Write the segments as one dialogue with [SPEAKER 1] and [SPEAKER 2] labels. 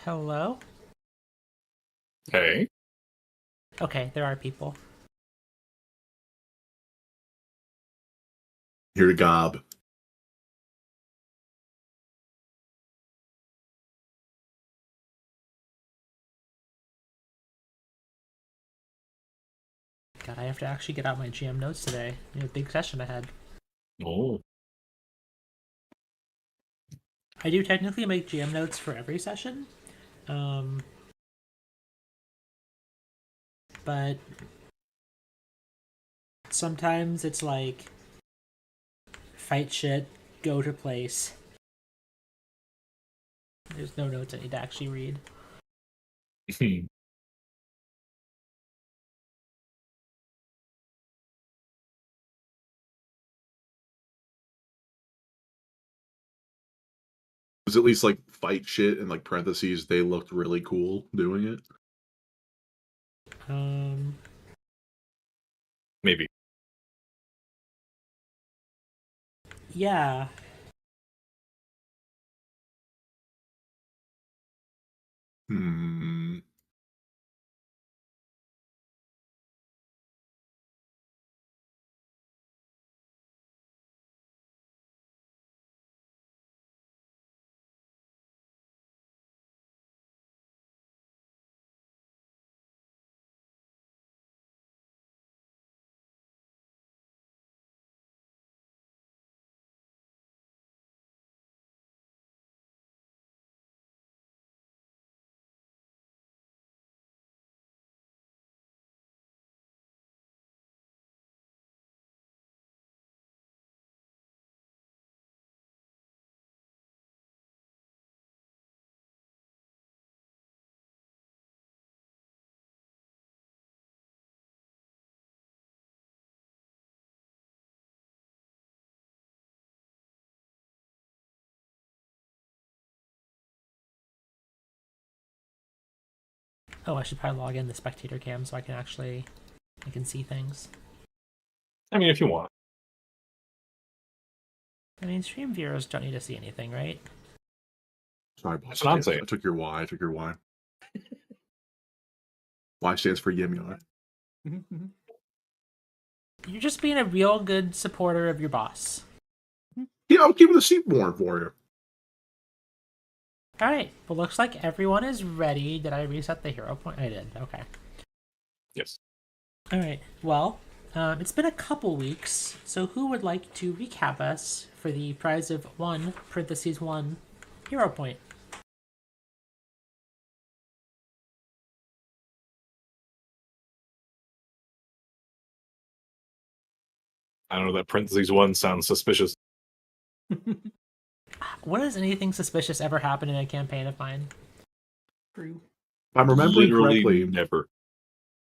[SPEAKER 1] Hello?
[SPEAKER 2] Hey.
[SPEAKER 1] Okay, there are people.
[SPEAKER 3] Here to gob.
[SPEAKER 1] God, I have to actually get out my GM notes today. We have a big session ahead.
[SPEAKER 2] Oh.
[SPEAKER 1] I do technically make GM notes for every session. But sometimes it's like fight shit, go to place. There's no notes I need to actually read.
[SPEAKER 3] Was at least like fight shit in like parentheses. They looked really cool doing it.
[SPEAKER 2] Maybe.
[SPEAKER 1] Yeah.
[SPEAKER 3] Hmm.
[SPEAKER 1] Oh, I should probably log in the spectator cam so I can see things.
[SPEAKER 2] I mean, if you want.
[SPEAKER 1] I mean, stream viewers don't need to see anything, right?
[SPEAKER 3] Sorry, boss.
[SPEAKER 2] That's what I'm saying.
[SPEAKER 3] I took your Y. I took your Y. Y stands for Yimyar.
[SPEAKER 1] You're just being a real good supporter of your boss.
[SPEAKER 3] Yeah, I'm keeping the seat warm for you.
[SPEAKER 1] Alright, well, looks like everyone is ready. Did I reset the hero point? I did, okay.
[SPEAKER 2] Yes.
[SPEAKER 1] Alright, well, it's been a couple weeks, so who would like to recap us for the prize of 1 hero point?
[SPEAKER 2] I don't know, that parentheses one sounds suspicious.
[SPEAKER 1] When has anything suspicious ever happened in a campaign of mine?
[SPEAKER 3] True. If I'm remembering
[SPEAKER 2] Literally
[SPEAKER 3] correctly,
[SPEAKER 2] never.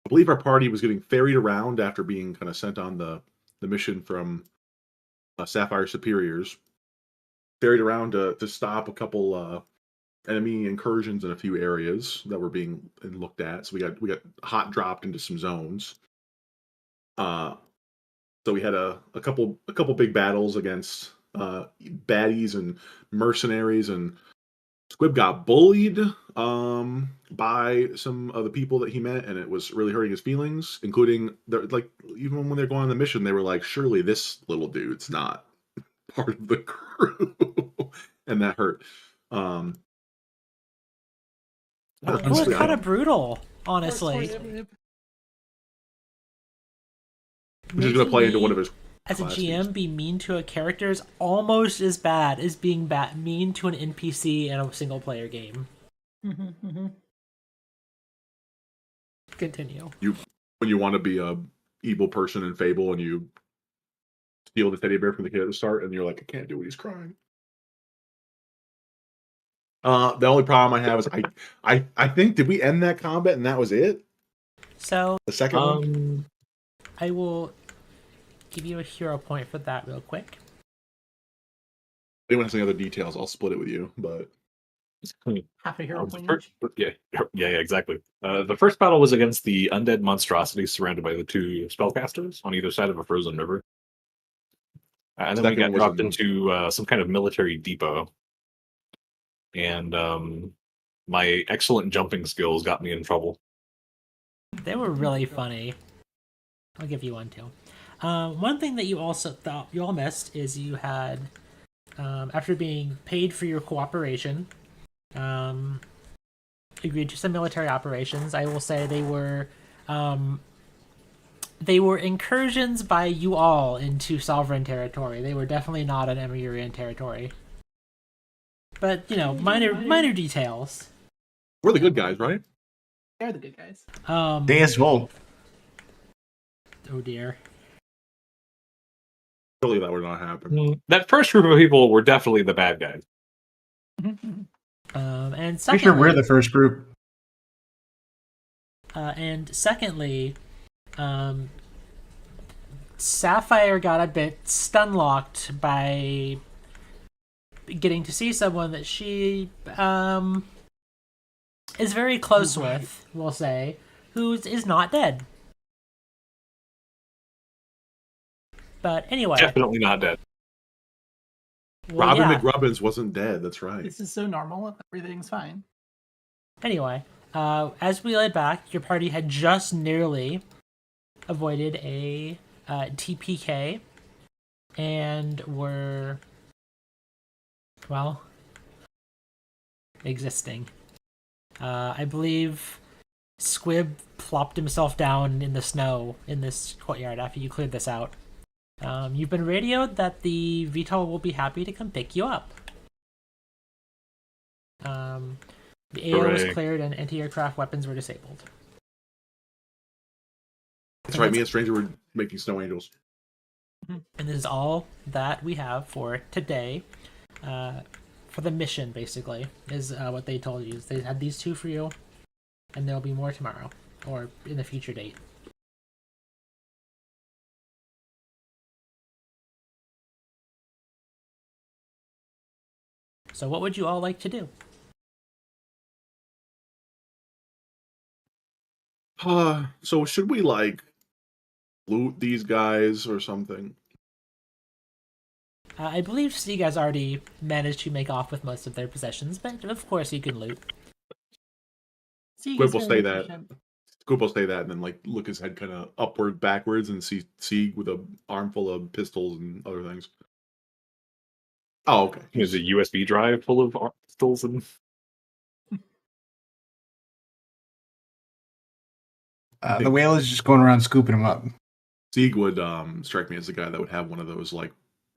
[SPEAKER 3] I believe our party was getting ferried around after being kind of sent on the mission from Sapphire Superiors. Ferried around to stop a couple enemy incursions in a few areas that were being looked at. So we got hot dropped into some zones. So we had a couple big battles against baddies and mercenaries, and Squib got bullied by some of the people that he met, and it was really hurting his feelings, including like even when they're going on the mission, they were like, surely this little dude's not part of the crew. And that hurt.
[SPEAKER 1] It was kind of brutal, honestly.
[SPEAKER 3] Which is going to play into one of his
[SPEAKER 1] as a GM, be mean to a character is almost as bad as being mean to an NPC in a single player game. Continue.
[SPEAKER 3] When you want to be a evil person in Fable and you steal the teddy bear from the kid at the start, and you're like, I can't do it, he's crying. The only problem I have is I think, did we end that combat and that was it?
[SPEAKER 1] So
[SPEAKER 3] the second one?
[SPEAKER 1] I will give you a hero point for that real quick.
[SPEAKER 3] If anyone has any other details, I'll split it with you, but
[SPEAKER 1] half a hero point each.
[SPEAKER 2] Yeah, exactly. The first battle was against the undead monstrosities surrounded by the two spellcasters on either side of a frozen river. And then we got dropped into some kind of military depot. And My excellent jumping skills got me in trouble.
[SPEAKER 1] They were really funny. I'll give you one too. One thing that you also thought you all missed is you had, after being paid for your cooperation, agreed to some military operations. I will say they were incursions by you all into sovereign territory. They were definitely not an Emirurian territory. But minor details.
[SPEAKER 3] We're the good guys, right?
[SPEAKER 4] They're the good guys.
[SPEAKER 5] Deus Vult.
[SPEAKER 1] Oh dear.
[SPEAKER 3] Surely that would not happen.
[SPEAKER 2] That first group of people were definitely the bad guys.
[SPEAKER 1] And
[SPEAKER 5] Pretty
[SPEAKER 1] secondly,
[SPEAKER 5] sure we're the first group.
[SPEAKER 1] and secondly, Sapphire got a bit stun-locked by getting to see someone that she is very close with, we'll say, who is not dead. But anyway,
[SPEAKER 2] Definitely not dead.
[SPEAKER 1] well,
[SPEAKER 3] Robin
[SPEAKER 1] yeah.
[SPEAKER 3] McRubbins wasn't dead. That's right.
[SPEAKER 4] This is so normal. Everything's fine.
[SPEAKER 1] Anyway, as we led back, your party had just nearly avoided a TPK and were, well, existing. I believe Squib plopped himself down in the snow in this courtyard after you cleared this out. You've been radioed that the VTOL will be happy to come pick you up. The AO was
[SPEAKER 2] Hooray.
[SPEAKER 1] cleared and anti-aircraft weapons were disabled.
[SPEAKER 3] That's right. Me and Stranger were making snow angels.
[SPEAKER 1] And this is all that we have for today. For the mission, basically, is what they told you. They had these two for you, and there'll be more tomorrow, or in a future date. So what would you all like to do?
[SPEAKER 3] So should we loot these guys or something?
[SPEAKER 1] I believe Sieg has already managed to make off with most of their possessions, but of course you can loot.
[SPEAKER 4] Sieg
[SPEAKER 3] Squib
[SPEAKER 4] is
[SPEAKER 3] will
[SPEAKER 4] very
[SPEAKER 3] say that.
[SPEAKER 4] efficient.
[SPEAKER 3] Squib will say that and then look his head kind of upward, backwards, and see Sieg with a armful of pistols and other things. Oh, okay.
[SPEAKER 2] There's a USB drive full of pistols and
[SPEAKER 5] The whale is just going around scooping them up.
[SPEAKER 3] Sieg would strike me as the guy that would have one of those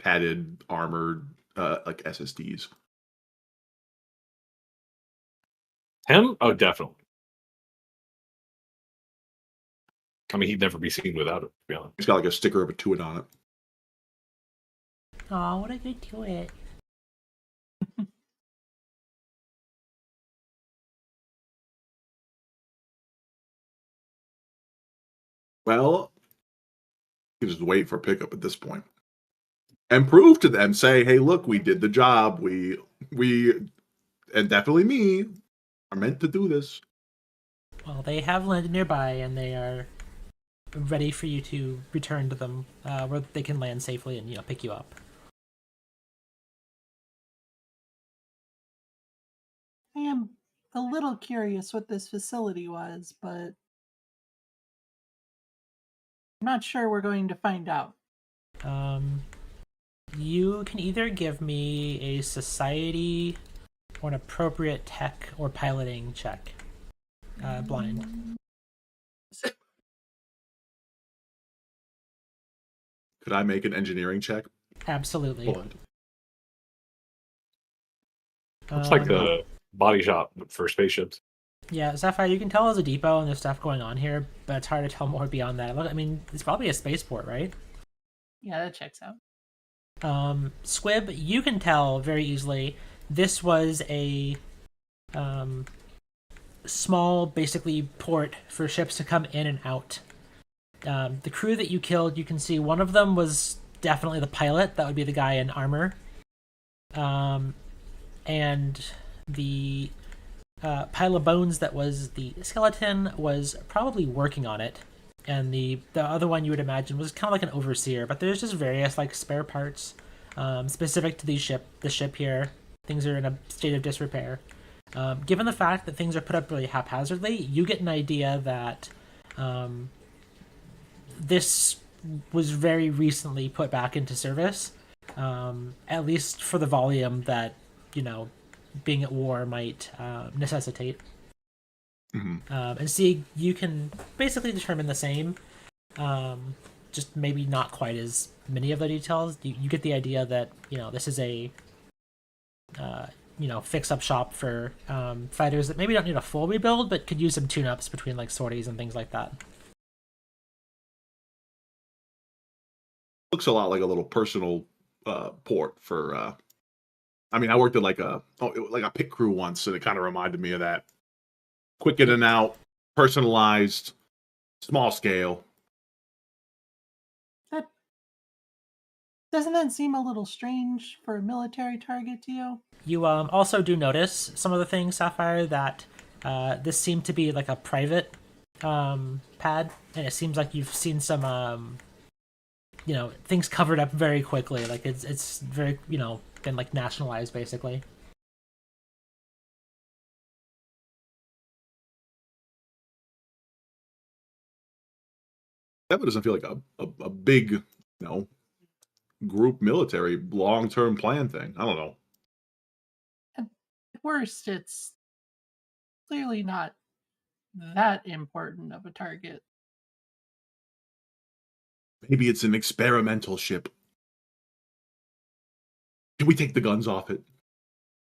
[SPEAKER 3] padded armored SSDs.
[SPEAKER 2] him. Oh, definitely. I mean, he'd never be seen without it. To be honest.
[SPEAKER 3] He's got a sticker of a Tuit on it.
[SPEAKER 1] Oh, what a good to it.
[SPEAKER 3] Well, you just wait for pickup at this point, and prove to them, say, "Hey, look, we did the job. We, and definitely me, are meant to do this."
[SPEAKER 1] Well, they have landed nearby, and they are ready for you to return to them, where they can land safely and pick you up.
[SPEAKER 4] I am a little curious what this facility was, but I'm not sure we're going to find out.
[SPEAKER 1] You can either give me a society or an appropriate tech or piloting check. Blind.
[SPEAKER 3] Could I make an engineering check?
[SPEAKER 1] Absolutely.
[SPEAKER 3] Blind.
[SPEAKER 2] It's like the body shop for spaceships.
[SPEAKER 1] Yeah, Sapphire, you can tell there's a depot and there's stuff going on here, but it's hard to tell more beyond that. Look, I mean, it's probably a spaceport, right?
[SPEAKER 4] Yeah, that checks out.
[SPEAKER 1] Squib, you can tell very easily this was a small, basically, port for ships to come in and out. The crew that you killed, you can see one of them was definitely the pilot. That would be the guy in armor. And the pile of bones that was the skeleton was probably working on it. And the other one you would imagine was kind of like an overseer, but there's just various spare parts specific to the ship here. Things are in a state of disrepair. Given the fact that things are put up really haphazardly, you get an idea that this was very recently put back into service, at least for the volume that, being at war might necessitate. And see, you can basically determine the same, just maybe not quite as many of the details. You get the idea that, this is a fix-up shop for fighters that maybe don't need a full rebuild, but could use some tune-ups between like sorties and things like that.
[SPEAKER 3] Looks a lot like a little personal port for. I worked at like a pit crew once, and it kind of reminded me of that. Quick in and out, personalized, small scale.
[SPEAKER 4] Doesn't that seem a little strange for a military target to you?
[SPEAKER 1] You also do notice some of the things, Sapphire, that this seemed to be like a private pad, and it seems like you've seen some things covered up very quickly. Like it's very been like nationalized basically.
[SPEAKER 3] That doesn't feel like a big, group military long-term plan thing. I don't know.
[SPEAKER 4] At worst, it's clearly not that important of a target.
[SPEAKER 3] Maybe it's an experimental ship. Can we take the guns off it?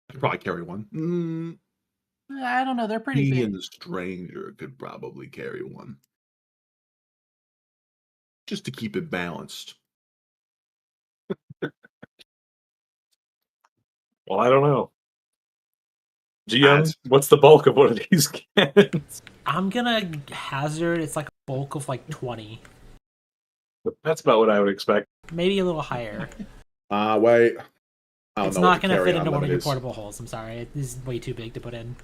[SPEAKER 3] I could probably carry one.
[SPEAKER 4] I don't know. They're pretty
[SPEAKER 3] Me
[SPEAKER 4] big.
[SPEAKER 3] and the stranger could probably carry one. Just to keep it balanced.
[SPEAKER 2] Well, I don't know. GM, what's the bulk of one of these cannons?
[SPEAKER 1] I'm gonna hazard it's like a bulk of like 20.
[SPEAKER 2] That's about what I would expect.
[SPEAKER 1] Maybe a little higher.
[SPEAKER 3] Wait. I don't
[SPEAKER 1] It's
[SPEAKER 3] know
[SPEAKER 1] not
[SPEAKER 3] what the
[SPEAKER 1] gonna fit
[SPEAKER 3] carry-on
[SPEAKER 1] into one of
[SPEAKER 3] limit
[SPEAKER 1] your
[SPEAKER 3] is.
[SPEAKER 1] portable holes. I'm sorry. It is way too big to put in.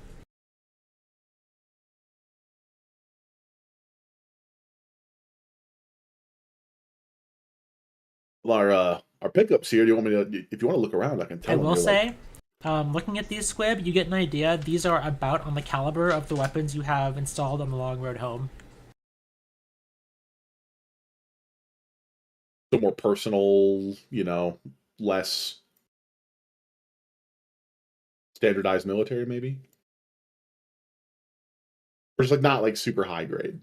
[SPEAKER 3] Well, our pickups here. Do you want me to? If you want to look around, I can tell.
[SPEAKER 1] I
[SPEAKER 3] them
[SPEAKER 1] will
[SPEAKER 3] you're,
[SPEAKER 1] say, looking at these squib, you get an idea. These are about on the caliber of the weapons you have installed on the long road home.
[SPEAKER 3] the more personal, less standardized military, maybe, or just like not like super high grade.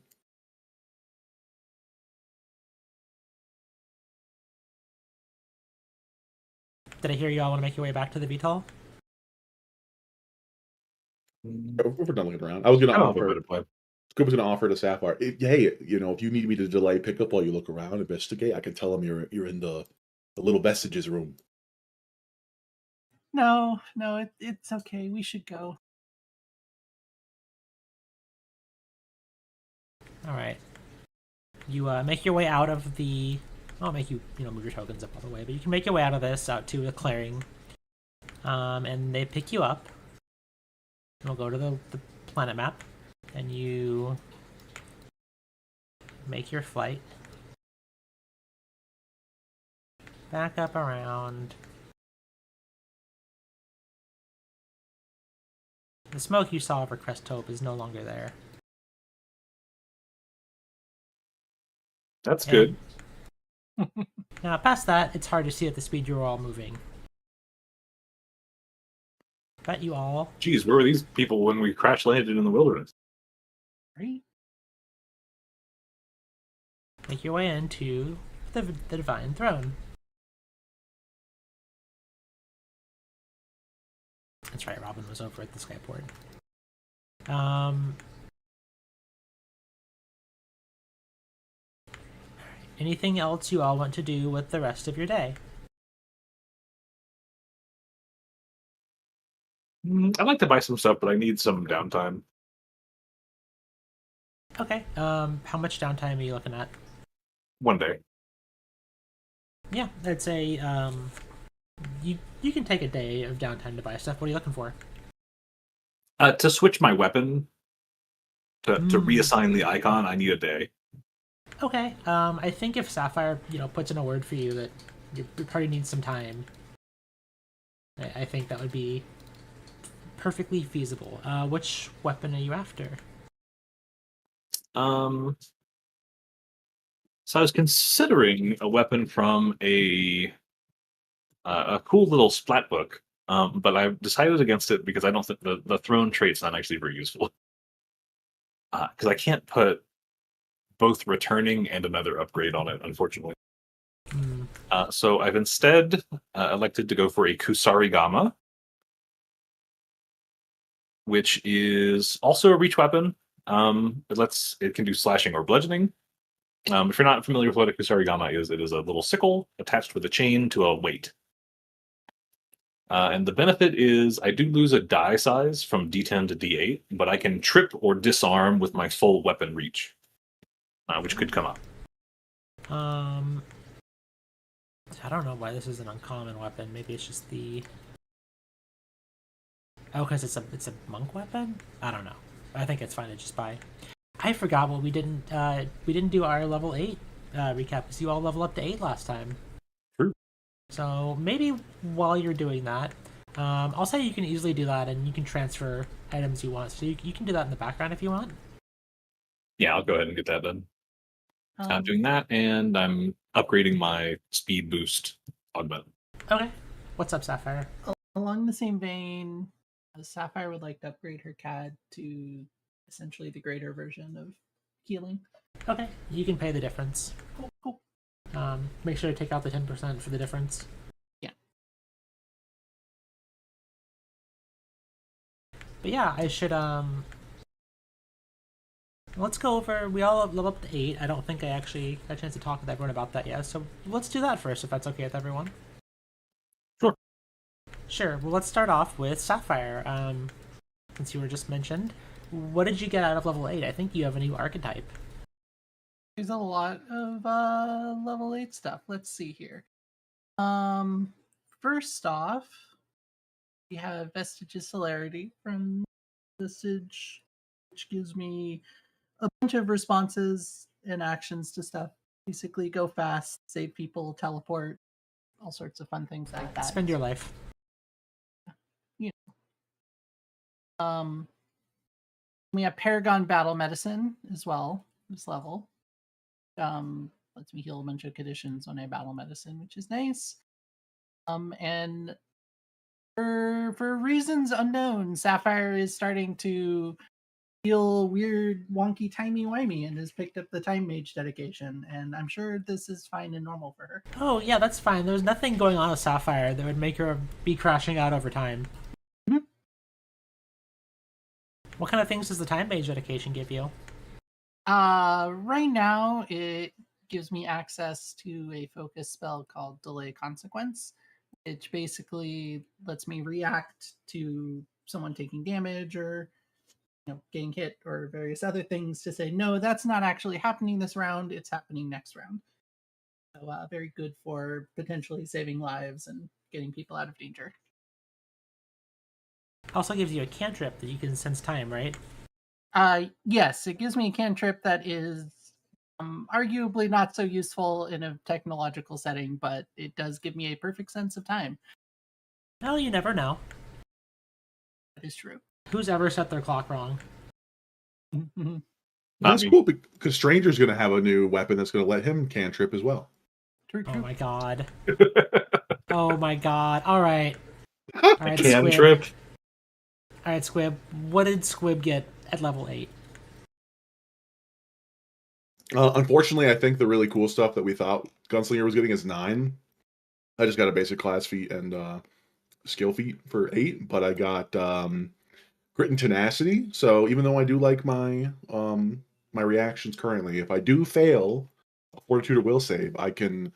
[SPEAKER 1] Did I hear you all want to make your way back to the VTOL?
[SPEAKER 3] If we're done looking around, I was going to
[SPEAKER 2] I don't have a
[SPEAKER 3] offer.
[SPEAKER 2] better plan.
[SPEAKER 3] Scoop was going to offer to Sapphire. Hey, if you need me to delay pickup while you look around, investigate, I can tell them you're in the little vestiges room.
[SPEAKER 4] No, it's okay. We should go.
[SPEAKER 1] All right. You make your way out of the. I'll make you move your tokens up all the way, but you can make your way out of this out to a clearing, and they pick you up. We'll go to the planet map, and you make your flight back up around. The smoke you saw over Crest Hope is no longer there.
[SPEAKER 2] That's good.
[SPEAKER 1] Now, past that, it's hard to see at the speed you're all moving. But you all...
[SPEAKER 2] Geez, where were these people when we crash landed in the wilderness?
[SPEAKER 4] Right?
[SPEAKER 1] make your way into the Divine Throne. That's right, Robin was over at the Skyport. Anything else you all want to do with the rest of your day?
[SPEAKER 2] I'd like to buy some stuff, but I need some downtime.
[SPEAKER 1] Okay. How much downtime are you looking at?
[SPEAKER 2] One day.
[SPEAKER 1] Yeah, I'd say you can take a day of downtime to buy stuff. What are you looking for?
[SPEAKER 2] To switch my weapon, to reassign the icon, I need a day.
[SPEAKER 1] Okay. I think if Sapphire, puts in a word for you that your party needs some time, I think that would be perfectly feasible. Which weapon are you after?
[SPEAKER 2] So I was considering a weapon from a cool little splat book, but I decided against it because I don't think the throne trait's not actually very useful. Because I can't put both returning and another upgrade on it, unfortunately.
[SPEAKER 1] Hmm.
[SPEAKER 2] So I've instead elected to go for a Kusarigama, which is also a reach weapon. It can do slashing or bludgeoning. If you're not familiar with what a Kusarigama is, it is a little sickle attached with a chain to a weight. And the benefit is I do lose a die size from D10 to D8, but I can trip or disarm with my full weapon reach, which could come up.
[SPEAKER 1] I don't know why this is an uncommon weapon. Maybe it's just the. Oh, because it's a monk weapon. I don't know. I think it's fine to just buy. I forgot what we didn't do our level 8 recap because you all level up to 8 last time.
[SPEAKER 2] True.
[SPEAKER 1] So maybe while you're doing that, I'll say you can easily do that and you can transfer items you want. So you can do that in the background if you want.
[SPEAKER 2] Yeah, I'll go ahead and get that done. I'm
[SPEAKER 4] Um,
[SPEAKER 2] doing that, and I'm upgrading my speed boost augment.
[SPEAKER 1] Okay. What's up, Sapphire?
[SPEAKER 4] Along the same vein, Sapphire would like to upgrade her CAD to essentially the greater version of healing.
[SPEAKER 1] Okay, you can pay the difference.
[SPEAKER 4] Cool.
[SPEAKER 1] Make sure to take out the 10% for the difference.
[SPEAKER 4] Yeah.
[SPEAKER 1] But yeah, I should let's go over. We all level up to 8. I don't think I actually got a chance to talk with everyone about that yet. So let's do that first, if that's okay with everyone.
[SPEAKER 2] Sure.
[SPEAKER 1] Sure. Well, let's start off with Sapphire. Since you were just mentioned, what did you get out of level 8? I think you have a new archetype.
[SPEAKER 4] There's a lot of level 8 stuff. Let's see here. First off, we have Vestige of Celerity from Vestige, which gives me a bunch of responses and actions to stuff. Basically, go fast, save people, teleport, all sorts of fun things like that.
[SPEAKER 1] Spend your life.
[SPEAKER 4] We have Paragon Battle Medicine as well. This level lets me heal a bunch of conditions when I battle medicine, which is nice. And for reasons unknown, Sapphire is starting to feel weird, wonky, timey-wimey, and has picked up the Time Mage dedication. And I'm sure this is fine and normal for her.
[SPEAKER 1] Oh yeah, that's fine. There's nothing going on with Sapphire that would make her be crashing out over time.
[SPEAKER 4] Mhm.
[SPEAKER 1] What kind of things does the Time Mage dedication give you?
[SPEAKER 4] Right now it gives me access to a focus spell called Delay Consequence, which basically lets me react to someone taking damage or getting hit or various other things to say, no, that's not actually happening this round, it's happening next round. So very good for potentially saving lives and getting people out of danger.
[SPEAKER 1] Also gives you a cantrip that you can sense time, right?
[SPEAKER 4] Yes, it gives me a cantrip that is arguably not so useful in a technological setting, but it does give me a perfect sense of time.
[SPEAKER 1] No, you never know.
[SPEAKER 4] That is true.
[SPEAKER 1] Who's ever set their clock wrong?
[SPEAKER 3] That's
[SPEAKER 2] Not me.
[SPEAKER 3] cool because Stranger's going to have a new weapon that's going to let him cantrip as well.
[SPEAKER 4] True.
[SPEAKER 1] Oh my god. Oh my god. Alright. Alright,
[SPEAKER 2] Can
[SPEAKER 1] Squib.
[SPEAKER 2] trip.
[SPEAKER 1] Alright, Squib. What did Squib get at level 8?
[SPEAKER 3] Unfortunately, I think the really cool stuff that we thought Gunslinger was getting is 9. I just got a basic class feat and skill feat for 8, but I got Grit and Tenacity. So even though I do like my my reactions currently, if I do fail a Fortitude or Will save, I can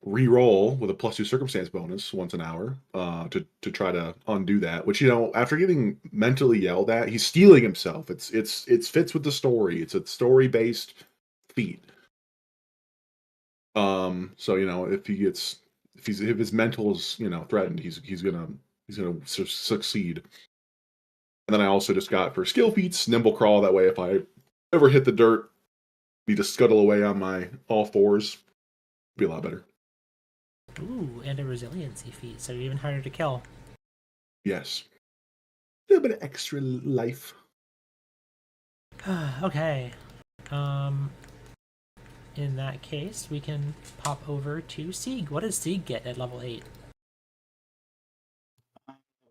[SPEAKER 3] re-roll with a +2 circumstance bonus once an hour to try to undo that. Which after getting mentally yelled at, he's stealing himself. It fits with the story. It's a story based feat. So if his mental is threatened, he's gonna succeed. And then I also just got for skill feats nimble crawl. That way, if I ever hit the dirt, be to scuttle away on my all fours. Be a lot better.
[SPEAKER 1] Ooh, and a resiliency feat, so you're even harder to kill.
[SPEAKER 3] Yes. little bit of extra life.
[SPEAKER 1] Okay. In that case, we can pop over to Sieg. What does Sieg get at level 8?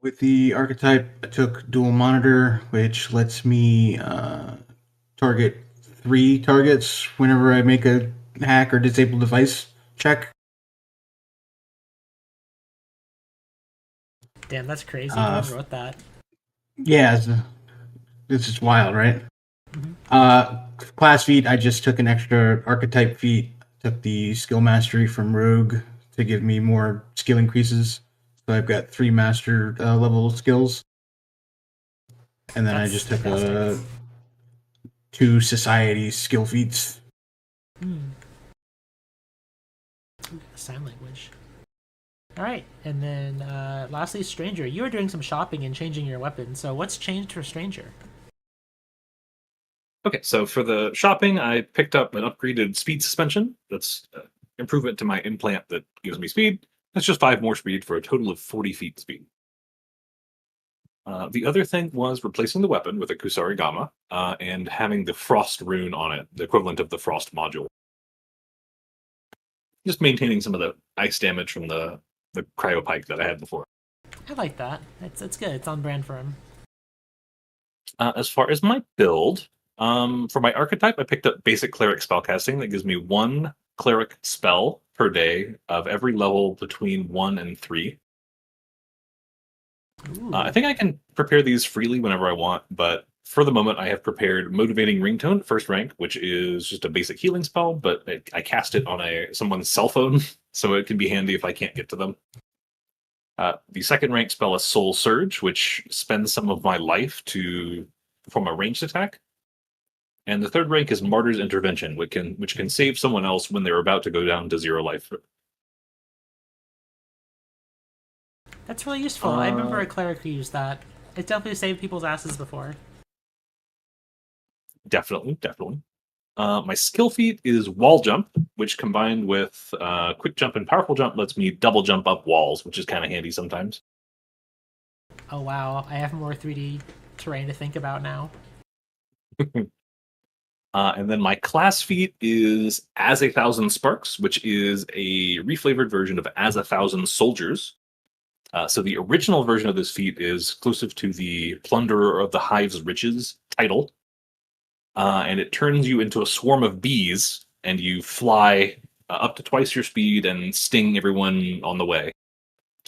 [SPEAKER 5] With the archetype, I took dual monitor, which lets me target 3 targets whenever I make a hack or disable device check.
[SPEAKER 1] Damn, that's crazy. Whoever wrote that.
[SPEAKER 5] Yeah, this is wild, right?
[SPEAKER 1] Mm-hmm.
[SPEAKER 5] Class feat, I just took an extra archetype feat. Took the skill mastery from Rogue to give me more skill increases. So I've got 3 master level skills. And then I just took
[SPEAKER 1] fantastic.
[SPEAKER 5] 2 society skill feats.
[SPEAKER 1] Sign language. All right, and then lastly, Stranger. You were doing some shopping and changing your weapon. So what's changed for Stranger?
[SPEAKER 2] Okay, so for the shopping, I picked up an upgraded speed suspension. That's improvement to my implant that gives me speed. That's just 5 more speed for a total of 40 feet speed. The other thing was replacing the weapon with a Kusarigama and having the frost rune on it, the equivalent of the frost module. Just maintaining some of the ice damage from the cryopike that I had before.
[SPEAKER 1] I like that. It's good. It's on brand for him.
[SPEAKER 2] As far as my build, for my archetype, I picked up basic cleric spellcasting that gives me 1 cleric spell per day of every level between 1 and 3. I think I can prepare these freely whenever I want, but for the moment, I have prepared Motivating Ringtone at first rank, which is just a basic healing spell, but I cast it on someone's cell phone, so it can be handy if I can't get to them. The second rank spell is Soul Surge, which spends some of my life to perform a ranged attack. And the third rank is Martyr's Intervention, which can save someone else when they're about to go down to 0 life.
[SPEAKER 1] That's really useful. I remember a cleric who used that. It definitely saved people's asses before.
[SPEAKER 2] Definitely. My skill feat is Wall Jump, which combined with Quick Jump and Powerful Jump lets me double jump up walls, which is kind of handy sometimes.
[SPEAKER 1] Oh wow, I have more 3D terrain to think about now.
[SPEAKER 2] And then my class feat is As a Thousand Sparks, which is a reflavored version of As a Thousand Soldiers. So the original version of this feat is exclusive to the Plunderer of the Hive's Riches title. And it turns you into a swarm of bees, and you fly up to twice your speed and sting everyone on the way.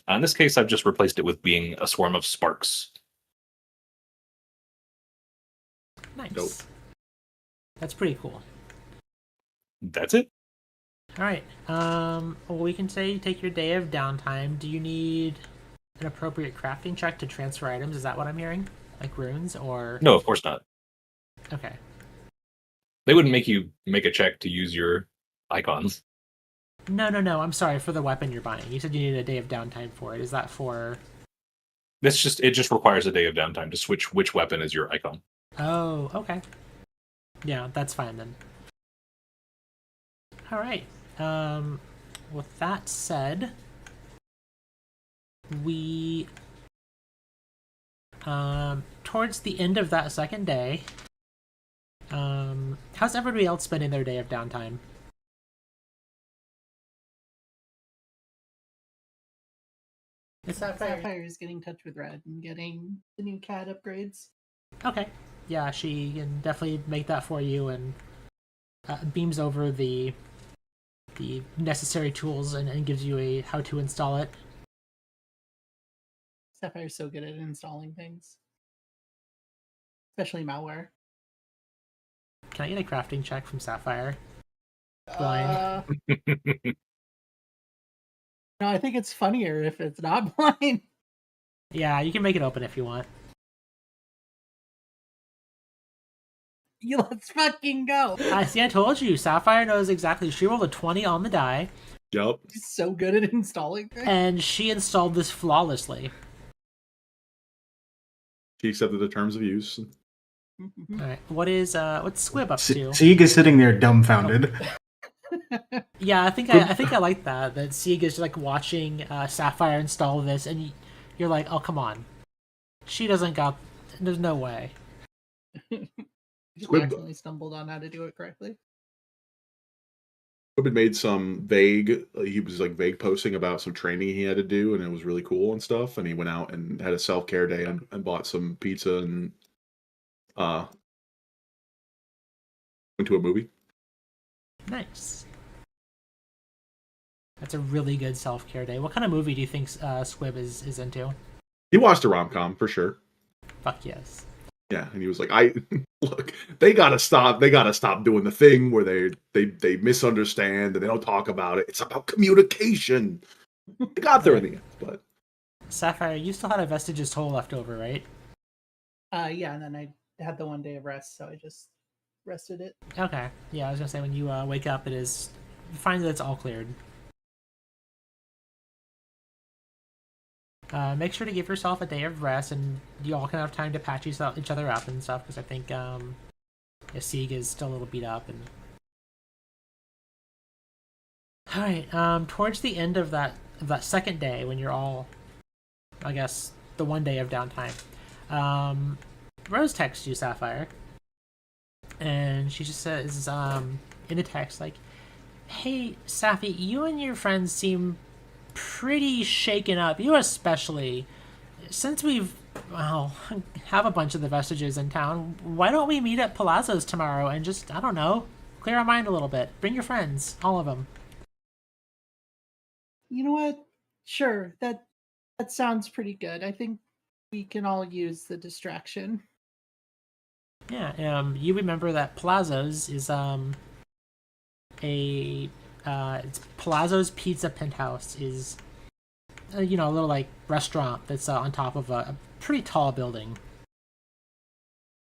[SPEAKER 2] In this case, I've just replaced it with being a swarm of sparks.
[SPEAKER 1] Nice.
[SPEAKER 3] Dope.
[SPEAKER 1] That's pretty cool.
[SPEAKER 2] That's it.
[SPEAKER 1] All right. Well, we can say take your day of downtime. Do you need an appropriate crafting check to transfer items? Is that what I'm hearing? Like runes or?
[SPEAKER 2] No, of course not.
[SPEAKER 1] Okay.
[SPEAKER 2] They wouldn't make you make a check to use your icons.
[SPEAKER 1] No. I'm sorry, for the weapon you're buying. You said you needed a day of downtime for it. Is that for?
[SPEAKER 2] It just requires a day of downtime to switch which weapon is your icon.
[SPEAKER 1] Oh, okay. Yeah, that's fine then. All right. With that said, we towards the end of that second day, how's everybody else spending their day of downtime?
[SPEAKER 4] Sapphire is getting in touch with Red and getting the new CAD upgrades.
[SPEAKER 1] Okay. Yeah, she can definitely make that for you and beams over the necessary tools and gives you a how to install it.
[SPEAKER 4] Sapphire's so good at installing things, especially malware.
[SPEAKER 1] Can I get a crafting check from Sapphire? Blind.
[SPEAKER 4] No, I think it's funnier if it's not blind.
[SPEAKER 1] Yeah, you can make it open if you want.
[SPEAKER 4] Let's fucking go.
[SPEAKER 1] See, I told you, Sapphire knows exactly. She rolled a 20 on the die,
[SPEAKER 3] Yup.
[SPEAKER 4] She's so good at installing things.
[SPEAKER 1] and she installed this flawlessly.
[SPEAKER 3] She accepted the terms of use.
[SPEAKER 4] Mhm.
[SPEAKER 1] All right, what's Squib up to?
[SPEAKER 5] Sieg is sitting there dumbfounded.
[SPEAKER 1] Yeah, I think I like that. That Sieg is like watching Sapphire install this, and you're like, oh come on, She doesn't got. There's no way.
[SPEAKER 4] Just
[SPEAKER 3] Squib-
[SPEAKER 4] accidentally stumbled on how to do it correctly.
[SPEAKER 3] Had made some vague. He was like vague posting about some training he had to do, and it was really cool and stuff. And he went out and had a self care day and bought some pizza and went to a movie.
[SPEAKER 1] Nice. That's a really good self care day. What kind of movie do you think Squib is into?
[SPEAKER 3] He watched a rom com for sure.
[SPEAKER 1] Fuck yes.
[SPEAKER 3] Yeah, and he was like, "I look, they gotta stop. They gotta stop doing the thing where they misunderstand and they don't talk about it. It's about communication." They got there in the end, but
[SPEAKER 1] Sapphire, you still had a Vestige's Toll left over, right?
[SPEAKER 4] Yeah, and then I had the 1 day of rest, so I just rested it.
[SPEAKER 1] Okay. Yeah, I was gonna say when you wake up, you find that it's all cleared. Make sure to give yourself a day of rest, and you all can have time to patch each other up and stuff. Because I think Sieg is still a little beat up. And all right. Towards the end of that second day, when you're all, I guess, the 1 day of downtime, Rose texts you, Sapphire, and she just says in a text like, "Hey, Sapphy, you and your friends seem pretty shaken up. You especially. Since we've, have a bunch of the Vestiges in town, why don't we meet at Palazzo's tomorrow and just, I don't know, clear our mind a little bit. Bring your friends, all of them."
[SPEAKER 4] You know what? Sure, that sounds pretty good. I think we can all use the distraction.
[SPEAKER 1] Yeah, you remember that Palazzo's is it's Palazzo's Pizza Penthouse is a little like restaurant that's on top of a pretty tall building.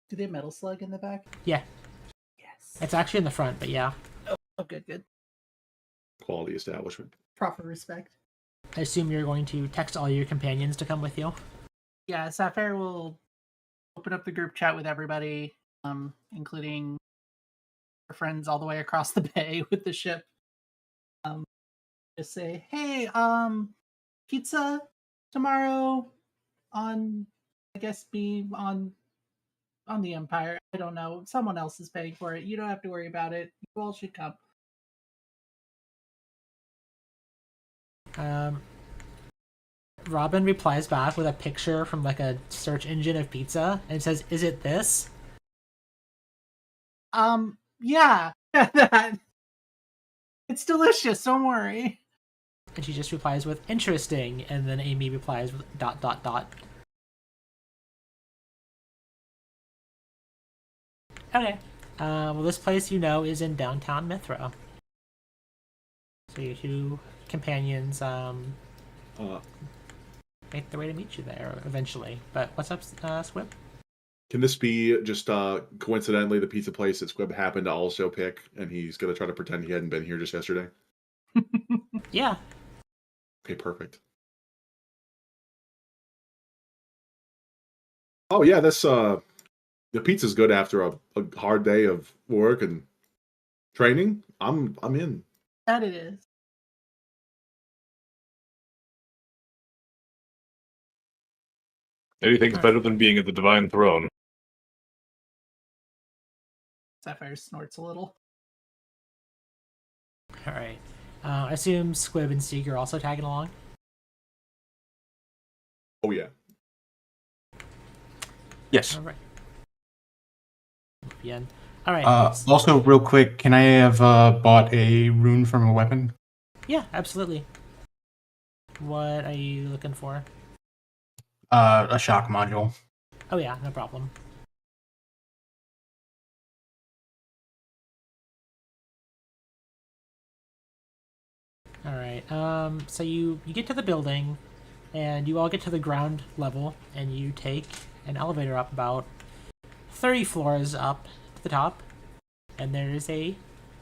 [SPEAKER 4] Do they have Metal Slug in the back?
[SPEAKER 1] Yeah,
[SPEAKER 4] Yes.
[SPEAKER 1] it's actually in the front, but yeah.
[SPEAKER 4] Oh, good.
[SPEAKER 3] quality establishment.
[SPEAKER 4] Proper respect.
[SPEAKER 1] I assume you're going to text all your companions to come with you.
[SPEAKER 4] Yeah, Sapphire will open up the group chat with everybody, including our friends all the way across the bay with the ship. Just say, hey, pizza tomorrow on, I guess, be on the Empire. I don't know. Someone else is paying for it. You don't have to worry about it. You all should come.
[SPEAKER 1] Robin replies back with a picture from like a search engine of pizza and says, "Is it this?"
[SPEAKER 4] Yeah, that. It's delicious. Don't worry.
[SPEAKER 1] And she just replies with "interesting," and then Amy replies with ... Okay. Well, this place is in downtown Mithra. So your two companions make their way to meet you there eventually. But what's up, Squib?
[SPEAKER 3] Can this be just coincidentally the pizza place that Squib happened to also pick, and he's gonna try to pretend he hadn't been here just yesterday?
[SPEAKER 1] Yeah.
[SPEAKER 3] Okay, perfect. Oh yeah, this the pizza's good after a hard day of work and training. I'm in.
[SPEAKER 4] That it is.
[SPEAKER 2] Anything's better than being at the Divine Throne.
[SPEAKER 4] Sapphire snorts a little.
[SPEAKER 1] All right. I assume Squib and Sieg are also tagging along.
[SPEAKER 3] Oh yeah.
[SPEAKER 5] Yes.
[SPEAKER 1] All right. Yeah. All right.
[SPEAKER 5] Also, real quick, can I have bought a rune from a weapon?
[SPEAKER 1] Yeah, absolutely. What are you looking for?
[SPEAKER 5] A shock module.
[SPEAKER 1] Oh yeah, no problem. All right. So you get to the building, and you all get to the ground level, and you take an elevator up about 30 floors up to the top, and there is a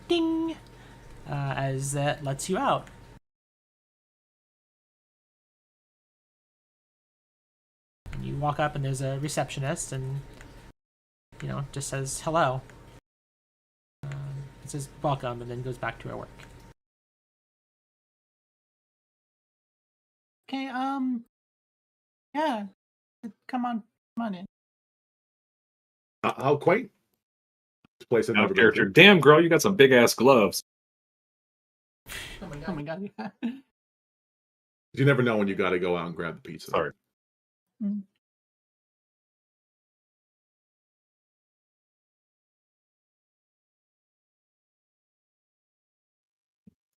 [SPEAKER 1] ding as that lets you out. And you walk up, and there's a receptionist, and just says hello. It says welcome, and then goes back to her work.
[SPEAKER 4] Okay, yeah. Come on Come on in.
[SPEAKER 3] How quaint. This place I've
[SPEAKER 2] Out
[SPEAKER 3] never
[SPEAKER 2] of
[SPEAKER 3] been
[SPEAKER 2] character.
[SPEAKER 3] to.
[SPEAKER 2] Damn, girl, you got some big ass gloves.
[SPEAKER 4] Oh my god.
[SPEAKER 3] You never know when you got to go out and grab the pizza.
[SPEAKER 2] Sorry.
[SPEAKER 4] Mm.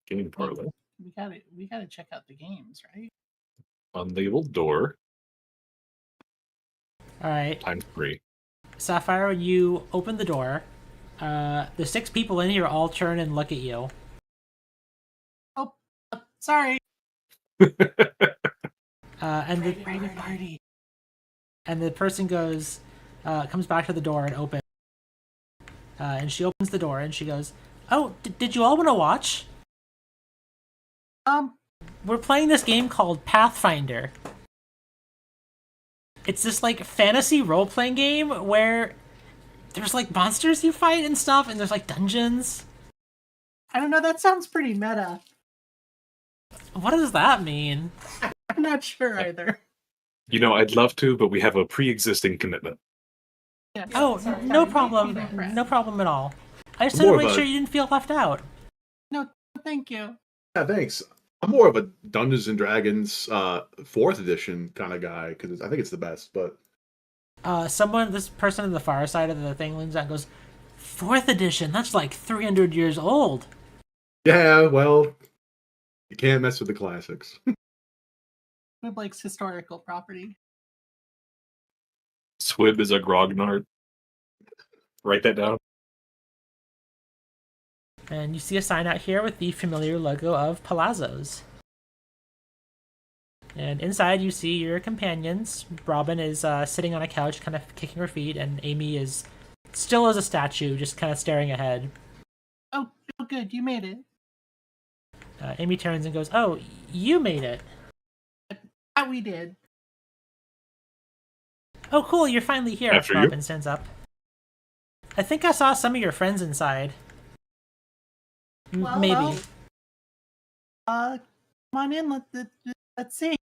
[SPEAKER 2] Game parlor.
[SPEAKER 4] We gotta check out the games, right?
[SPEAKER 2] Unlabeled door.
[SPEAKER 1] All right,
[SPEAKER 2] Times 3.
[SPEAKER 1] Sapphire, when you open the door, the 6 people in here all turn and look at you.
[SPEAKER 4] Sorry.
[SPEAKER 1] And the
[SPEAKER 4] Private party.
[SPEAKER 1] and the person goes, comes back to the door and opens. And she opens the door and she goes, "Oh, did you all want to watch? We're playing this game called Pathfinder. It's this like fantasy role-playing game where there's like monsters you fight and stuff, and there's like dungeons."
[SPEAKER 4] I don't know. That sounds pretty meta.
[SPEAKER 1] What does that mean?
[SPEAKER 4] I'm not sure either.
[SPEAKER 2] You know, I'd love to, but we have a pre-existing commitment.
[SPEAKER 4] Yeah,
[SPEAKER 1] Oh,
[SPEAKER 4] sorry,
[SPEAKER 1] no
[SPEAKER 4] sorry,
[SPEAKER 1] problem.
[SPEAKER 4] make me that
[SPEAKER 1] No problem at all. I just
[SPEAKER 3] More
[SPEAKER 1] wanted to
[SPEAKER 3] of
[SPEAKER 1] make
[SPEAKER 3] a-
[SPEAKER 1] sure you didn't feel left out.
[SPEAKER 4] No, thank you.
[SPEAKER 3] Yeah, thanks. I'm more of a Dungeons and Dragons 4th edition kind of guy because I think it's the best. But
[SPEAKER 1] This person on the far side of the thing leans out and goes, "4th edition? That's like 300 years old."
[SPEAKER 3] yeah, well, you can't mess with the classics.
[SPEAKER 4] With like historical property.
[SPEAKER 2] Swib is a grognard. Write that down.
[SPEAKER 1] And you see a sign out here with the familiar logo of Palazzo's. And inside you see your companions. Robin is sitting on a couch, kind of kicking her feet, and Amy is still as a statue, just kind of staring ahead.
[SPEAKER 4] Oh, good. You made it.
[SPEAKER 1] Amy turns and goes, "Oh, you made it.
[SPEAKER 4] That we did.
[SPEAKER 1] Oh, cool, you're finally here."
[SPEAKER 2] After you.
[SPEAKER 1] Robin stands up. "I think I saw some of your friends inside."
[SPEAKER 4] Well,
[SPEAKER 1] Maybe.
[SPEAKER 4] well. Come on in. Let's see.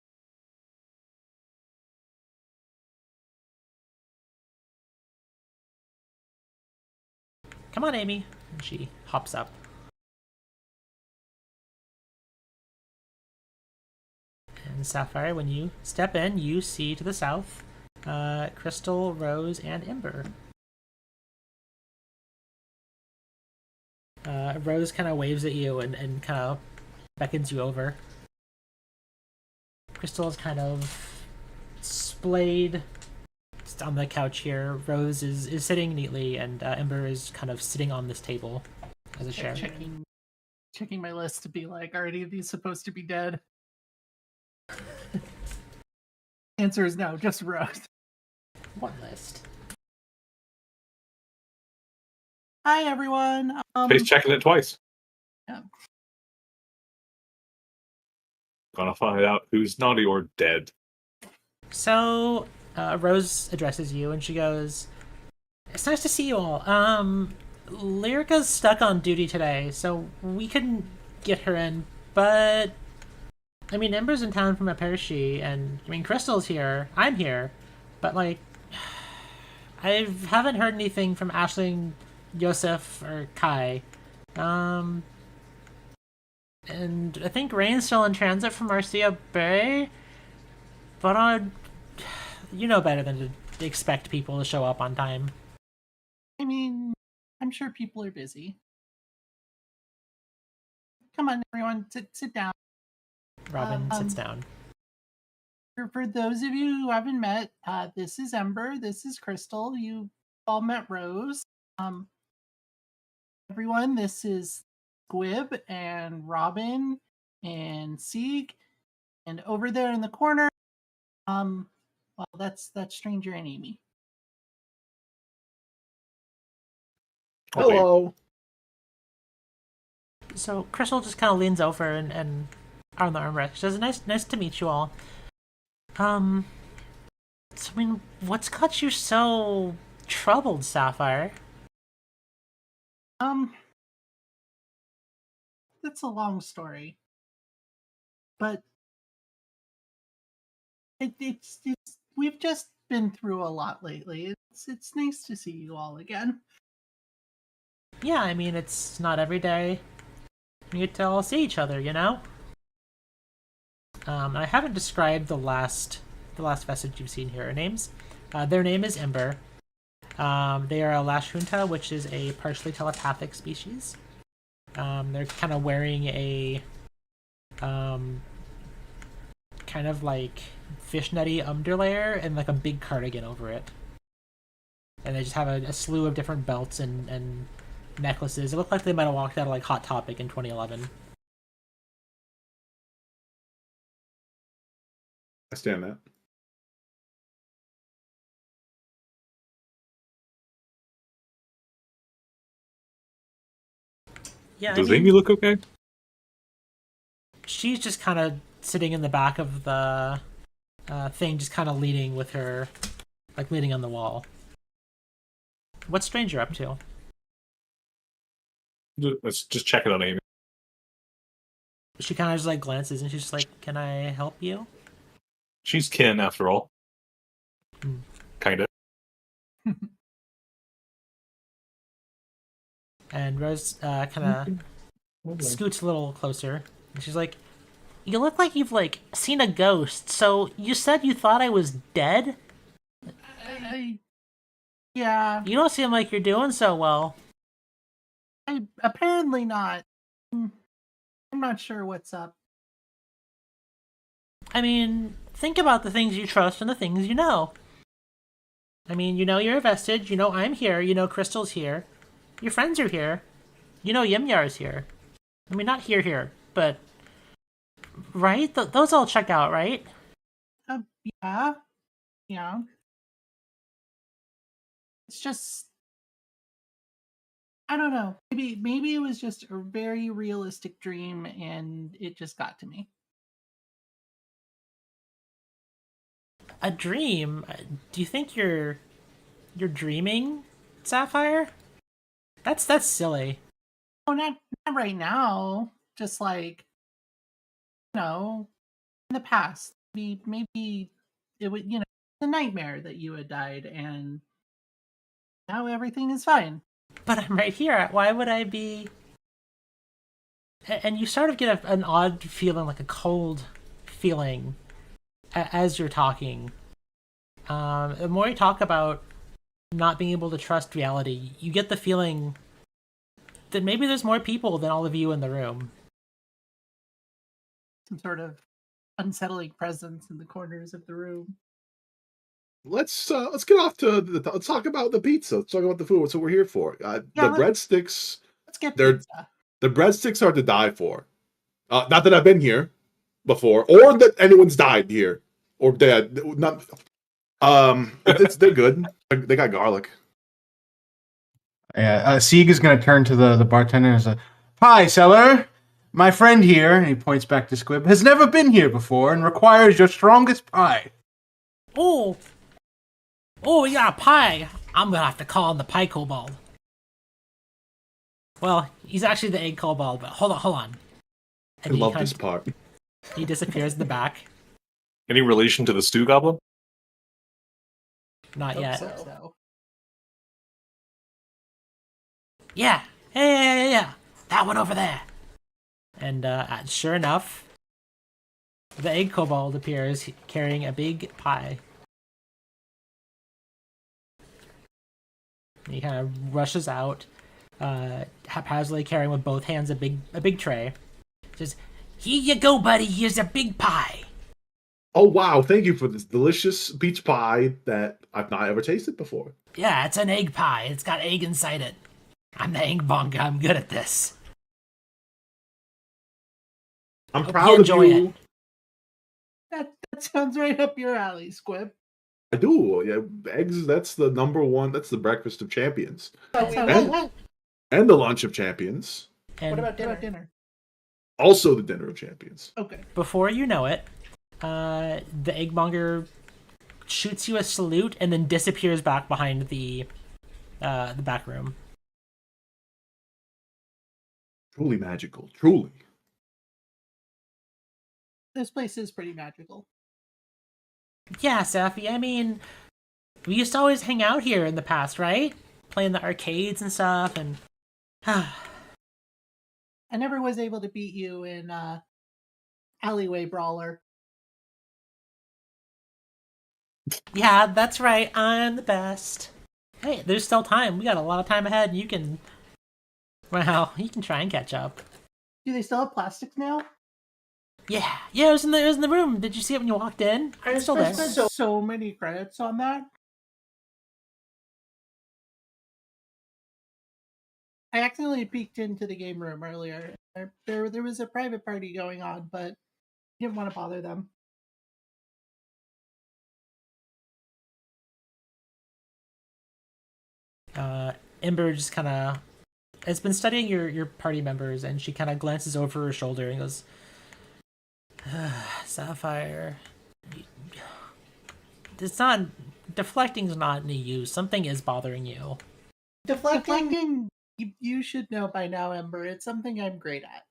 [SPEAKER 1] "Come on, Amy." And she hops up. And Sapphire, when you step in, you see to the south Crystal, Rose, and Ember. Rose kind of waves at you and kind of beckons you over. Crystal is kind of splayed just on the couch here. Rose is sitting neatly, and Ember is kind of sitting on this table as a chair.
[SPEAKER 4] Checking my list to be like, are any of these supposed to be dead? Answer is no, just Rose.
[SPEAKER 1] What list?
[SPEAKER 4] Hi everyone.
[SPEAKER 2] Face checking it twice.
[SPEAKER 4] Yeah.
[SPEAKER 2] Gonna find out who's naughty or dead.
[SPEAKER 1] So, Rose addresses you, and she goes, "It's nice to see you all. Lyrica's stuck on duty today, so we couldn't get her in, but I mean, Ember's in town from Apershi, and I mean, Crystal's here. I'm here, but like, I haven't heard anything from Aisling, Yosef, or Kai. And I think Rain's still in transit from Marcia Bay, but you know better than to expect people to show up on time."
[SPEAKER 4] I mean, I'm sure people are busy. Come on, everyone, sit down.
[SPEAKER 1] Robin sits down.
[SPEAKER 4] For those of you who haven't met, this is Ember. This is Crystal. You all met Rose. Everyone, this is Squib and Robin and Sieg, and over there in the corner, well, that's Stranger and Amy.
[SPEAKER 3] Hello.
[SPEAKER 1] So Crystal just kind of leans over and on the armrest. She says, "Nice to meet you all. So, I mean, what's got you so troubled, Sapphire?"
[SPEAKER 4] That's a long story, but it's we've just been through a lot lately. It's nice to see you all again.
[SPEAKER 1] Yeah, I mean, it's not every day we get to all see each other, you know? I haven't described the last vestige you've seen here. Their name is Ember. They are a Lashunta, which is a partially telepathic species. They're kind of wearing a kind of like fishnetty underlayer and like a big cardigan over it. And they just have a slew of different belts and necklaces. It looked like they might have walked out of like Hot Topic in 2011.
[SPEAKER 3] I stand that.
[SPEAKER 1] Yeah,
[SPEAKER 2] Does Amy look okay?
[SPEAKER 1] she's just kind of sitting in the back of the thing, just kind of leaning with her, like leaning on the wall. What's Stranger up to?
[SPEAKER 2] Let's just check it on Amy.
[SPEAKER 1] She kind of just like glances and she's just like, "Can I help you?"
[SPEAKER 2] She's kin, after all.
[SPEAKER 1] Hmm.
[SPEAKER 2] Kinda.
[SPEAKER 1] And Rose kind of scoots a little closer, and she's like, "You look like you've like seen a ghost. So you said you thought I was dead?
[SPEAKER 4] Yeah,
[SPEAKER 1] You don't seem like you're doing so well."
[SPEAKER 4] apparently not. I'm not sure what's up.
[SPEAKER 1] I mean, think about the things you trust and the things you know. I mean, you know you're a vestige. You know I'm here. You know Crystal's here. Your friends are here. You know Yimyar's here. I mean, not here, but right? Those all check out, right?
[SPEAKER 4] Yeah, yeah. It's just, I don't know. Maybe it was just a very realistic dream, and it just got to me.
[SPEAKER 1] A dream? Do you think you're dreaming, Sapphire? That's silly.
[SPEAKER 4] Oh, not right now. Just like, in the past. Maybe it would, the nightmare that you had died, and now everything is fine.
[SPEAKER 1] But I'm right here. Why would I be? And you sort of get an odd feeling, like a cold feeling, as you're talking. The more you talk about not being able to trust reality, you get the feeling that maybe there's more people than all of you in the room.
[SPEAKER 4] Some sort of unsettling presence in the corners of the room.
[SPEAKER 3] Let's get off to let's talk about the pizza. Let's talk about the food. That's what we're here for. The breadsticks.
[SPEAKER 4] Let's get
[SPEAKER 3] They're
[SPEAKER 4] pizza.
[SPEAKER 3] The breadsticks are to die for. Not that I've been here before, or that anyone's died here, or dead. Not. They're good. They got garlic.
[SPEAKER 5] Yeah, Sieg is going to turn to the bartender and say, "Pie seller, my friend here," and he points back to Squib, "has never been here before and requires your strongest pie."
[SPEAKER 1] Oh, you got a pie. I'm gonna have to call him the pie kobold. Well, he's actually the egg kobold, but hold on.
[SPEAKER 3] I love this part.
[SPEAKER 1] He disappears in the back.
[SPEAKER 2] Any relation to the stew goblin?
[SPEAKER 1] Not
[SPEAKER 4] Hope
[SPEAKER 1] yet.
[SPEAKER 4] so.
[SPEAKER 1] Yeah. Yeah. That one over there. And sure enough, the egg kobold appears carrying a big pie. He kind of rushes out, haphazardly carrying with both hands a big tray. Says, "Here you go, buddy. Here's a big pie."
[SPEAKER 3] Oh wow! Thank you for this delicious peach pie that I've not ever tasted before.
[SPEAKER 1] Yeah, it's an egg pie. It's got egg inside it. I'm the egg bonga. I'm good at this.
[SPEAKER 3] I'm
[SPEAKER 1] Hope
[SPEAKER 3] proud
[SPEAKER 1] you
[SPEAKER 3] of
[SPEAKER 1] enjoy
[SPEAKER 3] you.
[SPEAKER 1] it.
[SPEAKER 4] That sounds right up your alley, Squib.
[SPEAKER 3] I do. Yeah, eggs. That's the number one. That's the breakfast of champions
[SPEAKER 4] What
[SPEAKER 3] and the lunch of champions.
[SPEAKER 1] And
[SPEAKER 4] about dinner?
[SPEAKER 3] Also, the dinner of champions.
[SPEAKER 4] Okay.
[SPEAKER 1] before you know it, the eggmonger shoots you a salute and then disappears back behind the back room.
[SPEAKER 3] Truly magical. Truly.
[SPEAKER 4] This place is pretty magical.
[SPEAKER 1] Yeah, Safi. I mean, We used to always hang out here in the past, right? Playing the arcades and stuff, and
[SPEAKER 4] I never was able to beat you in Alleyway Brawler.
[SPEAKER 1] yeah, that's right. I'm the best. Hey, there's still time. We got a lot of time ahead. You can, well, you can try and catch up.
[SPEAKER 4] Do they still have plastics now?
[SPEAKER 1] Yeah, it was in the room. Did you see it when you walked in? It's still
[SPEAKER 4] I
[SPEAKER 1] there.
[SPEAKER 4] spent so many credits on that. I accidentally peeked into the game room earlier. There was a private party going on, but I didn't want to bother them.
[SPEAKER 1] Ember just kind of has been studying your party members, and she kind of glances over her shoulder and goes, "Sapphire, it's not deflecting's not any use. Something is bothering you."
[SPEAKER 4] Deflecting, you should know by now, Ember. It's something I'm great at.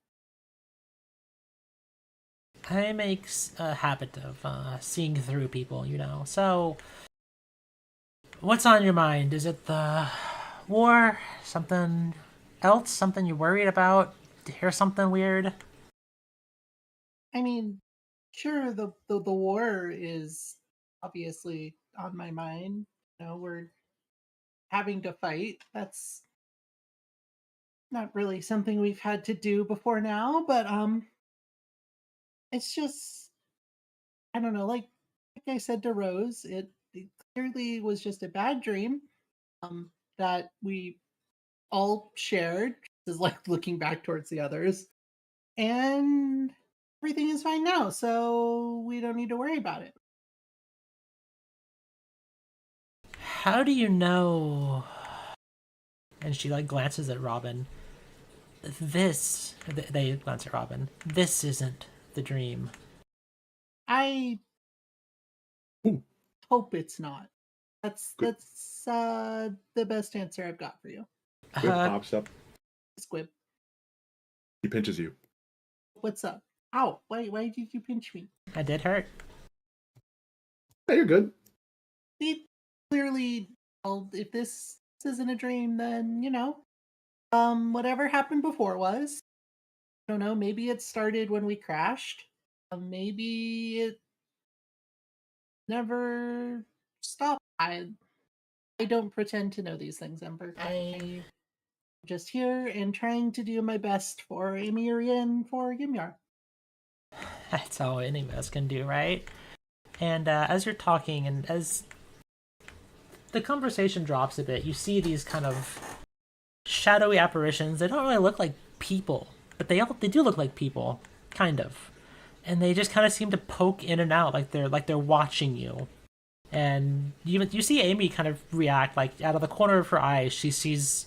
[SPEAKER 1] I make a habit of seeing through people, So, what's on your mind? Is it the war? Something else? Something you're worried about? To hear something weird?
[SPEAKER 4] I mean, sure, the war is obviously on my mind. We're having to fight. That's not really something we've had to do before now, but it's just I don't know, like I said to Rose, it clearly was just a bad dream that we all shared. Is like looking back towards the others, and everything is fine now, so we don't need to worry about it.
[SPEAKER 1] How do you know? And she like glances at Robin. They glance at Robin. This isn't the dream.
[SPEAKER 4] I
[SPEAKER 3] Ooh.
[SPEAKER 4] hope it's not. That's
[SPEAKER 3] Good.
[SPEAKER 4] the best answer I've got for you.
[SPEAKER 3] Squib
[SPEAKER 1] Uh,
[SPEAKER 3] pops up.
[SPEAKER 4] Squib,
[SPEAKER 3] He pinches you.
[SPEAKER 4] what's up? Ow! Why did you pinch me?
[SPEAKER 1] I did hurt.
[SPEAKER 3] Hey, you're good.
[SPEAKER 4] It clearly, well, if this isn't a dream, then whatever happened before was. I don't know. Maybe it started when we crashed. Maybe it never stopped. I don't pretend to know these things, Ember. I'm just here and trying to do my best for Amiri and for Gimyar.
[SPEAKER 1] That's all any of us can do, right? And as you're talking, and as the conversation drops a bit, you see these kind of shadowy apparitions. They don't really look like people, but they do look like people, kind of. And they just kind of seem to poke in and out, like they're watching you. And you see Amy kind of react, like out of the corner of her eye, she sees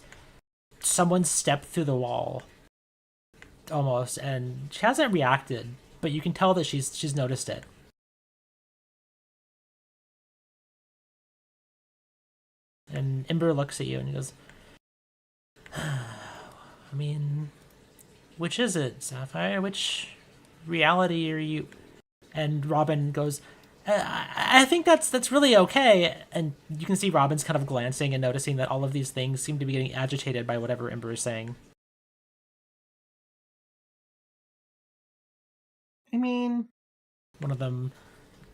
[SPEAKER 1] someone step through the wall, almost, and she hasn't reacted, but you can tell that she's noticed it. And Ember looks at you and he goes, I mean, which is it, Sapphire? Which reality are you? And Robin goes, I think that's really okay. And you can see Robin's kind of glancing and noticing that all of these things seem to be getting agitated by whatever Ember is saying.
[SPEAKER 4] I mean,
[SPEAKER 1] One of them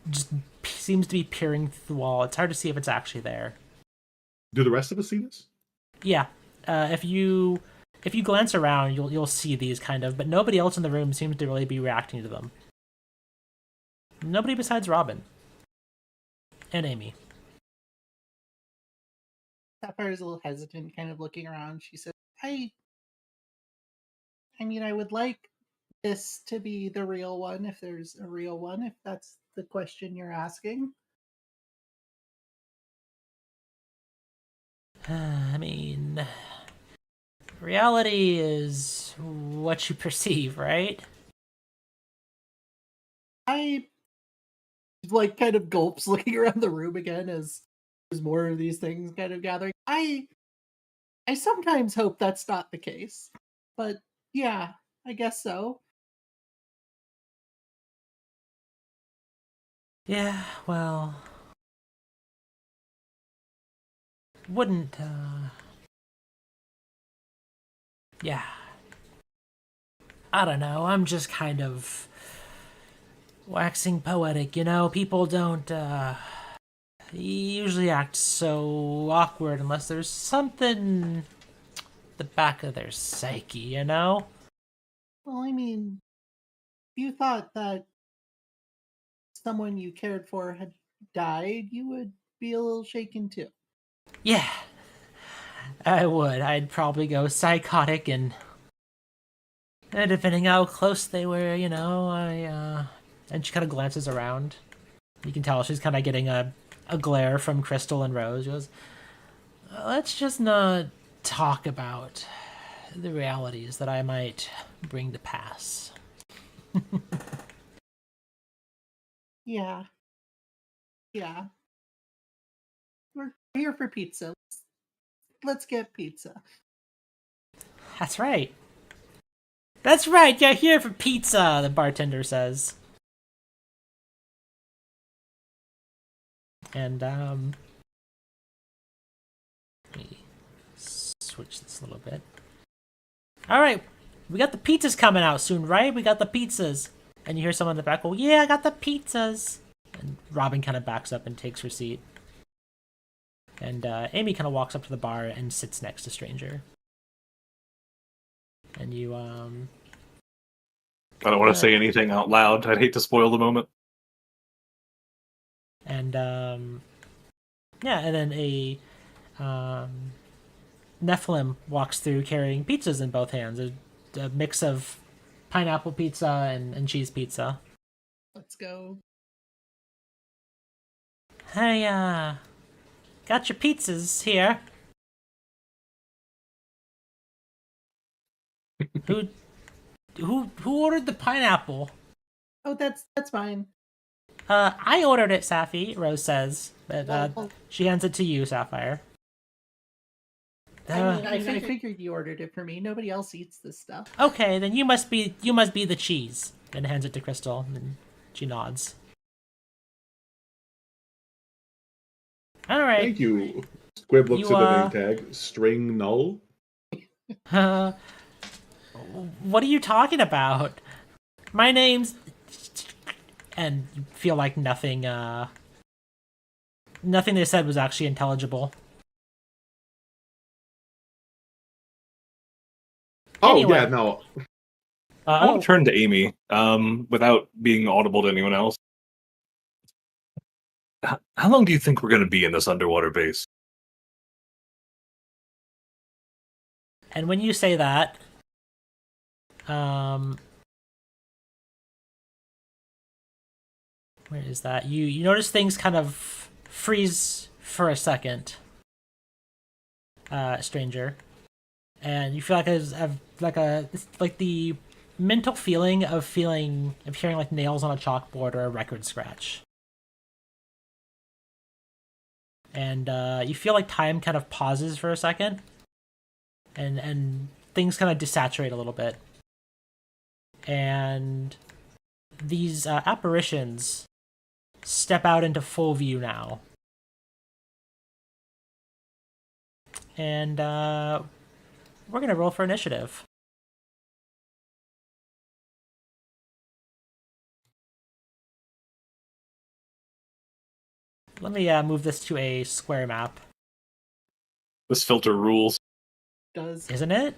[SPEAKER 1] just seems to be peering through the wall. It's hard to see if it's actually there.
[SPEAKER 3] Do the rest of us see this?
[SPEAKER 1] Yeah, if you glance around, you'll see these kind of, but nobody else in the room seems to really be reacting to them. Nobody besides Robin and Amy.
[SPEAKER 4] Sapphire's a little hesitant, kind of looking around. She said, I mean, I would like this to be the real one, if there's a real one, if that's the question you're asking.
[SPEAKER 1] I mean, reality is what you perceive, right?
[SPEAKER 4] I like kind of gulps looking around the room again as there's more of these things kind of gathering. I sometimes hope that's not the case. But yeah, I guess so.
[SPEAKER 1] Yeah, well, wouldn't, yeah. I don't know, I'm just kind of waxing poetic, you know? People don't, usually act so awkward unless there's something the back of their psyche, you know?
[SPEAKER 4] Well, I mean, if you thought that someone you cared for had died, you would be a little shaken too.
[SPEAKER 1] Yeah, I would. I'd probably go psychotic and depending how close they were, you know, and she kind of glances around. You can tell she's kind of getting a glare from Crystal and Rose. She goes, let's just not talk about the realities that I might bring to pass.
[SPEAKER 4] Yeah. Yeah. We're here for pizza. Let's get pizza.
[SPEAKER 1] That's right. That's right, you're here for pizza, the bartender says. And, let me switch this a little bit. Alright, we got the pizzas coming out soon, right? We got the pizzas. And you hear someone in the back go, yeah, I got the pizzas. And Robin kind of backs up and takes her seat. And Amy kind of walks up to the bar and sits next to Stranger. And you,
[SPEAKER 2] I don't want to say anything out loud. I'd hate to spoil the moment.
[SPEAKER 1] And, yeah, and then a Nephilim walks through carrying pizzas in both hands. A mix of pineapple pizza and cheese pizza.
[SPEAKER 4] Let's go.
[SPEAKER 1] Hey, got your pizzas here. Who ordered the pineapple?
[SPEAKER 4] Oh, that's fine.
[SPEAKER 1] I ordered it, Safi, Rose says. But
[SPEAKER 4] Well,
[SPEAKER 1] she hands it to you, Sapphire.
[SPEAKER 4] I figured you ordered it for me. Nobody else eats this stuff.
[SPEAKER 1] Okay, then you must be the cheese. And hands it to Crystal, and she nods. All right.
[SPEAKER 3] Thank you. Squib looks
[SPEAKER 1] You,
[SPEAKER 3] at the name tag. String null.
[SPEAKER 1] What are you talking about? My name's... And you feel like nothing they said was actually intelligible.
[SPEAKER 3] Oh,
[SPEAKER 1] Anyway.
[SPEAKER 3] yeah, no.
[SPEAKER 2] I want to turn to Amy, without being audible to anyone else. How long do you think we're going to be in this underwater base?
[SPEAKER 1] And when you say that, where is that? You notice things kind of freeze for a second, Stranger, and you feel like the mental feeling of hearing like nails on a chalkboard or a record scratch, and you feel like time kind of pauses for a second, and things kind of desaturate a little bit, and these apparitions step out into full view now. And we're going to roll for initiative. Let me move this to a square map.
[SPEAKER 2] This filter rules.
[SPEAKER 4] Does
[SPEAKER 1] Isn't it?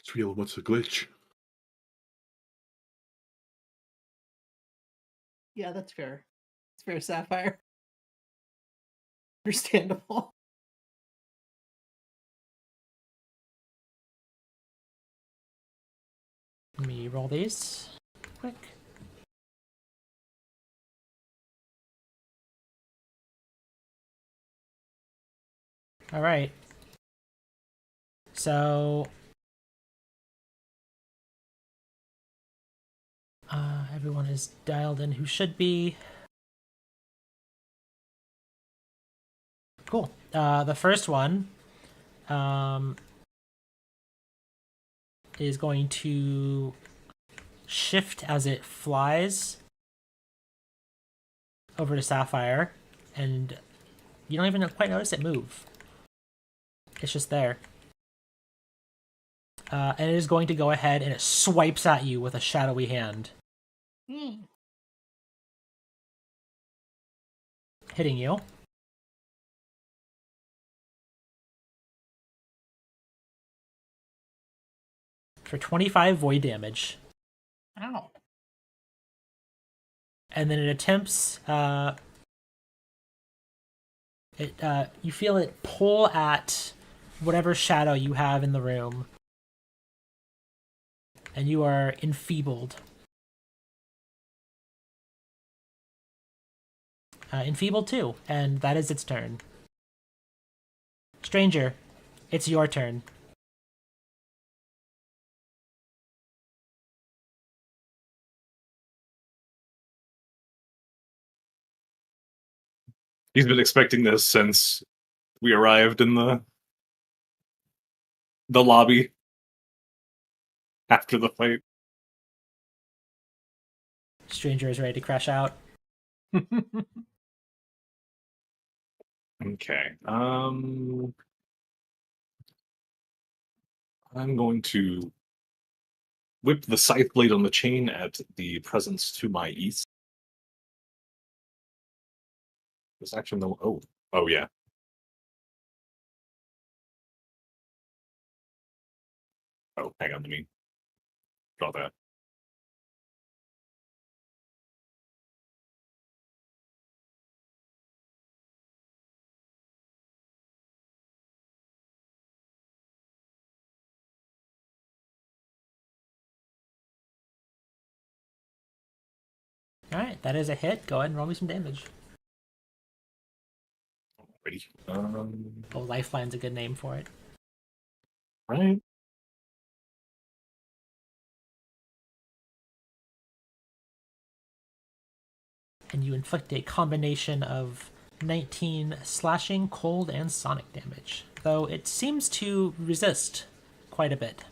[SPEAKER 3] It's real. What's the glitch?
[SPEAKER 4] Yeah, that's fair. It's fair, Sapphire. Understandable.
[SPEAKER 1] Let me roll these quick. All right. So everyone is dialed in who should be. Cool. The first one is going to shift as it flies over to Sapphire, and you don't even quite notice it move. It's just there. And it is going to go ahead and it swipes at you with a shadowy hand, hitting you for 25 void damage.
[SPEAKER 4] Ow.
[SPEAKER 1] And then it attempts. You feel it pull at whatever shadow you have in the room, and you are enfeebled. Enfeebled too, and that is its turn. Stranger, it's your turn.
[SPEAKER 2] He's been expecting this since we arrived in the lobby after the fight.
[SPEAKER 1] Stranger is ready to crash out.
[SPEAKER 2] Okay. I'm going to whip the scythe blade on the chain at the presence to my east. This action though. Oh yeah. Oh, hang on, let me draw that.
[SPEAKER 1] Alright, that is a hit. Go ahead and roll me some damage.
[SPEAKER 2] Ready.
[SPEAKER 1] Oh, Lifeline's a good name for it.
[SPEAKER 2] Right.
[SPEAKER 1] And you inflict a combination of 19 slashing, cold, and sonic damage, though it seems to resist quite a bit.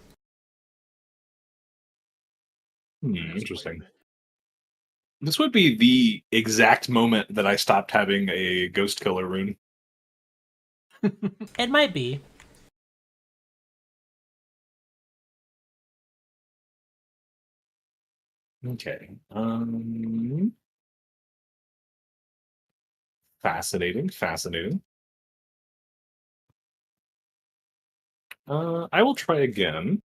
[SPEAKER 2] Interesting. This would be the exact moment that I stopped having a ghost killer rune.
[SPEAKER 1] It might be.
[SPEAKER 2] Okay. Fascinating. I will try again.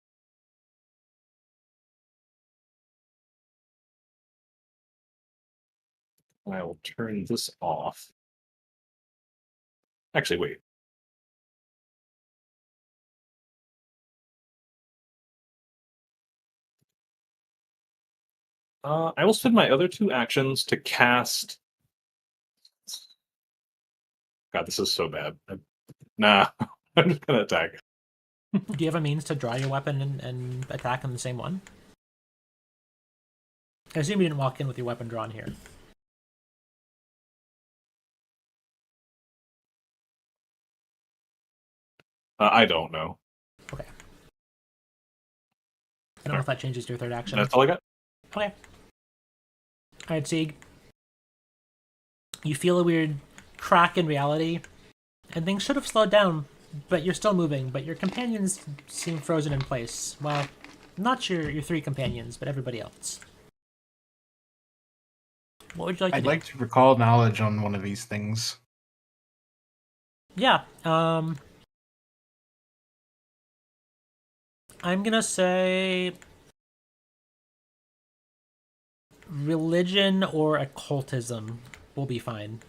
[SPEAKER 2] I will turn this off. Actually, wait. I will spend my other two actions to cast. God, this is so bad. Nah, I'm just gonna attack.
[SPEAKER 1] Do you have a means to draw your weapon and attack on the same one? I assume you didn't walk in with your weapon drawn here.
[SPEAKER 2] I don't know.
[SPEAKER 1] Okay. I don't know if that changes to your third action.
[SPEAKER 2] That's all I got.
[SPEAKER 1] Okay. Alright, Sieg. You feel a weird crack in reality, and things should have slowed down, but you're still moving, but your companions seem frozen in place. Well, not your three companions, but everybody else. What would you like to
[SPEAKER 5] I'd
[SPEAKER 1] do?
[SPEAKER 5] like to recall knowledge on one of these things.
[SPEAKER 1] Yeah, I'm gonna say religion or occultism will be fine.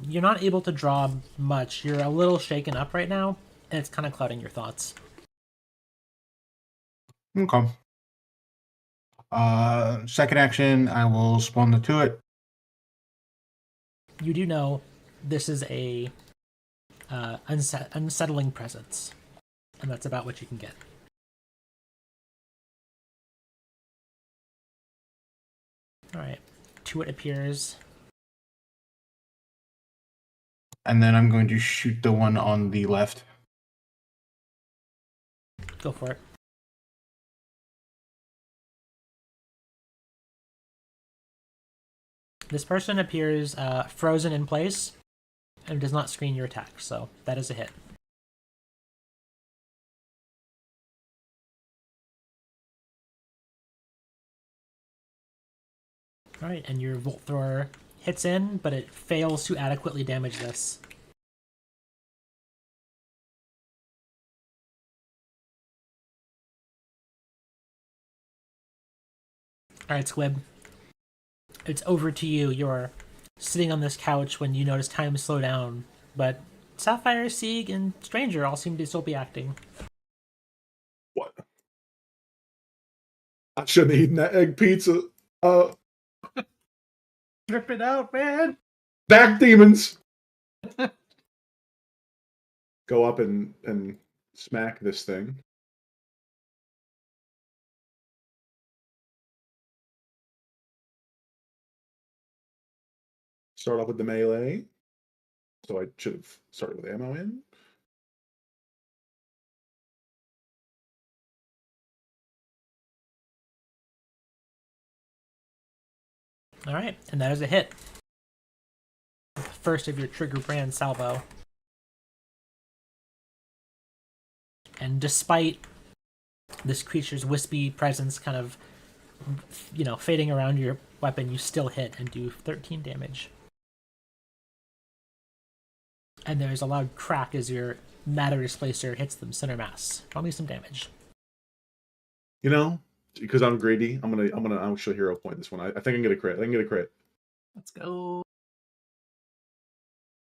[SPEAKER 1] You're not able to draw much. You're a little shaken up right now, and it's kind of clouding your thoughts.
[SPEAKER 5] Okay. Second action, I will spawn the Tuit.
[SPEAKER 1] You do know this is a unsettling presence, and that's about what you can get. All right, Tuit appears
[SPEAKER 5] and then I'm going to shoot the one on the left.
[SPEAKER 1] Go for it. This person appears frozen in place and does not screen your attack, so that is a hit. Alright, and your Volt Thrower hits in, but it fails to adequately damage this. Alright, Squib. It's over to you. You're sitting on this couch when you notice time slow down, but Sapphire, Sieg, and Stranger all seem to still be acting.
[SPEAKER 3] What? I shouldn't have eaten that egg pizza.
[SPEAKER 4] Rip it out, man.
[SPEAKER 3] Back demons. Go up and smack this thing. Start off with the melee. So I should have started with ammo in.
[SPEAKER 1] Alright, and that is a hit. First of your trigger brand salvo. And despite this creature's wispy presence kind of, fading around your weapon, you still hit and do 13 damage. And there's a loud crack as your matter displacer hits them center mass. Roll me some damage.
[SPEAKER 3] Because I'm greedy, I'm gonna actually hero point this one. I think I can get a crit. I can get a crit.
[SPEAKER 4] Let's go.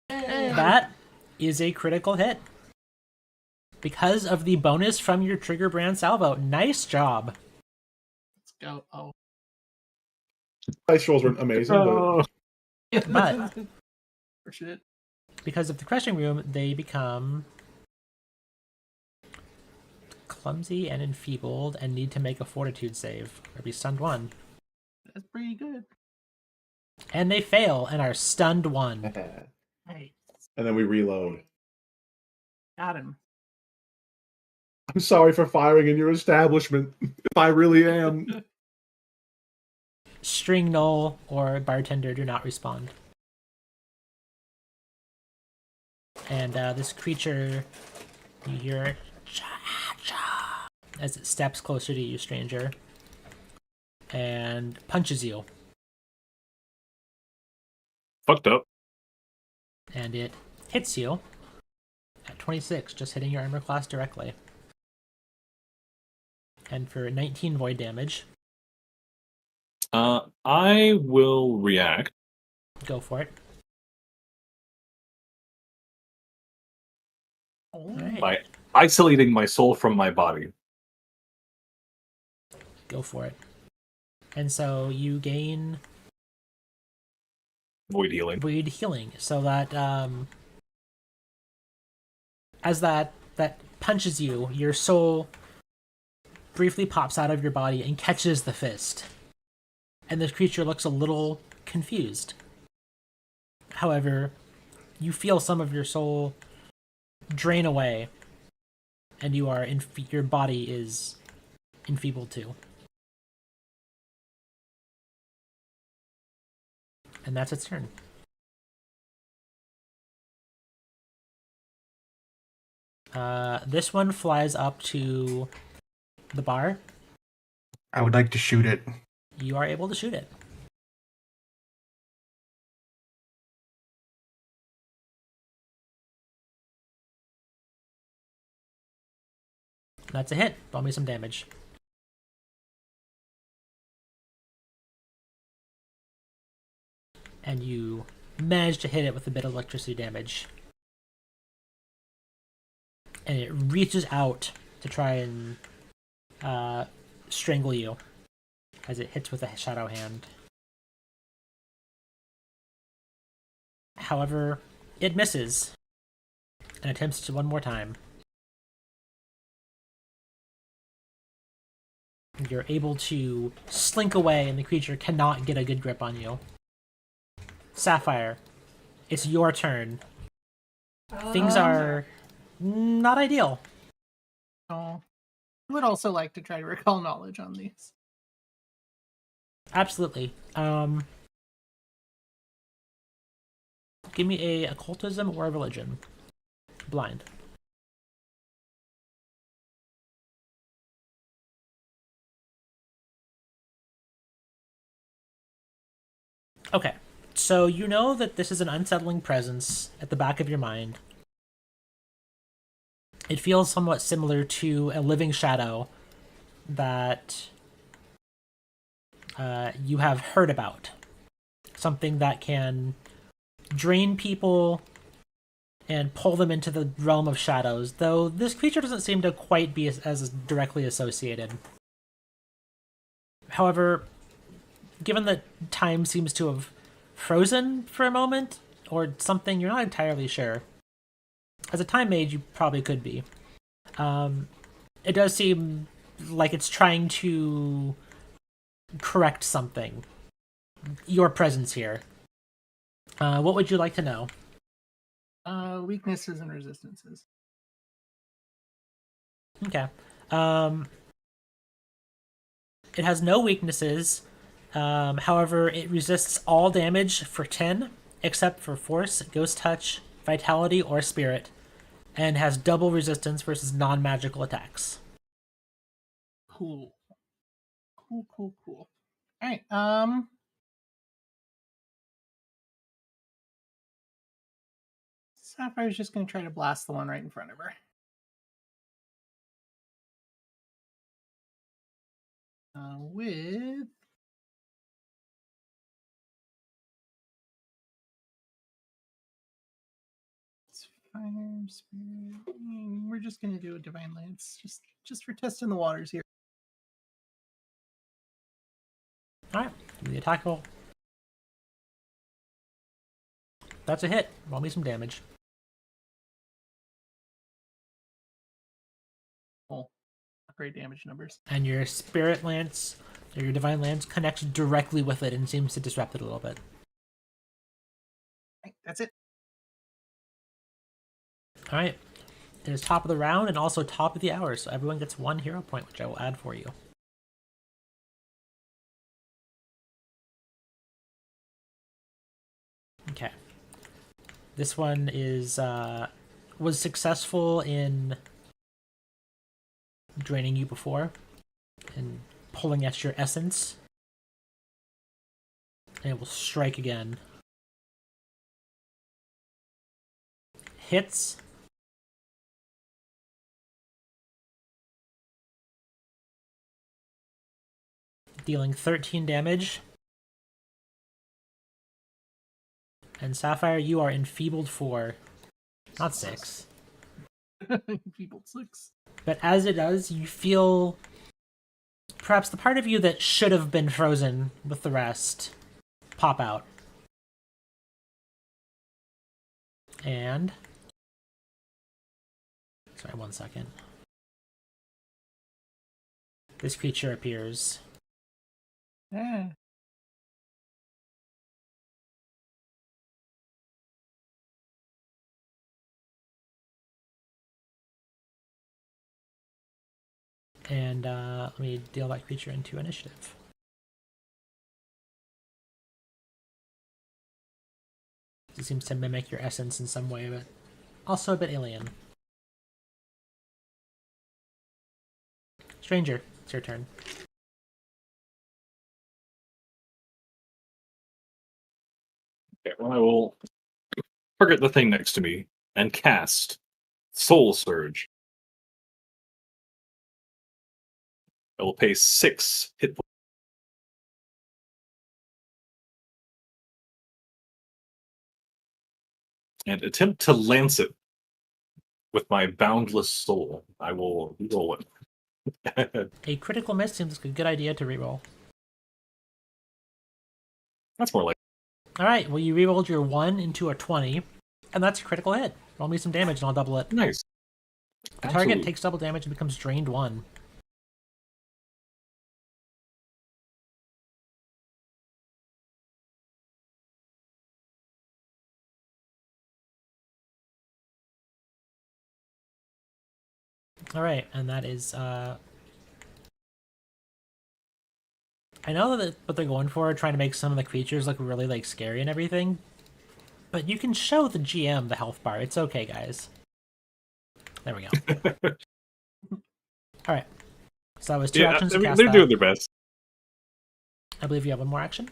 [SPEAKER 1] That is a critical hit. Because of the bonus from your trigger brand salvo. Nice job.
[SPEAKER 4] Let's go. Oh.
[SPEAKER 3] Dice rolls were amazing,
[SPEAKER 1] But
[SPEAKER 4] For shit.
[SPEAKER 1] because of the crushing room, they become clumsy and enfeebled and need to make a fortitude save or be stunned 1.
[SPEAKER 4] That's pretty good.
[SPEAKER 1] And they fail and are stunned 1.
[SPEAKER 4] Hey,
[SPEAKER 3] and then we reload.
[SPEAKER 4] got him.
[SPEAKER 3] I'm sorry for firing in your establishment. If I really am.
[SPEAKER 1] String Knoll or Bartender do not respond. And this creature, you hear cha-cha as it steps closer to you, stranger, and punches you.
[SPEAKER 2] Fucked up.
[SPEAKER 1] And it hits you at 26, just hitting your armor class directly. And for 19 void damage,
[SPEAKER 2] I will react.
[SPEAKER 1] go for it. Alright,
[SPEAKER 2] By isolating my soul from my body.
[SPEAKER 1] go for it. And so you gain
[SPEAKER 2] Void healing.
[SPEAKER 1] void healing, so that as that punches you, your soul briefly pops out of your body and catches the fist. And this creature looks a little confused. However, you feel some of your soul drain away, and you are your body is enfeebled too. And that's its turn. This one flies up to the bar.
[SPEAKER 5] I would like to shoot it.
[SPEAKER 1] You are able to shoot it. That's a hit. Roll me some damage. And you manage to hit it with a bit of electricity damage. And it reaches out to try and strangle you as it hits with a shadow hand. However, it misses and attempts to one more time. You're able to slink away, and the creature cannot get a good grip on you. Sapphire, it's your turn. Things are not ideal.
[SPEAKER 4] Oh, I would also like to try to recall knowledge on these.
[SPEAKER 1] Absolutely. Give me a occultism or a religion. Blind. Okay. So you know that this is an unsettling presence at the back of your mind. It feels somewhat similar to a living shadow that you have heard about. Something that can drain people and pull them into the realm of shadows, though this creature doesn't seem to quite be as directly associated. However, given that time seems to have frozen for a moment, or something, you're not entirely sure. As a time mage, you probably could be. It does seem like it's trying to correct something. Your presence here. What would you like to know?
[SPEAKER 4] Weaknesses and resistances.
[SPEAKER 1] Okay. It has no weaknesses. However, it resists all damage for 10, except for Force, Ghost Touch, Vitality, or Spirit, and has double resistance versus non-magical attacks.
[SPEAKER 4] Cool. Cool. All right. Sapphire's just gonna try to blast the one right in front of her. With fire, spirit. We're just gonna do a divine lance, just for testing the waters here.
[SPEAKER 1] All right, give me the attack roll. That's a hit. Roll me some damage.
[SPEAKER 4] Oh, great damage numbers.
[SPEAKER 1] And your spirit lance, or your divine lance, connects directly with it and seems to disrupt it a little bit.
[SPEAKER 4] Right, that's it.
[SPEAKER 1] All right. It is top of the round and also top of the hour, so everyone gets 1 hero point, which I will add for you. Okay. This one is was successful in draining you before and pulling at your essence. And it will strike again. Hits. Dealing 13 damage. And Sapphire, you are enfeebled 4. Not 6.
[SPEAKER 4] People 6.
[SPEAKER 1] But as it does, you feel perhaps the part of you that should have been frozen with the rest pop out. And... sorry, 1 second. This creature appears.
[SPEAKER 4] Yeah.
[SPEAKER 1] And let me deal that creature into initiative. It seems to mimic your essence in some way, but also a bit alien. Stranger, it's your turn.
[SPEAKER 2] Okay, well, I will target the thing next to me and cast Soul Surge. I will pay 6 hit points. And attempt to lance it with my boundless soul. I will roll it.
[SPEAKER 1] A critical miss seems like a good idea to reroll.
[SPEAKER 2] That's more like.
[SPEAKER 1] Alright, well, you rerolled your 1 into a 20, and that's a critical hit. Roll me some damage and I'll double it.
[SPEAKER 2] Nice.
[SPEAKER 1] The target takes double damage and becomes drained 1. All right, and that is. I know that what they're going for, trying to make some of the creatures look really like scary and everything, but you can show the GM the health bar. It's okay, guys. There we go. All right. So that was 2 actions to cast
[SPEAKER 2] they're
[SPEAKER 1] that.
[SPEAKER 2] doing their best.
[SPEAKER 1] I believe you have one more action.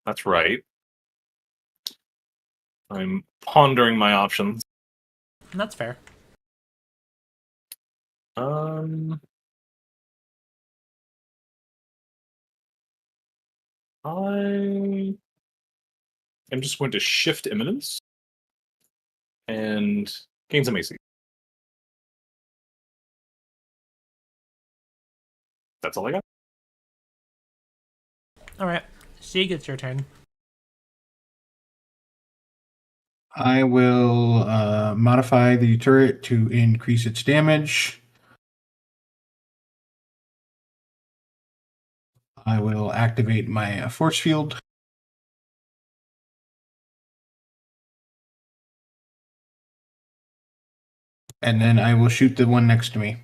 [SPEAKER 2] That's right. I'm pondering my options.
[SPEAKER 1] And that's fair.
[SPEAKER 2] I am just going to shift imminence and gain some AC. That's all I got.
[SPEAKER 1] All right. Sieg, it's your turn.
[SPEAKER 5] I will modify the turret to increase its damage. I will activate my force field. And then I will shoot the one next to me.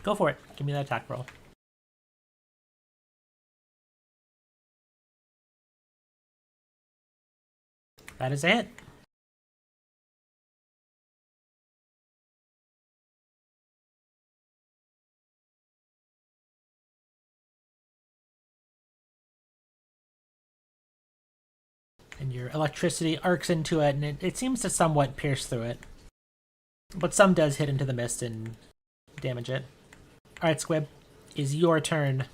[SPEAKER 1] Go for it. Give me that attack roll. That is a hit. And your electricity arcs into it, and it seems to somewhat pierce through it. But some does hit into the mist and damage it. Alright, Squib, is your turn.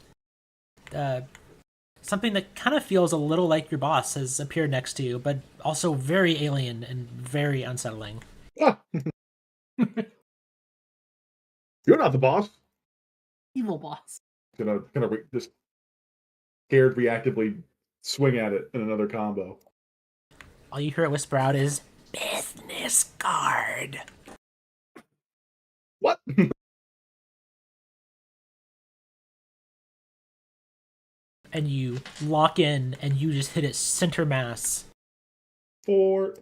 [SPEAKER 1] Something that kind of feels a little like your boss has appeared next to you, but also very alien and very unsettling.
[SPEAKER 3] Ah. You're not the boss.
[SPEAKER 4] Evil boss.
[SPEAKER 3] Just scared reactively swing at it in another combo.
[SPEAKER 1] All you hear it whisper out is, business card.
[SPEAKER 3] What?
[SPEAKER 1] And you lock in, and you just hit it center mass.
[SPEAKER 3] For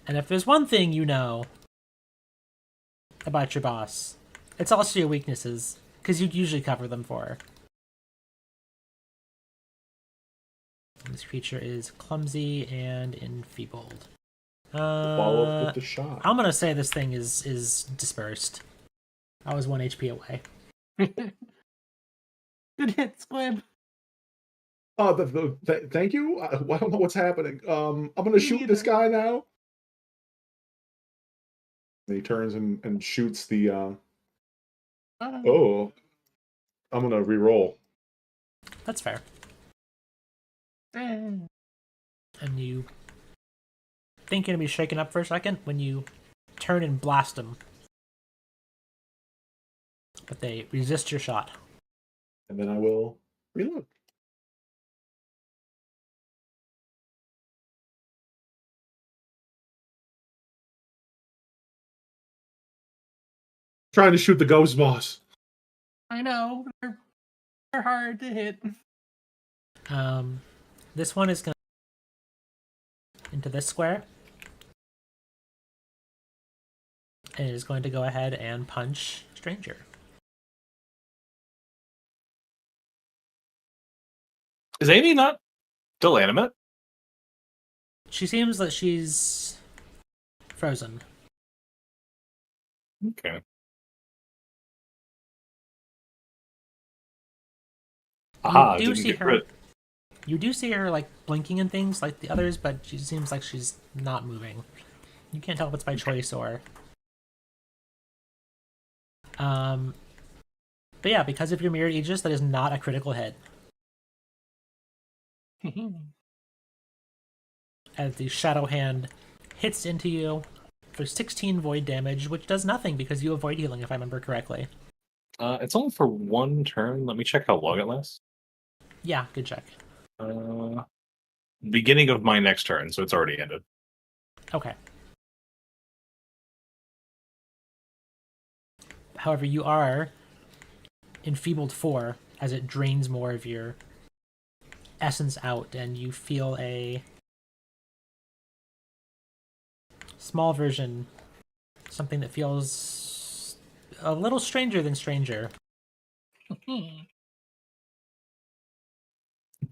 [SPEAKER 1] And if there's one thing you know about your boss, it's also your weaknesses, because you usually cover them for her. This creature is clumsy and enfeebled.
[SPEAKER 3] follow up with the shot.
[SPEAKER 1] I'm gonna say this thing is dispersed. I was 1 HP away.
[SPEAKER 4] Good hit, Squib.
[SPEAKER 3] Oh, thank you. I don't know what's happening. I'm gonna shoot this guy now. And he turns and shoots the. Oh, I'm gonna re-roll.
[SPEAKER 1] That's fair.
[SPEAKER 4] Mm.
[SPEAKER 1] And you think you're gonna be shaken up for a second when you turn and blast them. But they resist your shot.
[SPEAKER 3] And then I will reload. Trying to shoot the ghost boss.
[SPEAKER 4] I know. They're hard to hit.
[SPEAKER 1] This one is gonna into this square. And it is going to go ahead and punch Stranger.
[SPEAKER 2] Is Amy not still animate?
[SPEAKER 1] She seems that she's frozen.
[SPEAKER 2] Okay. Aha,
[SPEAKER 1] You do
[SPEAKER 2] didn't
[SPEAKER 1] see
[SPEAKER 2] get
[SPEAKER 1] her.
[SPEAKER 2] crit.
[SPEAKER 1] You do see her like blinking and things like the others, but she seems like she's not moving. You can't tell if it's by choice or. But yeah, because of your mirrored aegis, that is not a critical hit. As the shadow hand hits into you for 16 void damage, which does nothing because you avoid healing, if I remember correctly.
[SPEAKER 2] It's only for one turn. Let me check how long it lasts.
[SPEAKER 1] Yeah, good check.
[SPEAKER 2] Beginning of my next turn, so it's already ended.
[SPEAKER 1] Okay. However, you are enfeebled 4 as it drains more of your essence out, and you feel a small version, something that feels a little stranger than stranger.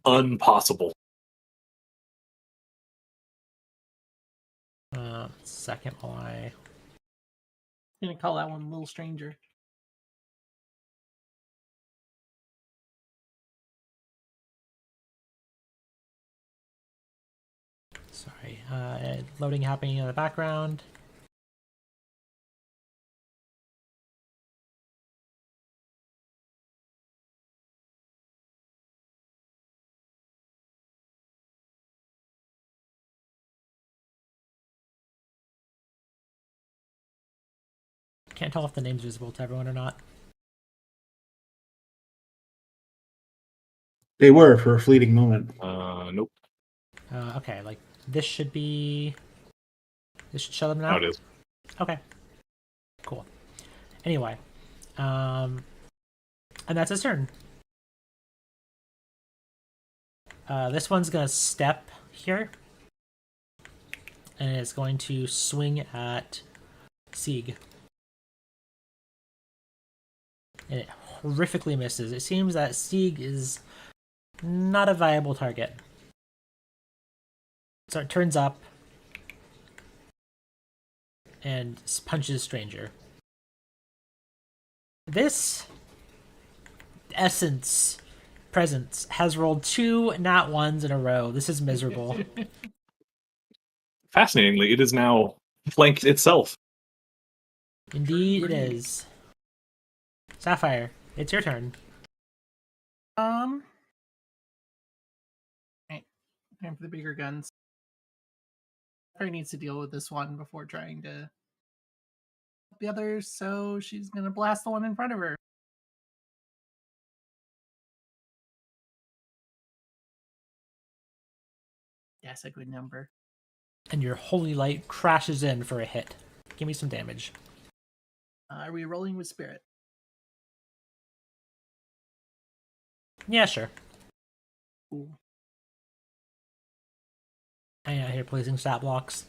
[SPEAKER 2] Unpossible.
[SPEAKER 1] Second while I...
[SPEAKER 4] I'm gonna call that one Little Stranger.
[SPEAKER 1] Sorry. Loading happening in the background. Can't tell if the name's visible to everyone or not.
[SPEAKER 5] They were for a fleeting moment.
[SPEAKER 2] Nope.
[SPEAKER 1] Okay, like this should be... This should show them now?
[SPEAKER 2] Now it is.
[SPEAKER 1] Okay. Cool. Anyway. And that's his turn. This one's gonna step here. And it's going to swing at Sieg. And it horrifically misses. It seems that Sieg is not a viable target. So it turns up and punches Stranger. This essence presence has rolled 2 nat 1s in a row. This is miserable.
[SPEAKER 2] Fascinatingly, it is now flanked itself.
[SPEAKER 1] Indeed it is. Sapphire, it's your turn.
[SPEAKER 4] Right. Time for the bigger guns. Sapphire needs to deal with this one before trying to help the others, so she's gonna blast the one in front of her. That's a good number.
[SPEAKER 1] And your holy light crashes in for a hit. Give me some damage.
[SPEAKER 4] Are we rolling with spirit?
[SPEAKER 1] Yeah, sure.
[SPEAKER 4] Ooh.
[SPEAKER 1] I out here placing stat blocks.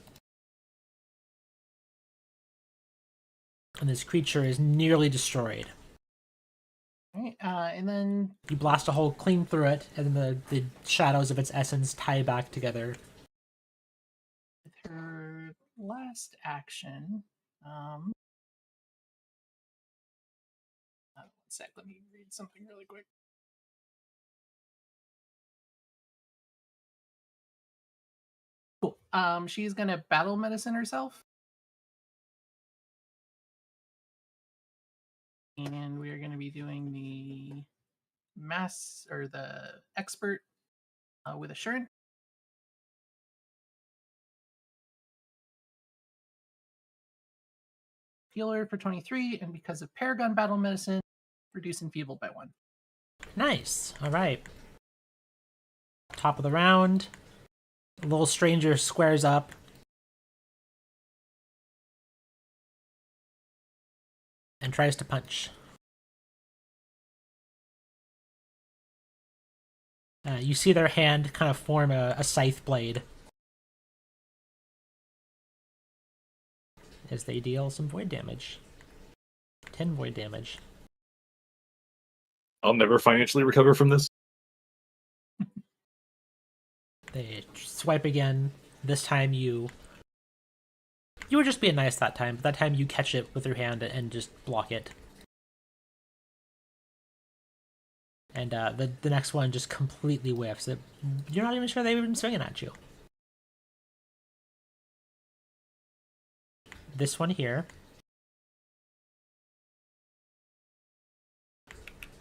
[SPEAKER 1] And this creature is nearly destroyed.
[SPEAKER 4] Right, and then
[SPEAKER 1] You blast a hole clean through it, and then the shadows of its essence tie back together.
[SPEAKER 4] with her last action, one sec, let me read something really quick. Cool. She's gonna battle medicine herself. And we are going to be doing the mass or the expert with assurance. Healer for 23, and because of Paragon Battle Medicine, reduce enfeebled by 1.
[SPEAKER 1] Nice. All right. Top of the round. Little Stranger squares up. And tries to punch. You see their hand kind of form a scythe blade. As they deal some void damage. 10 void damage.
[SPEAKER 2] I'll never financially recover from this.
[SPEAKER 1] They swipe again. This time you were just being nice that time, but that time you catch it with your hand and just block it. And the next one just completely whiffs. You're not even sure they've been swinging at you. This one here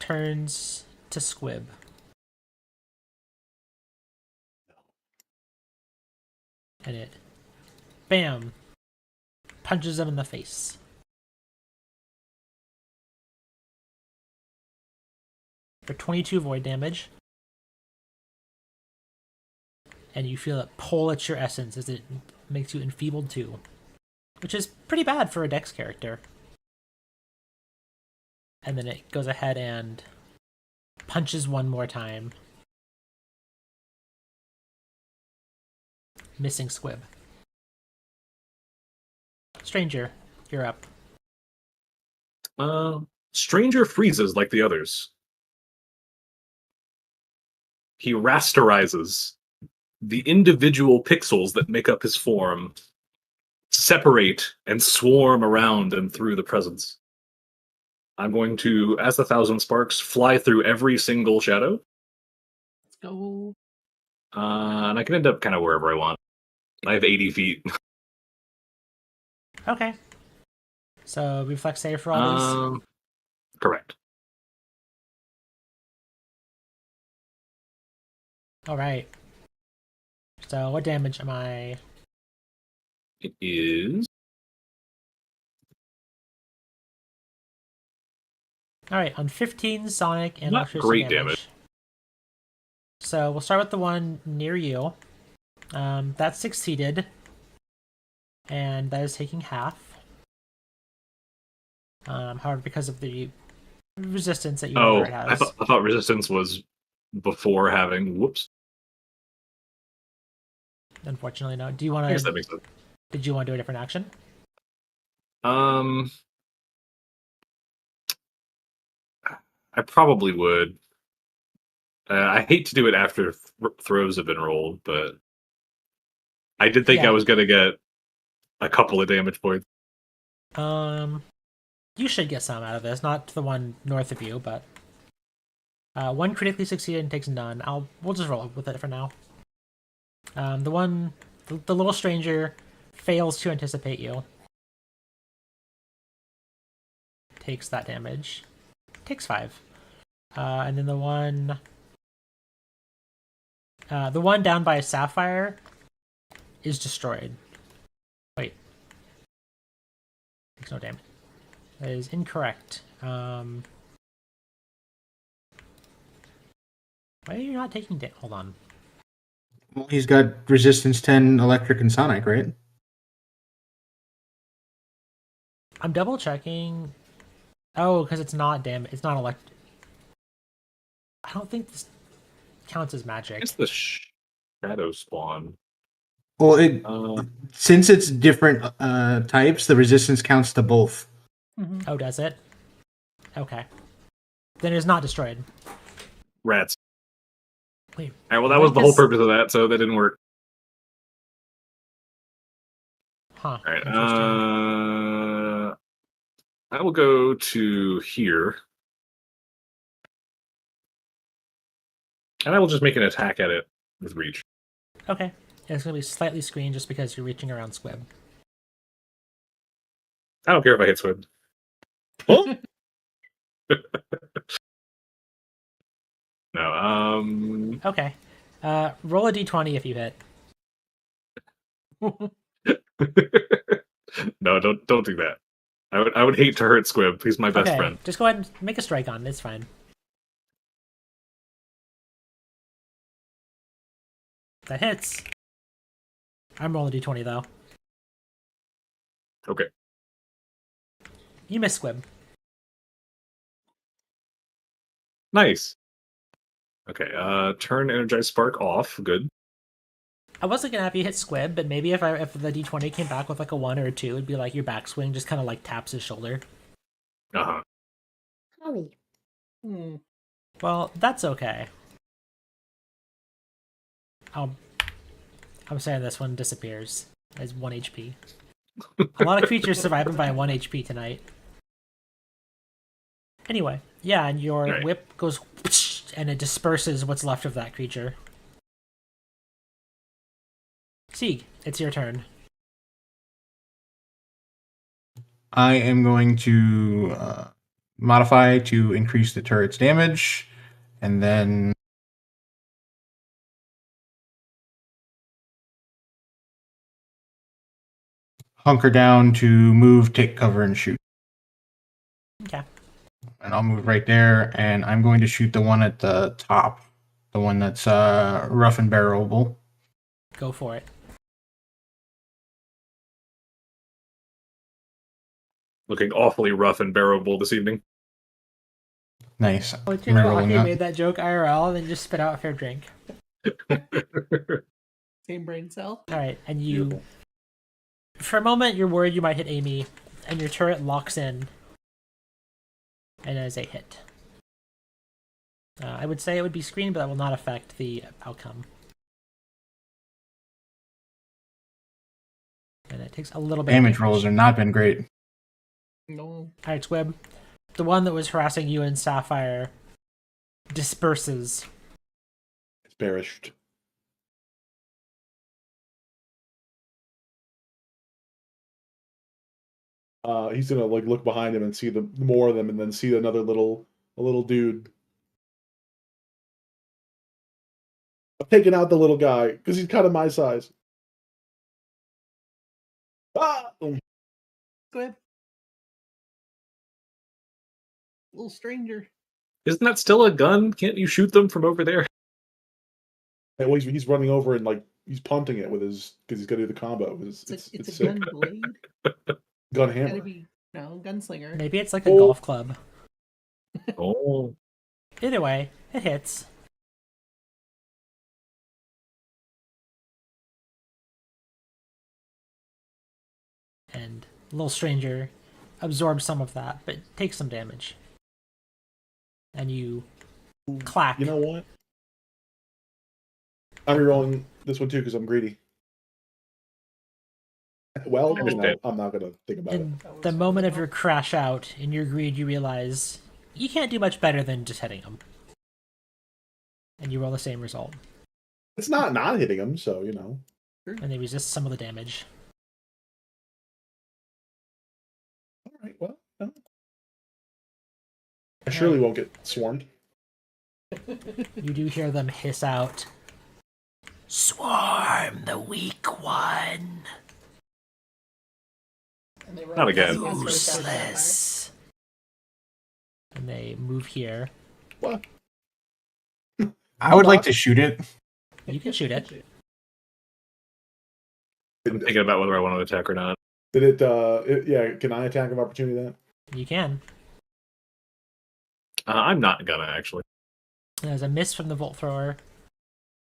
[SPEAKER 1] turns to Squib. And it, bam, punches him in the face. For 22 void damage. And you feel it pull at your essence as it makes you enfeebled too. Which is pretty bad for a Dex character. And then it goes ahead and punches one more time. Missing Squib. Stranger, you're up.
[SPEAKER 2] Stranger freezes like the others. He rasterizes the individual pixels that make up his form, separate and swarm around and through the presence. I'm going to, as the Thousand Sparks, fly through every single shadow.
[SPEAKER 4] Let's go.
[SPEAKER 2] And I can end up kind of wherever I want. I have 80 feet.
[SPEAKER 1] Okay. So reflex save for all these.
[SPEAKER 2] Correct.
[SPEAKER 1] All right. So what damage am I?
[SPEAKER 2] It is.
[SPEAKER 1] All right, on 15 sonic and
[SPEAKER 2] Not
[SPEAKER 1] electricity
[SPEAKER 2] great damage.
[SPEAKER 1] So we'll start with the one near you. That succeeded, and that is taking half. However, because of the resistance that you know it has.
[SPEAKER 2] I thought resistance was before having. Whoops.
[SPEAKER 1] Unfortunately, no. Do you want
[SPEAKER 2] I guess
[SPEAKER 1] to?
[SPEAKER 2] that makes sense.
[SPEAKER 1] Did you want to do a different action?
[SPEAKER 2] I probably would. I hate to do it after throws have been rolled, but I did think I was going to get a couple of damage points.
[SPEAKER 1] You should get some out of this. Not the one north of you, but one critically succeeded and takes none. We'll just roll with it for now. The little stranger fails to anticipate you. Takes that damage. Takes 5. And then the one down by Sapphire is destroyed. Wait. Takes no damage. That is incorrect. Why are you not taking damage? Hold on.
[SPEAKER 5] Well, he's got resistance 10, electric, and sonic, right?
[SPEAKER 1] I'm double checking. Oh, because it's not damage. It's not electric. I don't think this counts as magic.
[SPEAKER 2] It's the shadow spawn.
[SPEAKER 5] Well, since it's different types, the resistance counts to both.
[SPEAKER 4] Mm-hmm.
[SPEAKER 1] Oh, does it? Okay. Then it's not destroyed.
[SPEAKER 2] Rats.
[SPEAKER 1] Wait.
[SPEAKER 2] All right, well, that was the whole purpose of that, so that didn't work.
[SPEAKER 1] Huh.
[SPEAKER 2] All right.
[SPEAKER 1] Interesting.
[SPEAKER 2] I will go to here. And I will just make an attack at it with reach.
[SPEAKER 1] Okay. It's going to be slightly screened just because you're reaching around Squib.
[SPEAKER 2] I don't care if I hit Squib. Oh! No,
[SPEAKER 1] Okay. Roll a d20 if you hit.
[SPEAKER 2] No, don't do that. I would hate to hurt Squib. He's my best friend.
[SPEAKER 1] Just go ahead and make a strike on it. It's fine. That hits. I'm rolling a d20 though.
[SPEAKER 2] Okay.
[SPEAKER 1] You miss Squib.
[SPEAKER 2] Nice. Okay, turn Energized Spark off. Good.
[SPEAKER 1] I wasn't gonna have you hit Squib, but maybe if the d20 came back with like a 1 or a 2, it'd be like your backswing just kind of like taps his shoulder.
[SPEAKER 2] Uh-huh.
[SPEAKER 6] Howie.
[SPEAKER 1] Well, that's okay. I'm saying this one disappears as 1 HP. A lot of creatures surviving by 1 HP tonight. Anyway, yeah, and your whip goes and it disperses what's left of that creature. Sieg, it's your turn.
[SPEAKER 5] I am going to modify to increase the turret's damage, and then hunker down to move, take cover, and shoot.
[SPEAKER 1] Okay.
[SPEAKER 5] And I'll move right there, and I'm going to shoot the one at the top, the one that's rough and barrelable.
[SPEAKER 1] Go for it.
[SPEAKER 2] Looking awfully rough and bearable this evening.
[SPEAKER 5] Nice.
[SPEAKER 1] Oh, you know, Aki made that joke IRL and then just spit out a fair drink.
[SPEAKER 4] Same brain cell.
[SPEAKER 1] All right, and you For a moment, you're worried you might hit Amy, and your turret locks in, and it is a hit. I would say it would be screened, but that will not affect the outcome. And it takes a little bit
[SPEAKER 5] Damage
[SPEAKER 1] of
[SPEAKER 5] rolls have not been great.
[SPEAKER 4] No.
[SPEAKER 1] Alright, Squib. The one that was harassing you in Sapphire disperses.
[SPEAKER 3] It's perished. He's gonna like look behind him and see the more of them, and then see another a little dude. I'm taking out the little guy because he's kind of my size. Ah!
[SPEAKER 4] Squib. Little stranger.
[SPEAKER 2] Isn't that still a gun? Can't you shoot them from over there?
[SPEAKER 3] And he's running over and like he's punting it with his because he's got to do the combo.
[SPEAKER 4] It's a
[SPEAKER 3] sick.
[SPEAKER 4] gun blade.
[SPEAKER 3] Gun
[SPEAKER 4] Gotta
[SPEAKER 3] hammer.
[SPEAKER 4] be gunslinger.
[SPEAKER 1] Maybe it's like a
[SPEAKER 3] Oh.
[SPEAKER 1] golf club.
[SPEAKER 2] Oh.
[SPEAKER 1] Either way, it hits. And little stranger absorbs some of that, but takes some damage. And you clack.
[SPEAKER 3] You know what? I'm rerolling this one too because I'm greedy. Well,
[SPEAKER 2] Understand.
[SPEAKER 3] I'm not gonna think about it.
[SPEAKER 1] in the moment of your crash out, in your greed, you realize you can't do much better than just hitting him. And you roll the same result.
[SPEAKER 3] It's not hitting him, so you know.
[SPEAKER 1] And they resist some of the damage.
[SPEAKER 3] All right, well, no. I surely won't get swarmed.
[SPEAKER 1] You do hear them hiss out, "Swarm the weak one.
[SPEAKER 4] And they run
[SPEAKER 2] Not again.
[SPEAKER 1] Useless." And they move here.
[SPEAKER 3] What?
[SPEAKER 5] I would like to shoot it.
[SPEAKER 1] You can shoot it.
[SPEAKER 2] I'm thinking about whether I want to attack or not.
[SPEAKER 3] Did yeah, can I attack of opportunity then?
[SPEAKER 1] You can.
[SPEAKER 2] I'm not gonna actually.
[SPEAKER 1] There's a miss from the Volt Thrower.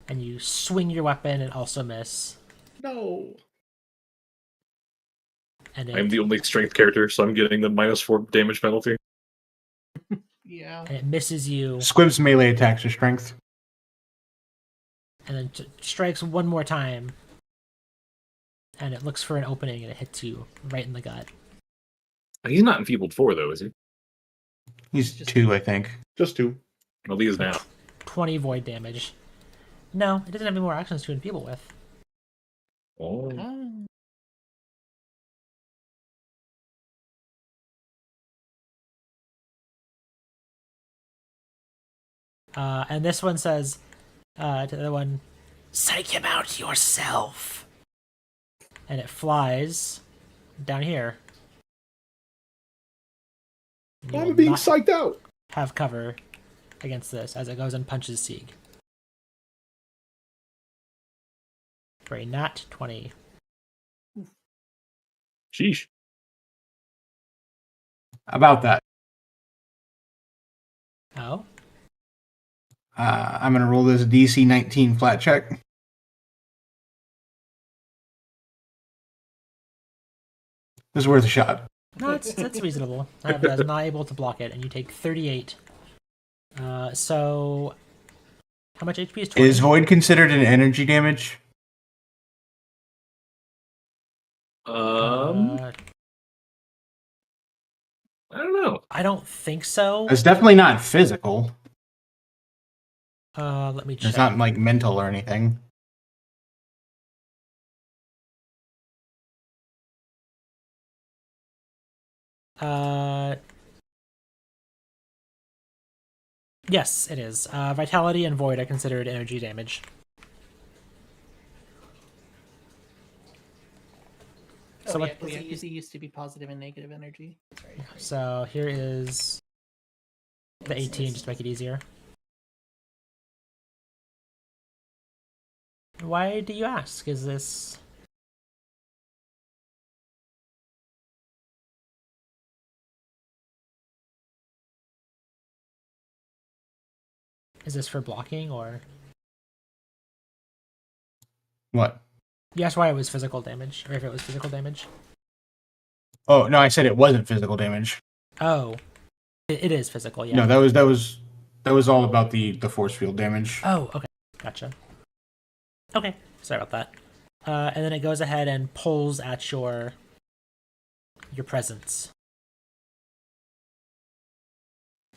[SPEAKER 1] And you swing your weapon and also miss.
[SPEAKER 3] No.
[SPEAKER 1] And
[SPEAKER 2] I'm
[SPEAKER 1] it,
[SPEAKER 2] the only strength character, so I'm getting the -4 damage penalty.
[SPEAKER 4] Yeah.
[SPEAKER 1] and it misses you.
[SPEAKER 5] Squib's melee attacks are strength.
[SPEAKER 1] And then strikes one more time. And it looks for an opening and it hits you right in the gut.
[SPEAKER 2] He's not enfeebled 4 though, is he?
[SPEAKER 5] He's 2, I think.
[SPEAKER 3] Just two.
[SPEAKER 2] Well, he is now.
[SPEAKER 1] 20 void damage. No, it doesn't have any more actions to enfeeble with.
[SPEAKER 2] Oh.
[SPEAKER 1] And this one says to the other one, "Psych him out yourself." And it flies down here. You
[SPEAKER 3] Why am
[SPEAKER 1] will
[SPEAKER 3] I being
[SPEAKER 1] not
[SPEAKER 3] psyched out?
[SPEAKER 1] have cover against this as it goes and punches Sieg. For a nat 20.
[SPEAKER 2] Sheesh.
[SPEAKER 5] About that.
[SPEAKER 1] Oh?
[SPEAKER 5] I'm going to roll this DC 19 flat check. This is worth a shot.
[SPEAKER 1] No, it's reasonable. But I was not able to block it, and you take 38. So, how much HP is 20?
[SPEAKER 5] Is Void considered an energy damage?
[SPEAKER 1] Uh,
[SPEAKER 2] I don't know.
[SPEAKER 1] I don't think so.
[SPEAKER 5] It's definitely not physical.
[SPEAKER 1] Let me check.
[SPEAKER 5] It's not like mental or anything.
[SPEAKER 1] Yes, it is. Vitality and Void are considered energy damage.
[SPEAKER 4] Oh,
[SPEAKER 1] So
[SPEAKER 4] yeah,
[SPEAKER 1] what-
[SPEAKER 4] because he used to be positive and negative energy. That's right.
[SPEAKER 1] So here is the 18 just to make it easier. Why do you ask? Is this... Is this for blocking or...
[SPEAKER 5] What?
[SPEAKER 1] You asked why it was physical damage, or if it was physical damage.
[SPEAKER 5] Oh no, I said it wasn't physical damage.
[SPEAKER 1] Oh, it is physical, yeah.
[SPEAKER 5] No, that was all about the force field damage.
[SPEAKER 1] Oh, okay, gotcha. Okay, sorry about that. And then it goes ahead and pulls at your presence.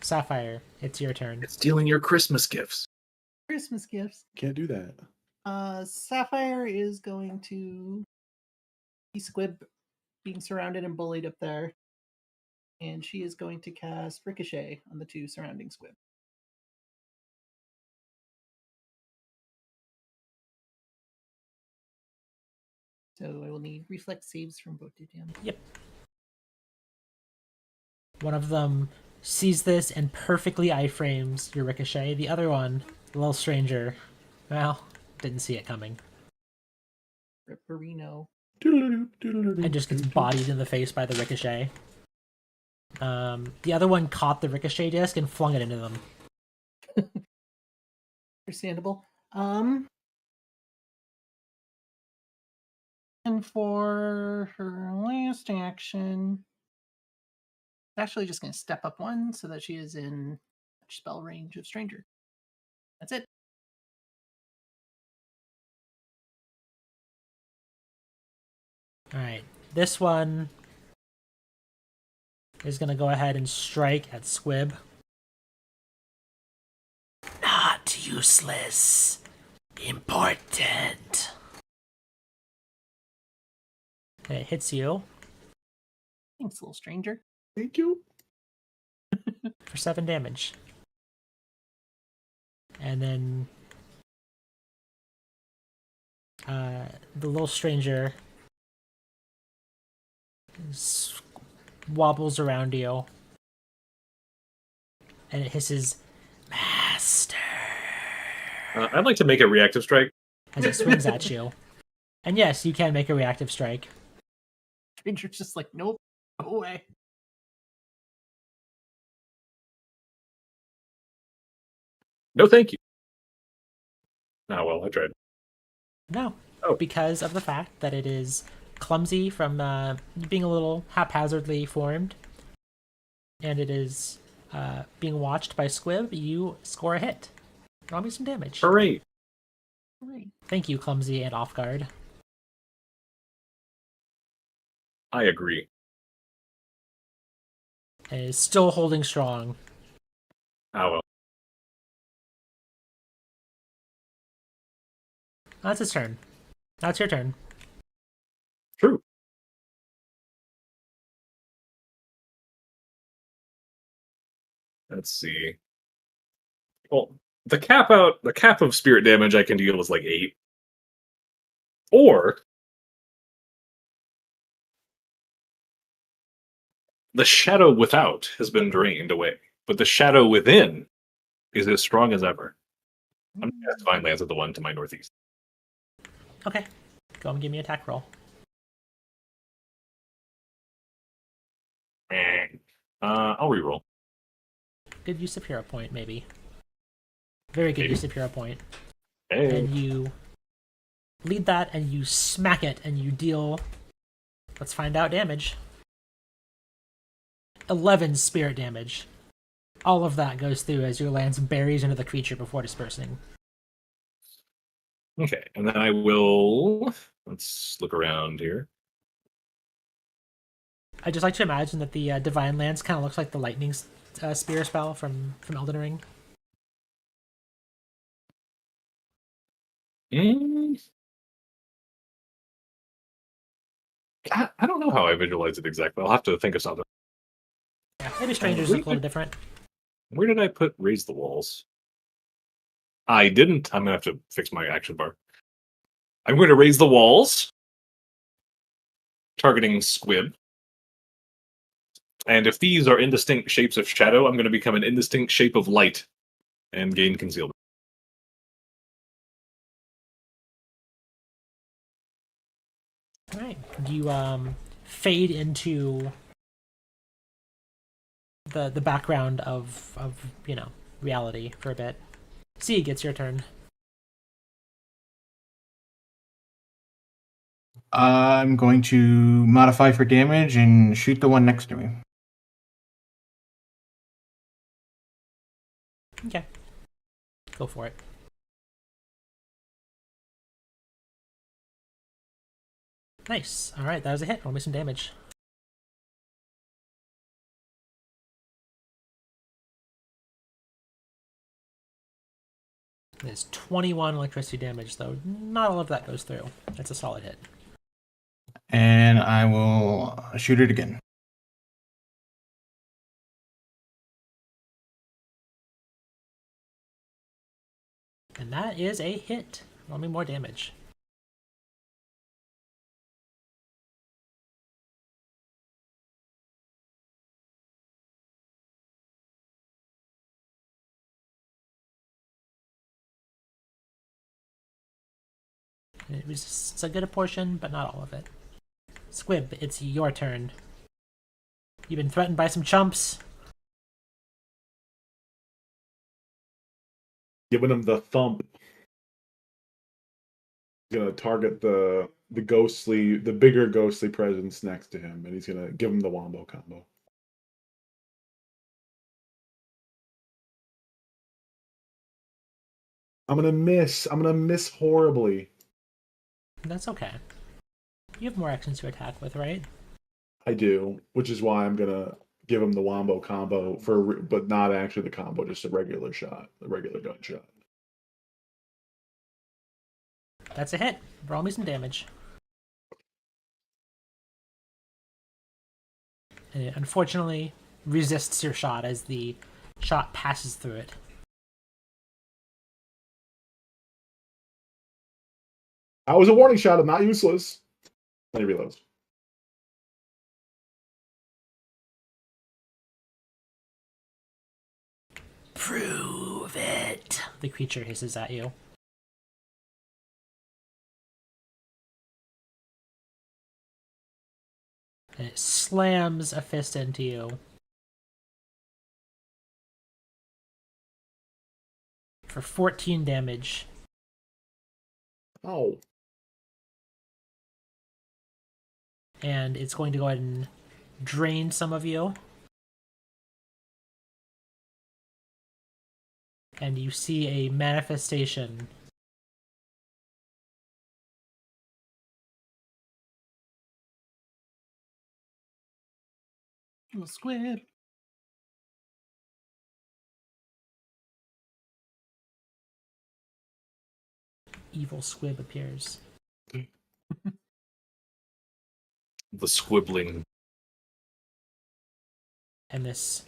[SPEAKER 1] Sapphire, it's your turn.
[SPEAKER 2] It's stealing your Christmas gifts.
[SPEAKER 4] Christmas gifts.
[SPEAKER 3] Can't do that.
[SPEAKER 4] Sapphire is going to see Squib being surrounded and bullied up there. And she is going to cast Ricochet on the two surrounding Squib. So I will need reflex saves from both of them.
[SPEAKER 1] Yep. One of them sees this and perfectly iframes your Ricochet. The other one, the little stranger, well, didn't see it coming.
[SPEAKER 4] Ripperino.
[SPEAKER 1] And just gets bodied in the face by the Ricochet. The other one caught the Ricochet disc and flung it into them.
[SPEAKER 4] Understandable. And for her last action, actually just going to step up one so that she is in spell range of Stranger. That's it.
[SPEAKER 1] Alright, this one is going to go ahead and strike at Squib. Not useless. Important. And it hits you
[SPEAKER 4] Thanks, little stranger.
[SPEAKER 3] Thank you.
[SPEAKER 1] for 7 damage. And then the little stranger wobbles around you and it hisses, Master,
[SPEAKER 2] I'd like to make a reactive strike.
[SPEAKER 1] as it swings at you. And yes, you can make a reactive strike.
[SPEAKER 4] Stranger's just like, nope, go away.
[SPEAKER 2] No, thank you. Oh, well, I tried.
[SPEAKER 1] No,
[SPEAKER 2] Oh.
[SPEAKER 1] because of the fact that it is clumsy from being a little haphazardly formed, and it is being watched by Squib, you score a hit. Roll me some damage.
[SPEAKER 2] Hooray.
[SPEAKER 4] Great.
[SPEAKER 1] Thank you, clumsy and off guard.
[SPEAKER 2] I agree.
[SPEAKER 1] And it is still holding strong.
[SPEAKER 2] Oh, well.
[SPEAKER 1] That's his turn. That's your turn.
[SPEAKER 2] True. Let's see. Well, the cap of spirit damage I can deal is like 8. Or the shadow without has been drained away, but the shadow within is as strong as ever. I'm going to cast Divine Lance at the one to my northeast.
[SPEAKER 1] Okay. Go and give me an attack roll.
[SPEAKER 2] I'll reroll.
[SPEAKER 1] Good use of hero point, maybe. Very good
[SPEAKER 2] Maybe.
[SPEAKER 1] use of hero point.
[SPEAKER 2] Hey.
[SPEAKER 1] And you lead that and you smack it and you deal, let's find out, damage. 11 spirit damage. All of that goes through as your lance buries into the creature before dispersing.
[SPEAKER 2] Okay, and then I will. Let's look around here.
[SPEAKER 1] I just like to imagine that the Divine Lance kind of looks like the lightning spear spell from Elden Ring.
[SPEAKER 2] I don't know how I visualize it exactly. I'll have to think of something.
[SPEAKER 1] Yeah, maybe strangers look a little different.
[SPEAKER 2] Where did I put raise the walls? I didn't. I'm going to have to fix my action bar. I'm going to raise the walls, targeting Squib. And if these are indistinct shapes of shadow, I'm going to become an indistinct shape of light and gain concealment.
[SPEAKER 1] All right, you fade into the background of reality for a bit. See, it gets your turn.
[SPEAKER 5] I'm going to modify for damage and shoot the one next to me.
[SPEAKER 1] Okay. Go for it. Nice. All right, that was a hit. Roll me some damage. It's 21 electricity damage, though. Not all of that goes through. That's a solid hit.
[SPEAKER 5] And I will shoot it again.
[SPEAKER 1] And that is a hit. Roll me more damage. It's a good portion, but not all of it. Squib, it's your turn. You've been threatened by some chumps.
[SPEAKER 3] Giving him the thump. He's gonna target the bigger ghostly presence next to him, and he's gonna give him the wombo combo. I'm gonna miss. I'm gonna miss horribly.
[SPEAKER 1] That's okay. You have more actions to attack with, right?
[SPEAKER 3] I do, which is why I'm gonna give him the wombo combo but not actually the combo, just a regular shot, a regular gunshot.
[SPEAKER 1] That's a hit. Roll me some damage. And it unfortunately resists your shot as the shot passes through it.
[SPEAKER 3] I was a warning shot. I'm not useless. Then he reloads.
[SPEAKER 1] Prove it! The creature hisses at you. And it slams a fist into you. For 14 damage.
[SPEAKER 3] Oh.
[SPEAKER 1] And it's going to go ahead and drain some of you. And you see a manifestation.
[SPEAKER 4] Little squib.
[SPEAKER 1] Evil squib appears.
[SPEAKER 2] The squibbling.
[SPEAKER 1] And this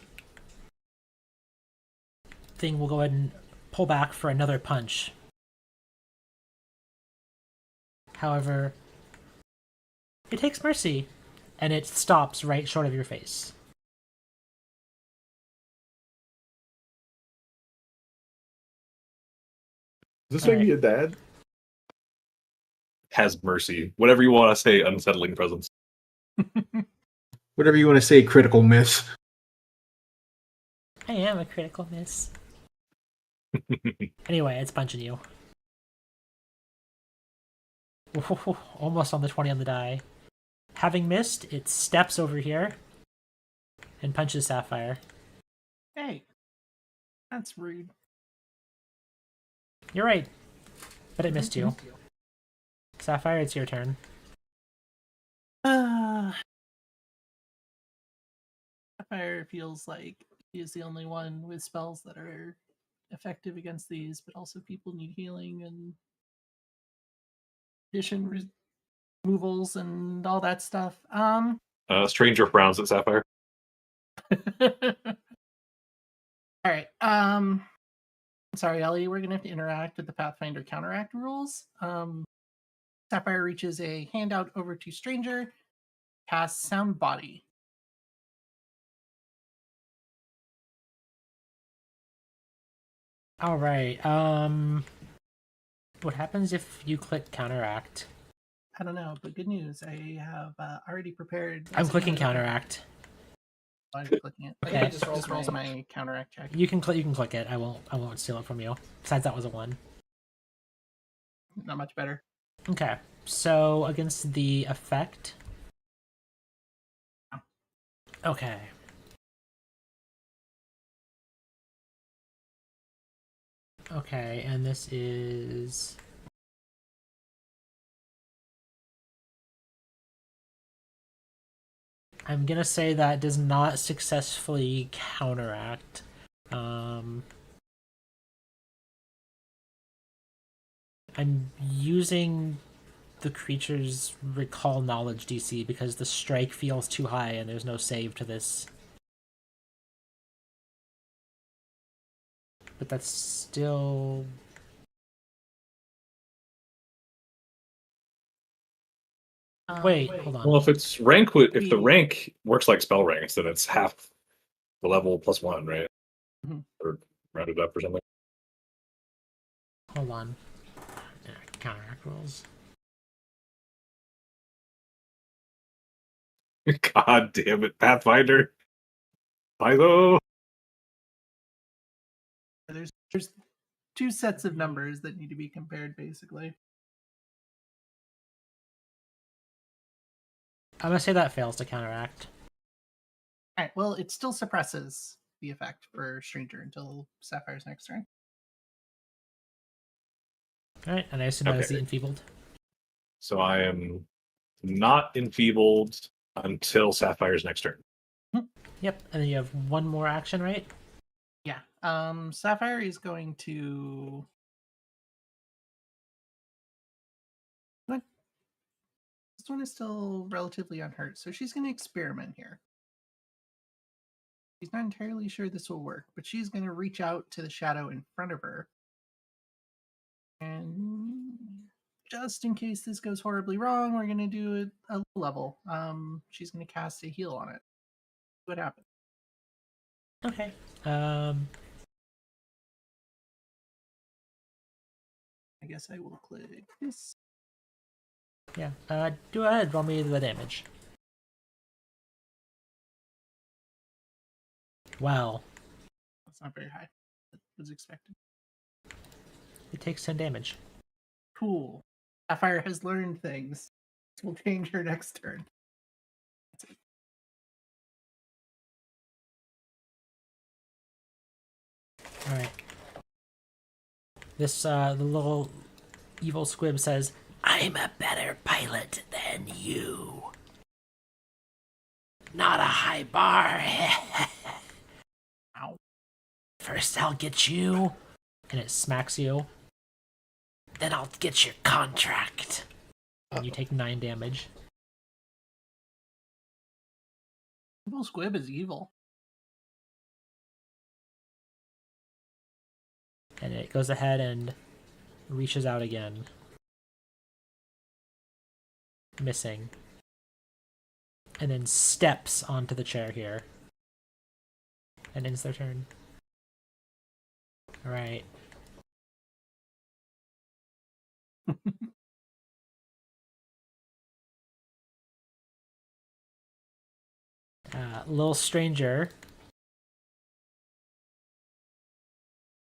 [SPEAKER 1] thing will go ahead and pull back for another punch. However, it takes mercy, and it stops right short of your face.
[SPEAKER 3] Does this
[SPEAKER 1] All
[SPEAKER 3] make
[SPEAKER 1] right.
[SPEAKER 3] me a dad?
[SPEAKER 2] Has mercy. Whatever you want to say, unsettling presence.
[SPEAKER 5] Whatever you want to say, critical miss.
[SPEAKER 1] I am a critical miss. Anyway, it's punching you. Ooh, almost on the 20 on the die. Having missed, it steps over here and punches Sapphire.
[SPEAKER 4] Hey, that's rude.
[SPEAKER 1] You're right, but it missed you. Sapphire, it's your turn.
[SPEAKER 4] Sapphire feels like he is the only one with spells that are effective against these, but also people need healing and addition removals and all that stuff.
[SPEAKER 2] Stranger frowns at Sapphire.
[SPEAKER 4] All right. Sorry, Ellie. We're gonna have to interact with the Pathfinder counteract rules. Sapphire reaches a handout over to Stranger, casts Sound Body.
[SPEAKER 1] All right. What happens if you click counteract?
[SPEAKER 4] I don't know, but good news. I have already prepared.
[SPEAKER 1] I'm clicking counteract.
[SPEAKER 4] I'm clicking it.
[SPEAKER 1] Okay.
[SPEAKER 4] Okay, just rolls my counteract check.
[SPEAKER 1] You can click it. I won't steal it from you. Besides, that was a 1.
[SPEAKER 4] Not much better.
[SPEAKER 1] Okay. So against the effect. Okay. Okay, and this is. I'm gonna say that does not successfully counteract. I'm using the creature's recall knowledge DC because the strike feels too high and there's no save to this. But that's still. Wait, hold on.
[SPEAKER 2] Well, if it's if the rank works like spell ranks, then it's half the level plus 1, right?
[SPEAKER 4] Mhm.
[SPEAKER 2] Or rounded up or something.
[SPEAKER 1] Hold on. Counteract rules.
[SPEAKER 2] God damn it, Pathfinder. Philo.
[SPEAKER 4] There's two sets of numbers that need to be compared, basically.
[SPEAKER 1] I'm gonna say that fails to counteract.
[SPEAKER 4] All right. Well, it still suppresses the effect for Stranger until Sapphire's next turn.
[SPEAKER 1] Alright, and I assume that is
[SPEAKER 2] Okay.
[SPEAKER 1] the enfeebled.
[SPEAKER 2] So I am not enfeebled until Sapphire's next turn.
[SPEAKER 1] Yep, and then you have one more action, right?
[SPEAKER 4] Yeah. Sapphire is going to. What? This one is still relatively unhurt, so she's going to experiment here. She's not entirely sure this will work, but she's going to reach out to the shadow in front of her. And just in case this goes horribly wrong, we're going to do it a low level. She's going to cast a heal on it. What happens?
[SPEAKER 1] Okay.
[SPEAKER 4] I guess I will click this.
[SPEAKER 1] Yeah. Do ahead, roll me the damage. Wow.
[SPEAKER 4] That's not very high. That was expected.
[SPEAKER 1] It takes 10 damage.
[SPEAKER 4] Cool. Sapphire has learned things. This will change her next turn. That's it.
[SPEAKER 1] Alright. This, the little evil squib says, I'm a better pilot than you. Not a high bar.
[SPEAKER 4] Ow.
[SPEAKER 1] First I'll get you. And it smacks you. Then I'll get your contract. And you take 9 damage.
[SPEAKER 4] Evil Squib is evil.
[SPEAKER 1] And it goes ahead and reaches out again. Missing. And then steps onto the chair here. And ends their turn. Alright. Little stranger.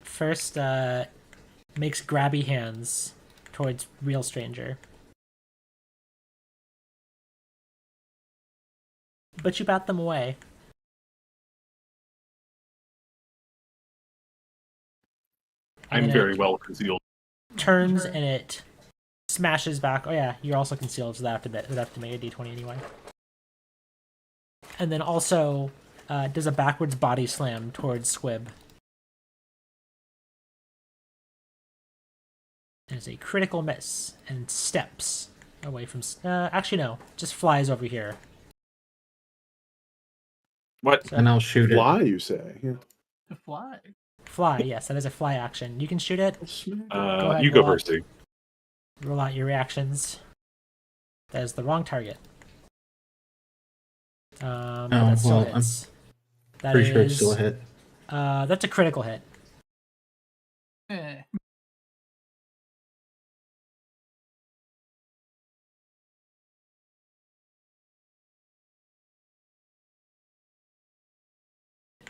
[SPEAKER 1] First, makes grabby hands towards real stranger. But you bat them away. And
[SPEAKER 2] I'm
[SPEAKER 1] then
[SPEAKER 2] very
[SPEAKER 1] it
[SPEAKER 2] well concealed.
[SPEAKER 1] turns and it smashes back. Oh yeah, you're also concealed, so that would have to make a d20 anyway. And then also does a backwards body slam towards Squib. And it's a critical miss and steps away from. Actually, no, just flies over here.
[SPEAKER 2] What?
[SPEAKER 1] So,
[SPEAKER 5] And I'll shoot it.
[SPEAKER 3] Fly, you say? Yeah.
[SPEAKER 4] To fly.
[SPEAKER 1] fly, yes, that is a fly action. You can shoot it. ahead,
[SPEAKER 2] You go
[SPEAKER 1] roll up.
[SPEAKER 2] first, Steve.
[SPEAKER 1] Roll out your reactions. That is the wrong target. But that still
[SPEAKER 5] well, I'm
[SPEAKER 1] hits. That
[SPEAKER 5] Pretty sure it's
[SPEAKER 1] is-
[SPEAKER 5] still a hit.
[SPEAKER 1] That's a critical hit.
[SPEAKER 4] Eh.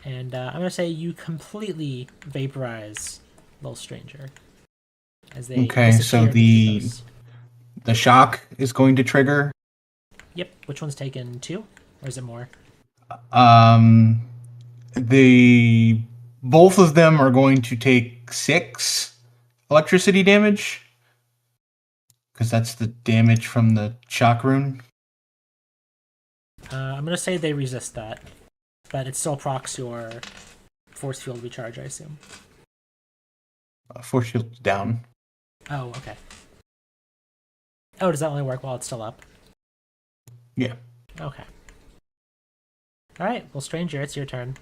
[SPEAKER 1] And I'm going to say you completely vaporize Little Stranger. As they
[SPEAKER 5] Okay, so
[SPEAKER 1] disappear into
[SPEAKER 5] the-
[SPEAKER 1] ethos.
[SPEAKER 5] the shock is going to trigger.
[SPEAKER 1] Yep. Which one's taken 2? Or is it more?
[SPEAKER 5] The both of them are going to take 6 electricity damage because that's the damage from the shock rune.
[SPEAKER 1] I'm gonna say they resist that, but it still procs your force field recharge, I assume.
[SPEAKER 5] Force shield's down.
[SPEAKER 1] Oh, okay. Oh, does that only work while it's still up?
[SPEAKER 5] Yeah.
[SPEAKER 1] Okay. All right. Well, Stranger, it's your turn.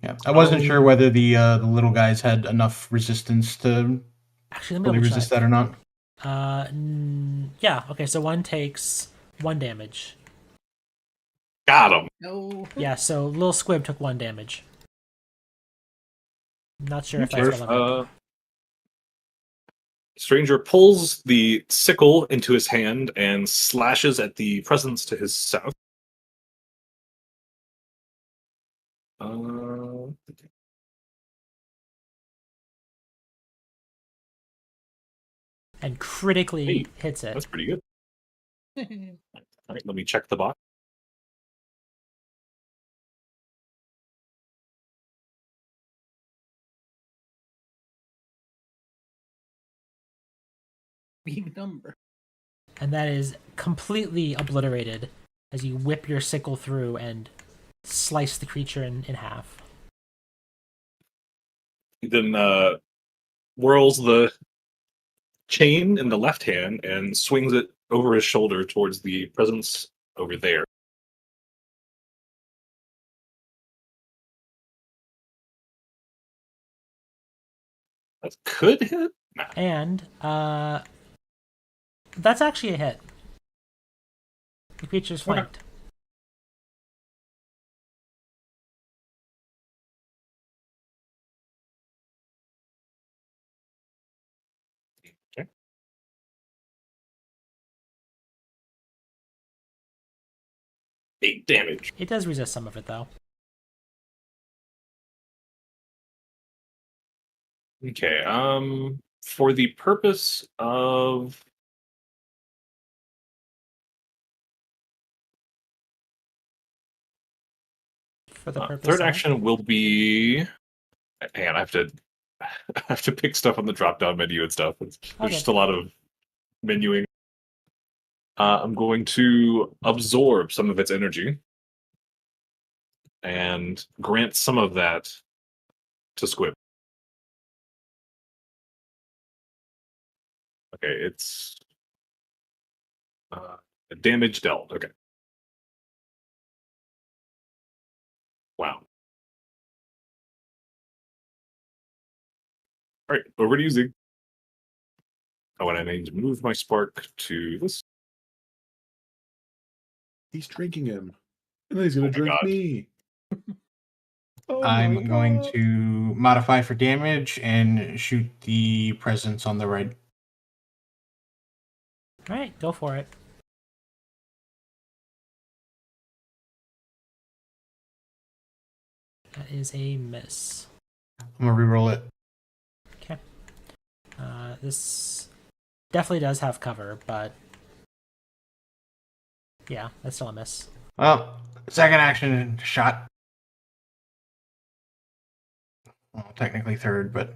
[SPEAKER 5] Yeah. I wasn't sure whether the little guys had enough resistance to
[SPEAKER 1] Actually, let me
[SPEAKER 5] really
[SPEAKER 1] double
[SPEAKER 5] resist
[SPEAKER 1] check.
[SPEAKER 5] that or not.
[SPEAKER 1] Yeah. Okay. So one takes 1 damage.
[SPEAKER 2] Got him.
[SPEAKER 4] No.
[SPEAKER 1] Yeah. So little squib took 1 damage. Not sure if that's
[SPEAKER 2] Okay,
[SPEAKER 1] relevant.
[SPEAKER 2] Stranger pulls the sickle into his hand and slashes at the presence to his south.
[SPEAKER 1] And critically
[SPEAKER 2] Hey,
[SPEAKER 1] hits it.
[SPEAKER 2] That's pretty good. All right, let me check the box.
[SPEAKER 4] Big number.
[SPEAKER 1] And that is completely obliterated as you whip your sickle through and slice the creature in half.
[SPEAKER 2] He then whirls the chain in the left hand and swings it over his shoulder towards the presence over there. That could hit. Nah.
[SPEAKER 1] And that's actually a hit. The creature's flanked.
[SPEAKER 2] Okay. Eight damage.
[SPEAKER 1] It does resist some of it, though.
[SPEAKER 2] Okay. For the purpose of
[SPEAKER 1] For the purpose
[SPEAKER 2] third
[SPEAKER 1] of...
[SPEAKER 2] action will be. Hang on, I have to. I have to pick stuff on the drop-down menu and stuff. There's
[SPEAKER 1] Okay.
[SPEAKER 2] just a lot of menuing. I'm going to absorb some of its energy and grant some of that to Squib. Okay, it's damage dealt. Okay. Wow. All right, over to you, Zig. Oh, and I need to move my spark to this.
[SPEAKER 3] He's drinking him. And then he's going to drink
[SPEAKER 2] God.
[SPEAKER 3] me. Oh
[SPEAKER 5] I'm
[SPEAKER 3] my
[SPEAKER 5] going
[SPEAKER 3] God.
[SPEAKER 5] to modify for damage and shoot the presence on the right.
[SPEAKER 1] All right, go for it. That is a miss.
[SPEAKER 5] I'm gonna reroll it.
[SPEAKER 1] Okay. This definitely does have cover, but yeah, that's still a miss.
[SPEAKER 5] Well, second action shot. Well, technically third, but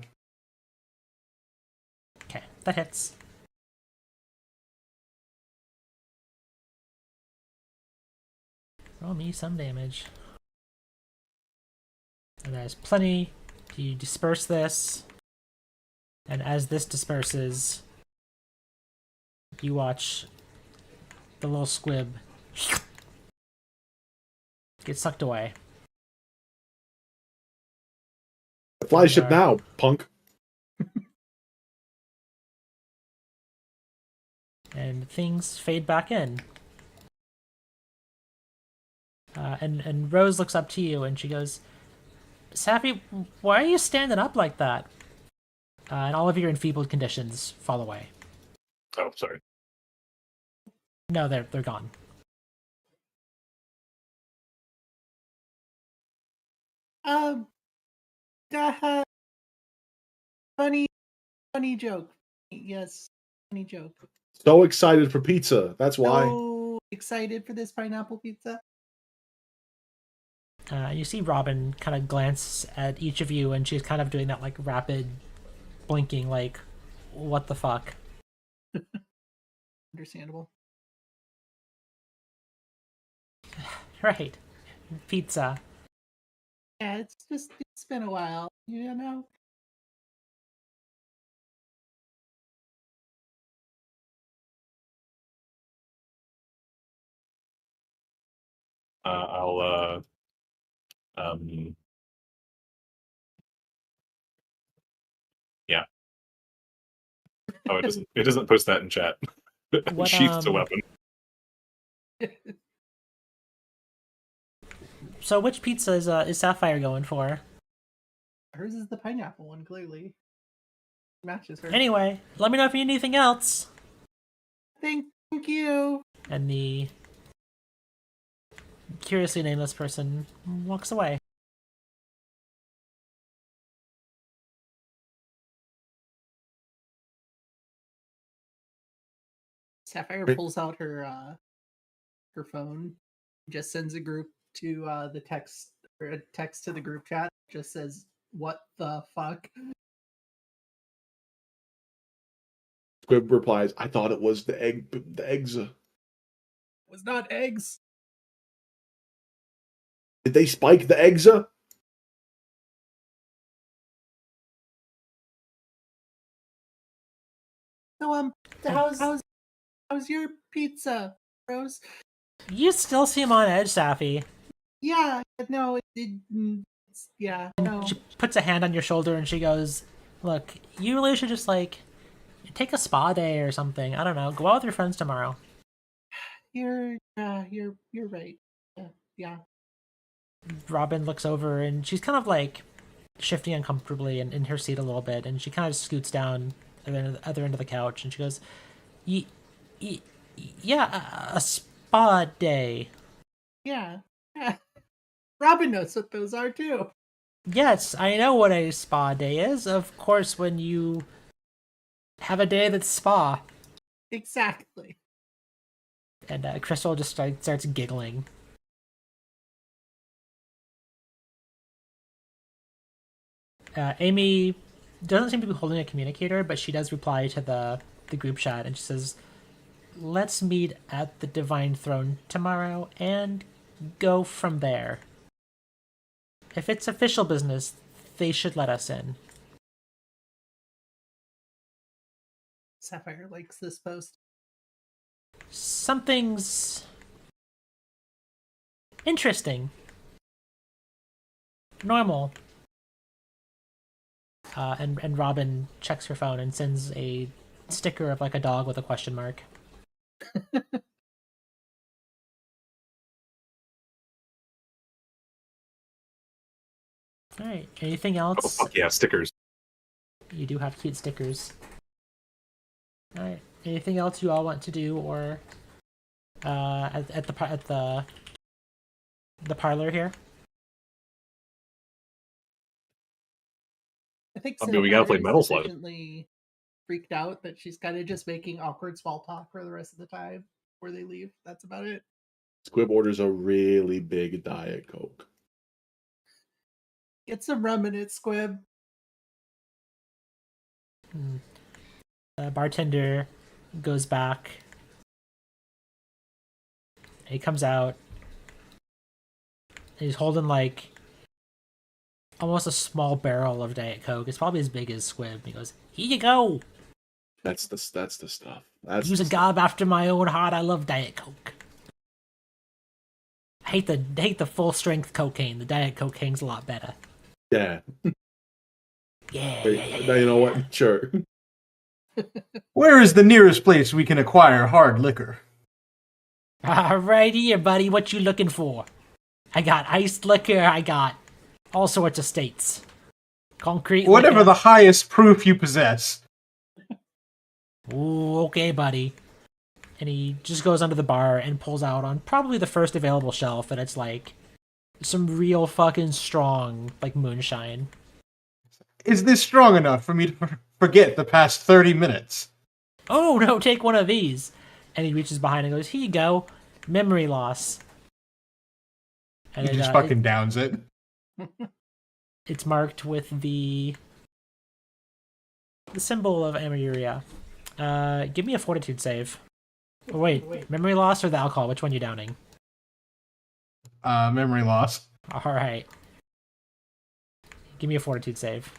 [SPEAKER 1] Okay, that hits. Roll me some damage. And there's plenty. You disperse this. And as this disperses, you watch the little squib get sucked away.
[SPEAKER 3] Fly ship now, punk.
[SPEAKER 1] And things fade back in. And Rose looks up to you and she goes, Sappy, why are you standing up like that? And all of your enfeebled conditions fall away.
[SPEAKER 2] Oh, sorry.
[SPEAKER 1] No, they're gone.
[SPEAKER 4] Funny joke. Yes, funny joke.
[SPEAKER 3] So excited for pizza. That's why.
[SPEAKER 4] So excited for this pineapple pizza.
[SPEAKER 1] You see Robin kind of glance at each of you, and she's kind of doing that like rapid blinking, like, what the fuck?
[SPEAKER 4] Understandable.
[SPEAKER 1] Right. Pizza.
[SPEAKER 4] Yeah, it's been a while, you know.
[SPEAKER 2] I'll um yeah. Oh, it doesn't post that in chat.
[SPEAKER 1] What,
[SPEAKER 2] Sheaths a weapon.
[SPEAKER 1] So which pizza is Sapphire going for?
[SPEAKER 4] Hers is the pineapple one, clearly. Matches her.
[SPEAKER 1] Anyway, let me know if you need anything else.
[SPEAKER 4] Thank you.
[SPEAKER 1] And the curiously nameless person walks away.
[SPEAKER 4] Sapphire
[SPEAKER 3] Right.
[SPEAKER 4] pulls out her phone, just sends a group to the text or a text to the group chat. Just says, "What the fuck?"
[SPEAKER 3] Squib replies, I thought it was the eggs.
[SPEAKER 4] It was not eggs.
[SPEAKER 3] Did they spike the eggs?
[SPEAKER 4] So how's your pizza, Rose?
[SPEAKER 1] You still seem on edge, Sappy.
[SPEAKER 4] Yeah, no, yeah, no.
[SPEAKER 1] She puts a hand on your shoulder and she goes, "Look, you really should just like take a spa day or something. I don't know. Go out with your friends tomorrow."
[SPEAKER 4] You're right. Yeah.
[SPEAKER 1] Robin looks over and she's kind of like shifting uncomfortably in her seat a little bit, and she kind of scoots down at the other end of the couch and she goes, yeah, a spa day.
[SPEAKER 4] Yeah. Robin knows what those are too.
[SPEAKER 1] Yes, I know what a spa day is. Of course, when you have a day that's spa.
[SPEAKER 4] Exactly.
[SPEAKER 1] And Crystal just starts giggling. Amy doesn't seem to be holding a communicator, but she does reply to the group chat, and she says, "Let's meet at the Divine Throne tomorrow and go from there. If it's official business, they should let us in."
[SPEAKER 4] Sapphire likes this post.
[SPEAKER 1] Something's interesting. Normal. And Robin checks her phone and sends a sticker of like a dog with a question mark. All right. Anything
[SPEAKER 2] Oh
[SPEAKER 1] else?
[SPEAKER 2] fuck yeah, stickers.
[SPEAKER 1] You do have cute stickers. All right. Anything else you all want to do, or at the parlor here?
[SPEAKER 4] I think
[SPEAKER 2] I mean, we gotta play
[SPEAKER 4] Sapphire
[SPEAKER 2] Metal
[SPEAKER 4] is
[SPEAKER 2] Slug.
[SPEAKER 4] sufficiently freaked out that she's kind of just making awkward small talk for the rest of the time before they leave. That's about it.
[SPEAKER 3] Squib orders a really big Diet Coke.
[SPEAKER 4] Get some rum in it, Squib.
[SPEAKER 1] The bartender goes back. He comes out. He's holding like almost a small barrel of Diet Coke. It's probably as big as Squib. He goes, "Here you go.
[SPEAKER 3] That's the stuff. That's
[SPEAKER 1] Use a gob after my own heart. I love Diet Coke. I hate the full strength cocaine. The Diet Cocaine's a lot better."
[SPEAKER 3] Yeah.
[SPEAKER 1] Yeah.
[SPEAKER 3] Now you know what? Sure.
[SPEAKER 5] Where is the nearest place we can acquire hard liquor?
[SPEAKER 1] Right here, buddy. What you looking for? I got iced liquor. I got all sorts of states. Concrete
[SPEAKER 5] Whatever
[SPEAKER 1] liquor.
[SPEAKER 5] the highest proof you possess.
[SPEAKER 1] Ooh, okay, buddy. And he just goes under the bar and pulls out on probably the first available shelf, and it's like some real fucking strong, like moonshine.
[SPEAKER 5] Is this strong enough for me to forget the past 30 minutes?
[SPEAKER 1] Oh no, take one of these. And he reaches behind and goes, here you go, memory loss. And
[SPEAKER 5] He just fucking downs it.
[SPEAKER 1] it's marked with the symbol of Amuria. Give me a fortitude save. Oh, wait, memory loss or the alcohol? Which one you downing?
[SPEAKER 5] Memory loss.
[SPEAKER 1] Alright. Give me a fortitude save.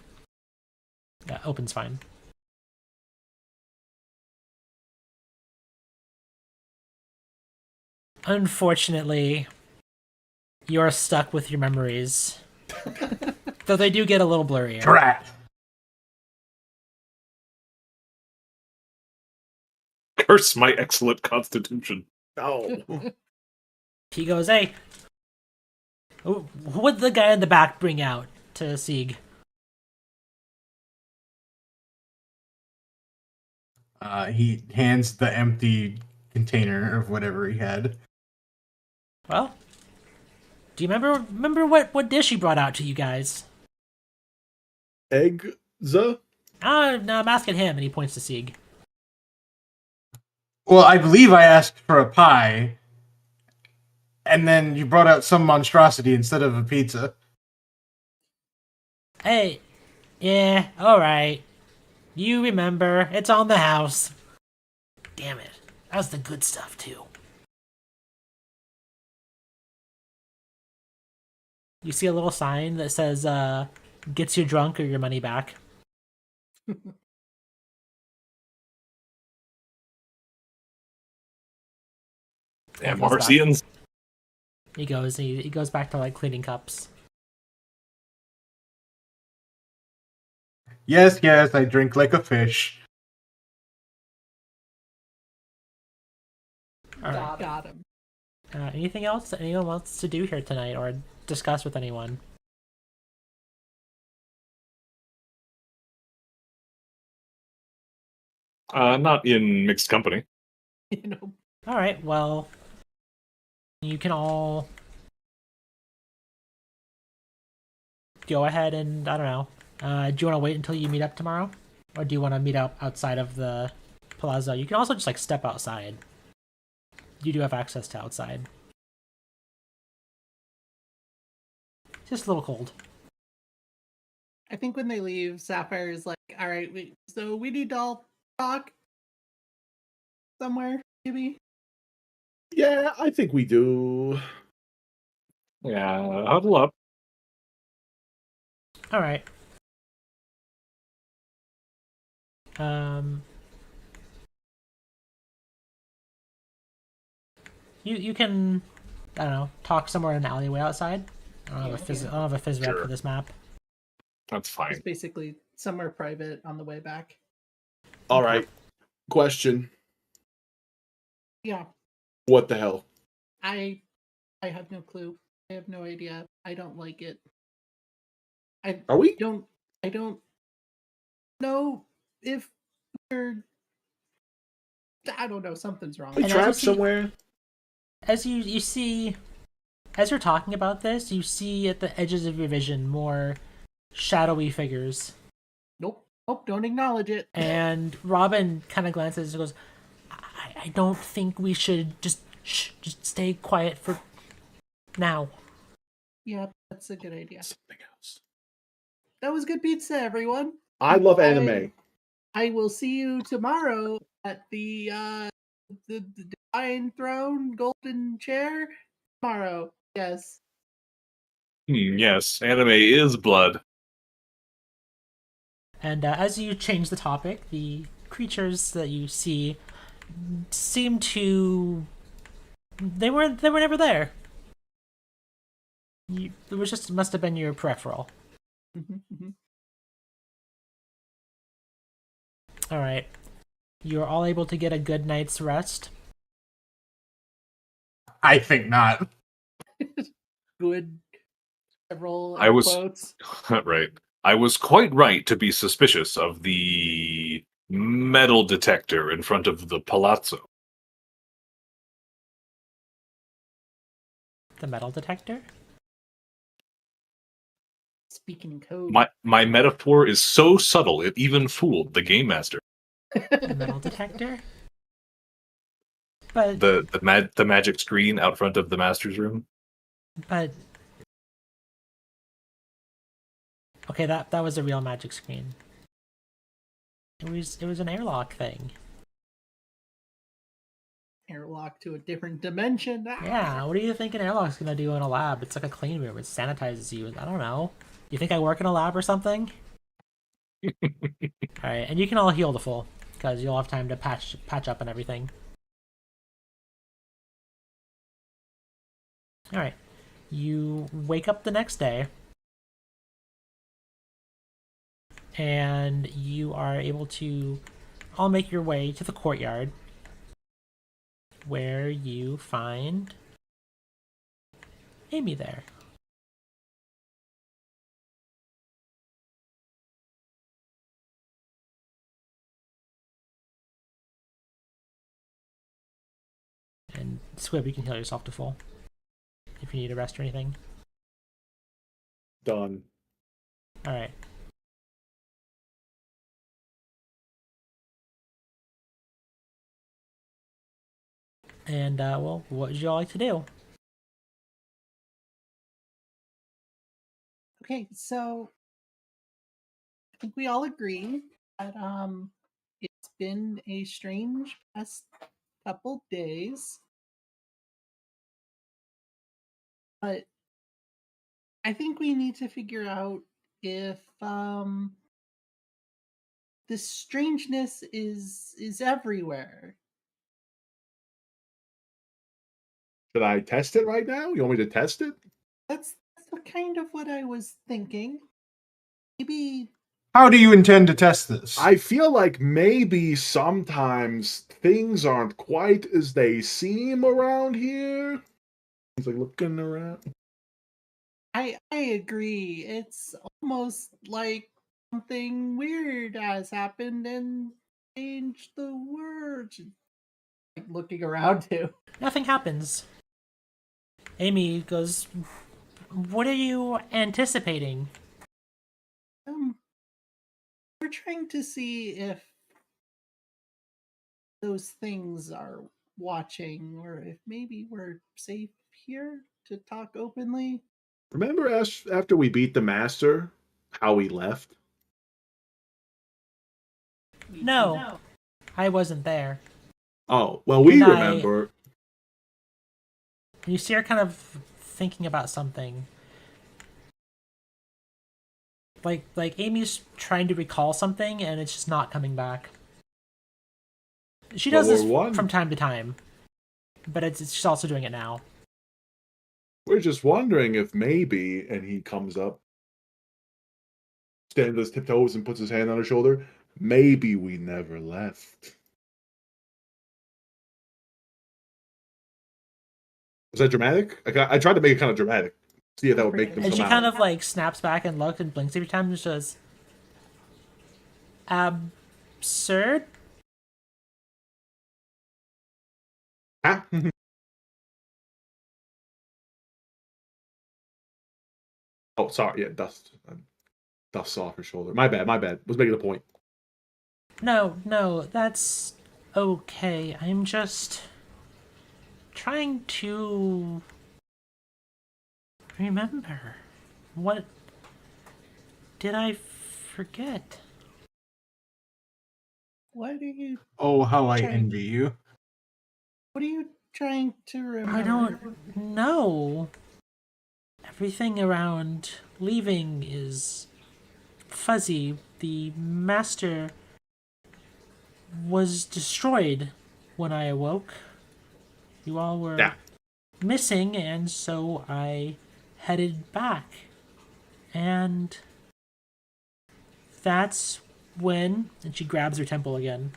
[SPEAKER 1] Yeah, open's fine. Unfortunately, you're stuck with your memories. Though they do get a little blurrier.
[SPEAKER 5] Drat.
[SPEAKER 2] Curse my excellent constitution.
[SPEAKER 3] Oh.
[SPEAKER 1] He goes, hey, what'd the guy in the back bring out to Sieg?
[SPEAKER 5] He hands the empty container of whatever he had.
[SPEAKER 1] Well, do you remember what dish he brought out to you guys?
[SPEAKER 3] Egza?
[SPEAKER 1] No, I'm asking him, and he points to Sieg.
[SPEAKER 5] Well, I believe I asked for a pie, and then you brought out some monstrosity instead of a pizza.
[SPEAKER 1] Hey, yeah, alright. You remember, it's on the house. Damn it, that was the good stuff, too. You see a little sign that says, gets you drunk or your money back.
[SPEAKER 2] Damn
[SPEAKER 1] Goes back.
[SPEAKER 2] Marcians.
[SPEAKER 1] He goes back to, like, cleaning cups.
[SPEAKER 5] Yes, I drink like a fish.
[SPEAKER 1] Alright.
[SPEAKER 4] Got him.
[SPEAKER 1] Anything else that anyone wants to do here tonight or discuss with anyone?
[SPEAKER 2] Not in mixed company.
[SPEAKER 4] You know,
[SPEAKER 1] Alright, well, you can all go ahead and, I don't know, do you want to wait until you meet up tomorrow? Or do you want to meet up outside of the plaza? You can also just, like, step outside. You do have access to outside. It's just a little cold.
[SPEAKER 4] I think when they leave, Sapphire is like, all right, so we need to all talk somewhere, maybe?
[SPEAKER 3] Yeah, I think we do.
[SPEAKER 2] Yeah, huddle up.
[SPEAKER 1] Alright. You can, I don't know, talk somewhere in an alleyway outside. I don't have a phys rep
[SPEAKER 2] Sure.
[SPEAKER 1] for this map.
[SPEAKER 2] That's fine.
[SPEAKER 4] It's basically somewhere private on the way back.
[SPEAKER 3] All right. Question.
[SPEAKER 4] Yeah,
[SPEAKER 3] What the hell?
[SPEAKER 4] I have no clue. I have no idea. I don't like it.
[SPEAKER 3] Are we?
[SPEAKER 4] I don't know if we're. I don't know. Something's wrong.
[SPEAKER 3] We
[SPEAKER 1] And
[SPEAKER 3] trapped
[SPEAKER 1] as you see-
[SPEAKER 3] somewhere?
[SPEAKER 1] As you see, as you're talking about this, you see at the edges of your vision more shadowy figures.
[SPEAKER 4] Nope. Don't acknowledge it.
[SPEAKER 1] And Robin kind of glances and goes, I don't think we should just stay quiet for now.
[SPEAKER 4] Yeah, that's a good idea.
[SPEAKER 3] Something else.
[SPEAKER 4] That was good pizza, everyone.
[SPEAKER 3] I love anime.
[SPEAKER 4] I will see you tomorrow at the Divine Throne Golden Chair. Tomorrow, yes.
[SPEAKER 2] Yes, anime is blood.
[SPEAKER 1] And as you change the topic, the creatures that you see seem to they were never there. It was just must have been your peripheral.
[SPEAKER 4] Mhm.
[SPEAKER 1] All right, you're all able to get a good night's rest.
[SPEAKER 5] I think not.
[SPEAKER 4] Good. Several
[SPEAKER 2] I was-
[SPEAKER 4] quotes.
[SPEAKER 2] Right. I was quite right to be suspicious of the metal detector in front of the palazzo.
[SPEAKER 1] The metal detector.
[SPEAKER 4] Speaking in code.
[SPEAKER 2] My metaphor is so subtle it even fooled the game master.
[SPEAKER 1] A metal detector? But
[SPEAKER 2] The magic screen out front of the master's room.
[SPEAKER 1] but okay, that was a real magic screen. It was an airlock thing.
[SPEAKER 4] Airlock to a different dimension.
[SPEAKER 1] Yeah, what do you think an airlock's gonna do in a lab? It's like a clean room. It sanitizes you. I don't know. You think I work in a lab or something? Alright, and you can all heal the full, because you'll have time to patch up and everything. Alright. You wake up the next day, and you are able to all make your way to the courtyard, where you find Amy there. And Squib, you can heal yourself to full if you need a rest or anything.
[SPEAKER 3] Done.
[SPEAKER 1] Alright. And, well, what would you all like to do?
[SPEAKER 4] Okay, so I think we all agree that it's been a strange past couple days. But I think we need to figure out if this strangeness is everywhere.
[SPEAKER 3] Should I test it right now? You want me to test it?
[SPEAKER 4] That's kind of what I was thinking. Maybe
[SPEAKER 5] How do you intend to test this?
[SPEAKER 3] I feel like maybe sometimes things aren't quite as they seem around here. He's like looking around.
[SPEAKER 4] I agree. It's almost like something weird has happened and changed the words. Like looking around too.
[SPEAKER 1] Nothing happens. Amy goes, what are you anticipating?
[SPEAKER 4] We're trying to see if those things are watching or if maybe we're safe here to talk openly.
[SPEAKER 3] Remember after we beat the master, how we left?
[SPEAKER 1] No, I wasn't there.
[SPEAKER 3] Oh, well, we
[SPEAKER 1] And
[SPEAKER 3] remember.
[SPEAKER 1] You see her kind of thinking about something. Like Amy's trying to recall something and it's just not coming back. She does this from time to time, but she's also doing it now.
[SPEAKER 3] We're just wondering if maybe, and he comes up, stands on his tiptoes and puts his hand on her shoulder, maybe we never left. Was that dramatic? I tried to make it kind of dramatic. See if that would make them
[SPEAKER 1] And
[SPEAKER 3] come
[SPEAKER 1] she
[SPEAKER 3] out.
[SPEAKER 1] kind of like snaps back and looks and blinks every time and says, absurd?
[SPEAKER 3] Huh? Oh, sorry. Yeah, dust off her shoulder. My bad. Was making a point.
[SPEAKER 1] No, that's okay. I'm just trying to remember. What did I forget?
[SPEAKER 4] What are you
[SPEAKER 5] Oh, how I
[SPEAKER 4] Trying-
[SPEAKER 5] envy you.
[SPEAKER 4] what are you trying to remember?
[SPEAKER 1] I don't know. Everything around leaving is fuzzy. The master was destroyed when I awoke. You all were missing, and so I headed back. And that's when... And she grabs her temple again.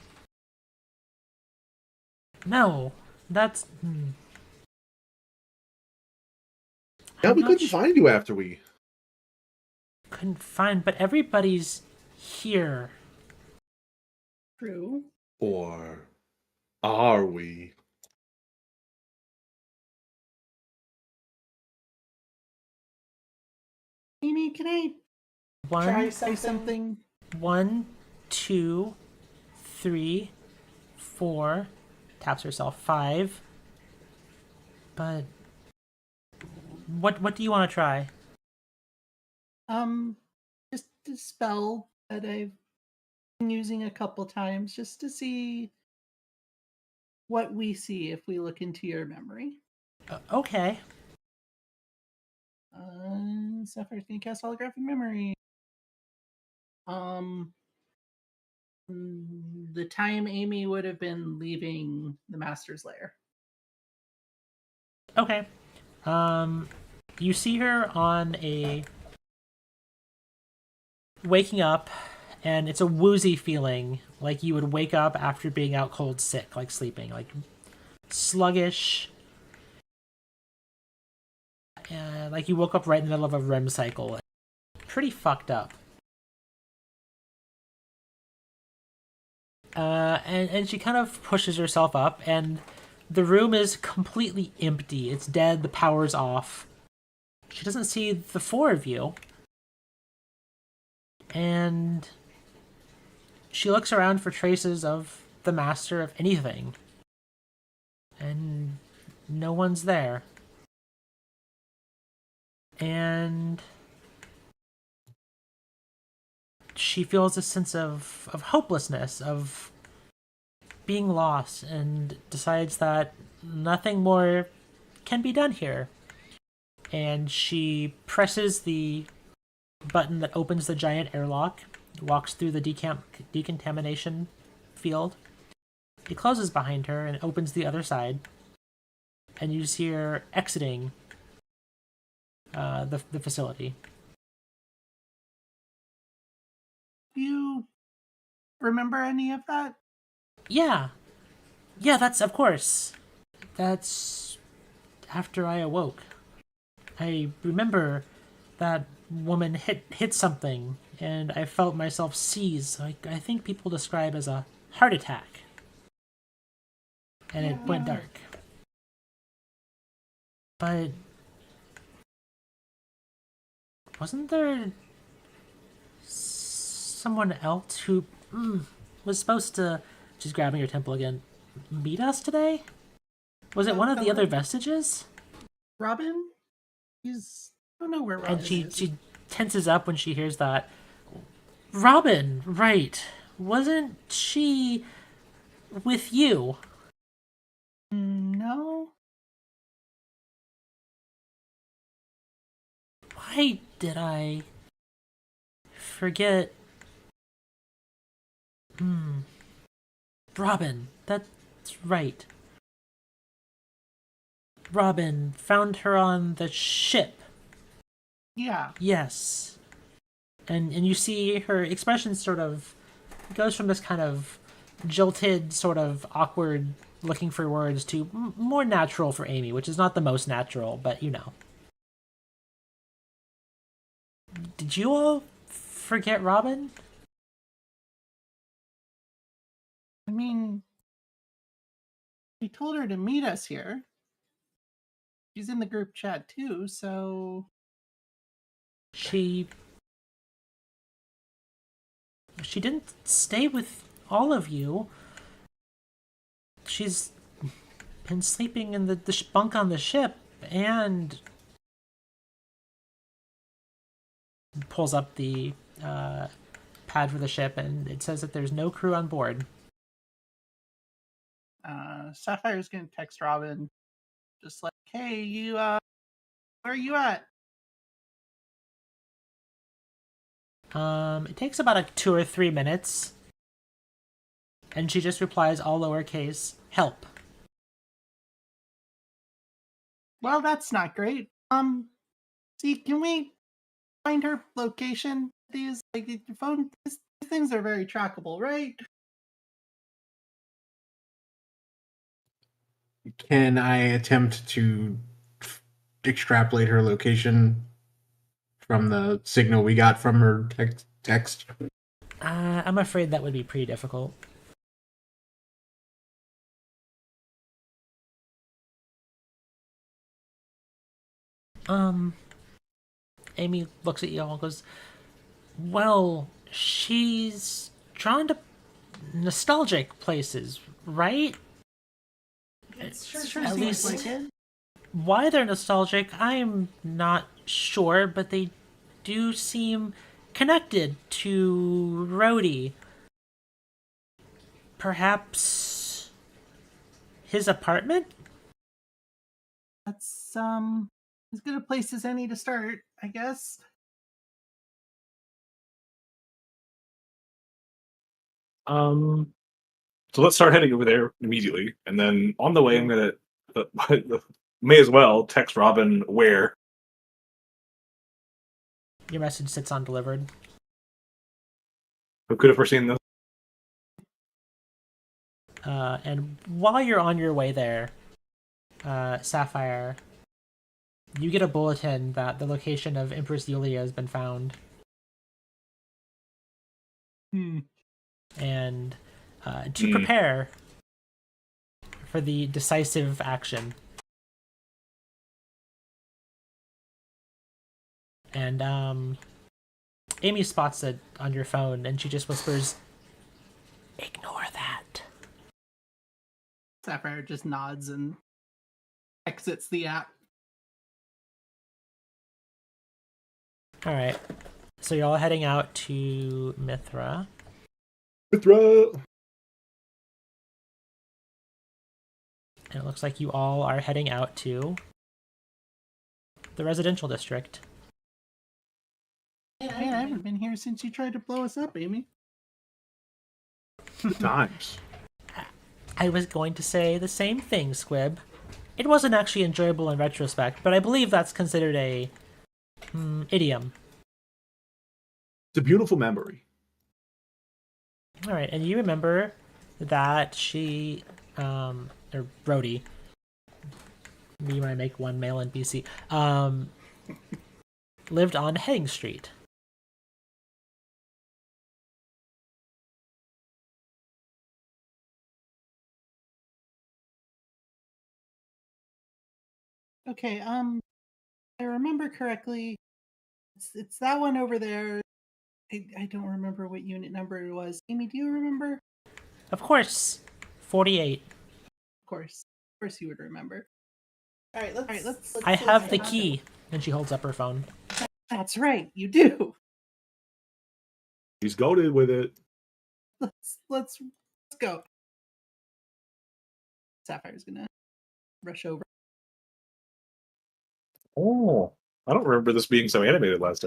[SPEAKER 1] No, that's...
[SPEAKER 3] Yeah,
[SPEAKER 1] I'm
[SPEAKER 3] we
[SPEAKER 1] not
[SPEAKER 3] couldn't find you after we.
[SPEAKER 1] couldn't find, but everybody's here.
[SPEAKER 4] True.
[SPEAKER 3] Or are we?
[SPEAKER 4] Amy, can I try something?
[SPEAKER 1] 1, 2, 3, 4, taps herself 5. But what do you want to try?
[SPEAKER 4] Just a spell that I've been using a couple times just to see what we see if we look into your memory.
[SPEAKER 1] Okay.
[SPEAKER 4] Sapphire's gonna cast holographic memory. The time Amy would have been leaving the Master's Lair.
[SPEAKER 1] Okay. You see her on a waking up, and it's a woozy feeling, like you would wake up after being out cold sick, like sleeping, like sluggish, like you woke up right in the middle of a REM cycle. Pretty fucked up. And she kind of pushes herself up, and the room is completely empty. It's dead, the power's off. She doesn't see the four of you. And she looks around for traces of the master of anything. And no one's there. And she feels a sense of hopelessness, of being lost, and decides that nothing more can be done here. And she presses the button that opens the giant airlock, walks through the decontamination field. It closes behind her and opens the other side, and you see her exiting the facility.
[SPEAKER 4] Do you remember any of that?
[SPEAKER 1] Yeah, that's, of course. That's after I awoke. I remember that woman hit something, and I felt myself seize. I think people describe as a heart attack. And it went dark. But wasn't there someone else who was supposed to, she's grabbing her temple again, meet us today? Was it one of the other vestiges?
[SPEAKER 4] Robin? I don't know where Robin
[SPEAKER 1] And
[SPEAKER 4] is.
[SPEAKER 1] she tenses up when she hears that. Robin, right. Wasn't she with you?
[SPEAKER 4] No.
[SPEAKER 1] Why did I forget? Robin, that's right. Robin found her on the ship.
[SPEAKER 4] Yeah.
[SPEAKER 1] Yes. And you see her expression sort of goes from this kind of jilted, sort of awkward, looking for words to more natural for Amy, which is not the most natural, but you know. Did you all forget Robin?
[SPEAKER 4] I mean, we told her to meet us here. She's in the group chat too, so
[SPEAKER 1] She didn't stay with all of you. She's been sleeping in the bunk on the ship, and pulls up the pad for the ship, and it says that there's no crew on board.
[SPEAKER 4] Sapphire's gonna text Robin, just like, "Hey, you, where are you at?"
[SPEAKER 1] It takes about 2 or 3 minutes, and she just replies, all lowercase, help.
[SPEAKER 4] Well, that's not great. See, can we find her location? These, like, your phone, these things are very trackable, right?
[SPEAKER 5] Can I attempt to extrapolate her location from the signal we got from her text?
[SPEAKER 1] I'm afraid that would be pretty difficult. Amy looks at you all and goes, well, she's drawn to nostalgic places, right?
[SPEAKER 4] It sure
[SPEAKER 1] At
[SPEAKER 4] seems
[SPEAKER 1] least-
[SPEAKER 4] like it.
[SPEAKER 1] Why they're nostalgic, I'm not sure, but they do seem connected to Rhodey. Perhaps his apartment?
[SPEAKER 4] That's as good a place as any to start, I guess.
[SPEAKER 2] So let's start heading over there immediately, and then on the way, I'm gonna may as well text Robin where.
[SPEAKER 1] Your message sits undelivered.
[SPEAKER 2] Who could have foreseen this?
[SPEAKER 1] And while you're on your way there, Sapphire, you get a bulletin that the location of Empress Yulia has been found. And to prepare for the decisive action. And Amy spots it on your phone, and she just whispers, "Ignore that."
[SPEAKER 4] Sapphire just nods and exits the app.
[SPEAKER 1] All right. So you're all heading out to Mithra.
[SPEAKER 3] Mithra!
[SPEAKER 1] And it looks like you all are heading out to the residential district.
[SPEAKER 4] Man, I haven't been here since you tried to blow us up, Amy.
[SPEAKER 3] Good times.
[SPEAKER 1] I was going to say the same thing, Squib. It wasn't actually enjoyable in retrospect, but I believe that's considered a idiom.
[SPEAKER 3] It's a beautiful memory.
[SPEAKER 1] All right, and you remember that she, or Brody, me when I make one male NPC, lived on Heading Street.
[SPEAKER 4] Okay, I remember correctly. It's that one over there. I don't remember what unit number it was. Amy, do you remember?
[SPEAKER 1] Of course, 48.
[SPEAKER 4] Of course you would remember. All right, let's
[SPEAKER 1] I have the key. And she holds up her phone.
[SPEAKER 4] That's right, you do.
[SPEAKER 3] He's goaded with it.
[SPEAKER 4] Let's go. Sapphire's gonna rush over.
[SPEAKER 2] Oh, I don't remember this being so animated last time.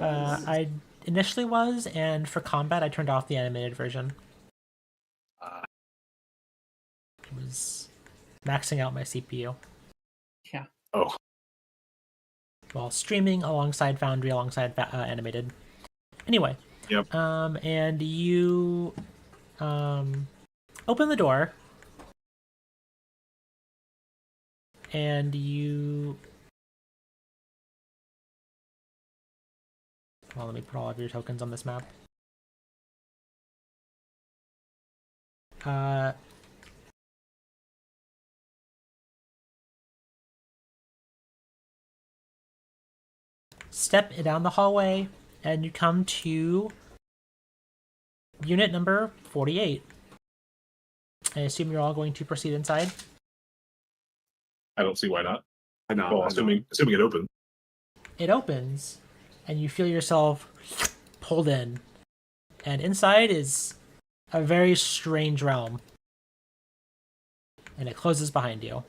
[SPEAKER 1] I initially was, and for combat, I turned off the animated version. It was maxing out my CPU.
[SPEAKER 4] Yeah.
[SPEAKER 2] Oh,
[SPEAKER 1] While streaming alongside Foundry, alongside animated. Anyway.
[SPEAKER 2] Yep.
[SPEAKER 1] And you open the door, and you. Well, let me put all of your tokens on this map. Step down the hallway, and you come to unit number 48. I assume you're all going to proceed inside.
[SPEAKER 2] I don't see why not.
[SPEAKER 3] I know.
[SPEAKER 2] Well,
[SPEAKER 3] I know.
[SPEAKER 2] assuming it opened.
[SPEAKER 1] It opens, and you feel yourself pulled in. And inside is a very strange realm. And it closes behind you.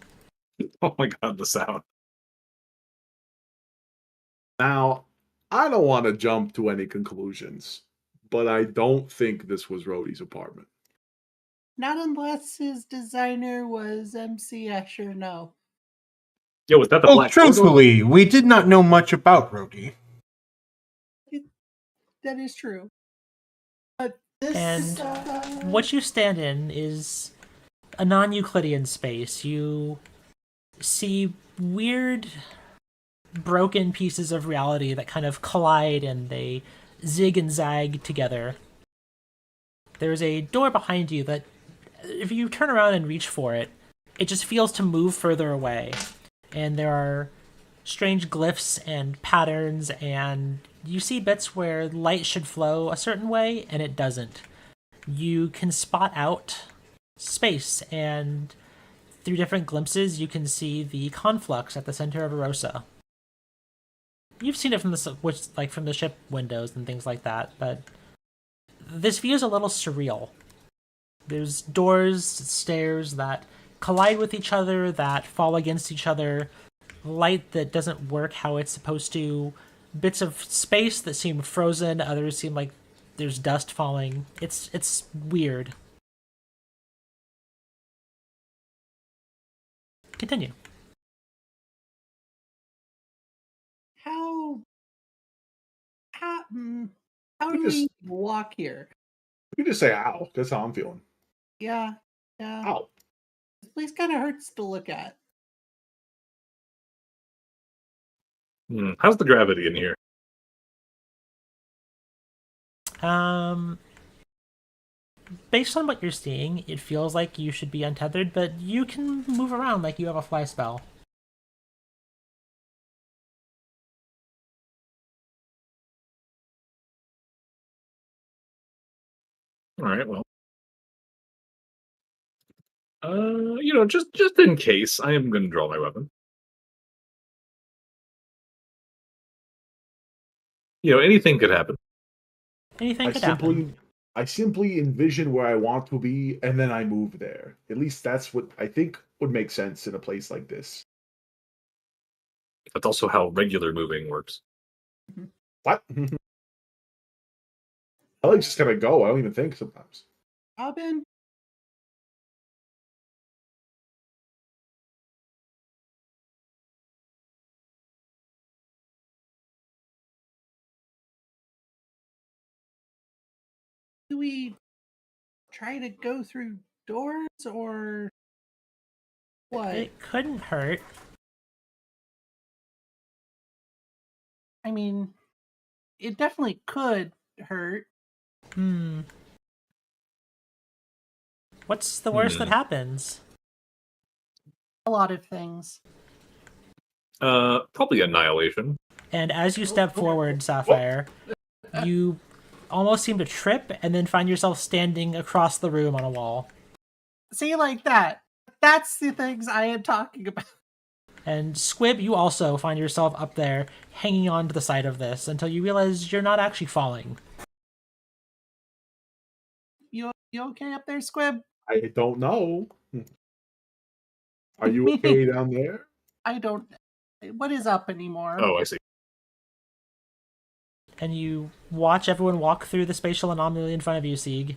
[SPEAKER 2] Oh my god, the sound.
[SPEAKER 3] Now, I don't want to jump to any conclusions, but I don't think this was Rhodey's apartment.
[SPEAKER 4] Not unless his designer was MC Escher, no.
[SPEAKER 2] Yo, was that the
[SPEAKER 5] Well,
[SPEAKER 2] black?
[SPEAKER 5] truthfully, we did not know much about Rhodey.
[SPEAKER 4] That is true. But this
[SPEAKER 1] And what you stand in is a non-Euclidean space. You see weird, broken pieces of reality that kind of collide and they zig and zag together. There's a door behind you that, if you turn around and reach for it, it just feels to move further away. And there are strange glyphs and patterns, and you see bits where light should flow a certain way, and it doesn't. you can spot out space, and through different glimpses, you can see the conflux at the center of Aurousa. You've seen it from from the ship windows and things like that, but this view is a little surreal. There's doors, stairs that collide with each other, that fall against each other, light that doesn't work how it's supposed to, bits of space that seem frozen, others seem like there's dust falling. It's weird. Continue.
[SPEAKER 4] How how do
[SPEAKER 3] Just-
[SPEAKER 4] we walk here?
[SPEAKER 3] You can just say ow. That's how I'm feeling.
[SPEAKER 4] Yeah.
[SPEAKER 3] Ow.
[SPEAKER 4] This place kind of hurts to look at.
[SPEAKER 2] How's the gravity in here?
[SPEAKER 1] Based on what you're seeing, it feels like you should be untethered, but you can move around like you have a fly spell.
[SPEAKER 2] All right, well. Just in case, I am going to draw my weapon. Anything could happen.
[SPEAKER 1] Anything could happen.
[SPEAKER 3] I simply envision where I want to be, and then I move there. At least that's what I think would make sense in a place like this.
[SPEAKER 2] That's also how regular moving works.
[SPEAKER 3] What? I like just kind of go. I don't even think sometimes.
[SPEAKER 4] Robin? Do we try to go through doors or what?
[SPEAKER 1] It couldn't hurt.
[SPEAKER 4] I mean, it definitely could hurt.
[SPEAKER 1] What's the worst that happens?
[SPEAKER 4] A lot of things.
[SPEAKER 2] Probably annihilation.
[SPEAKER 1] And as you step forward, Sapphire, you almost seem to trip and then find yourself standing across the room on a wall.
[SPEAKER 4] See, like that. That's the things I am talking about.
[SPEAKER 1] And Squib, you also find yourself up there, hanging on to the side of this until you realize you're not actually falling.
[SPEAKER 4] You okay up there, Squib?
[SPEAKER 3] I don't know. Are you okay down there?
[SPEAKER 4] I don't. What is up anymore?
[SPEAKER 2] Oh, I see.
[SPEAKER 1] And you watch everyone walk through the spatial anomaly in front of you, Sieg.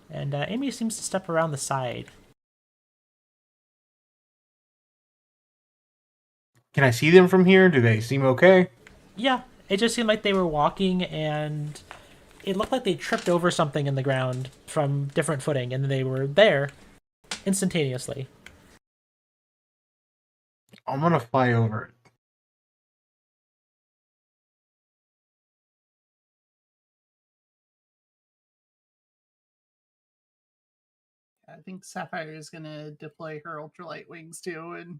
[SPEAKER 1] And Amy seems to step around the side.
[SPEAKER 5] Can I see them from here? Do they seem okay?
[SPEAKER 1] Yeah, it just seemed like they were walking and it looked like they tripped over something in the ground from different footing and they were there instantaneously.
[SPEAKER 5] I'm gonna fly over it.
[SPEAKER 4] I think Sapphire is gonna deploy her ultralight wings too and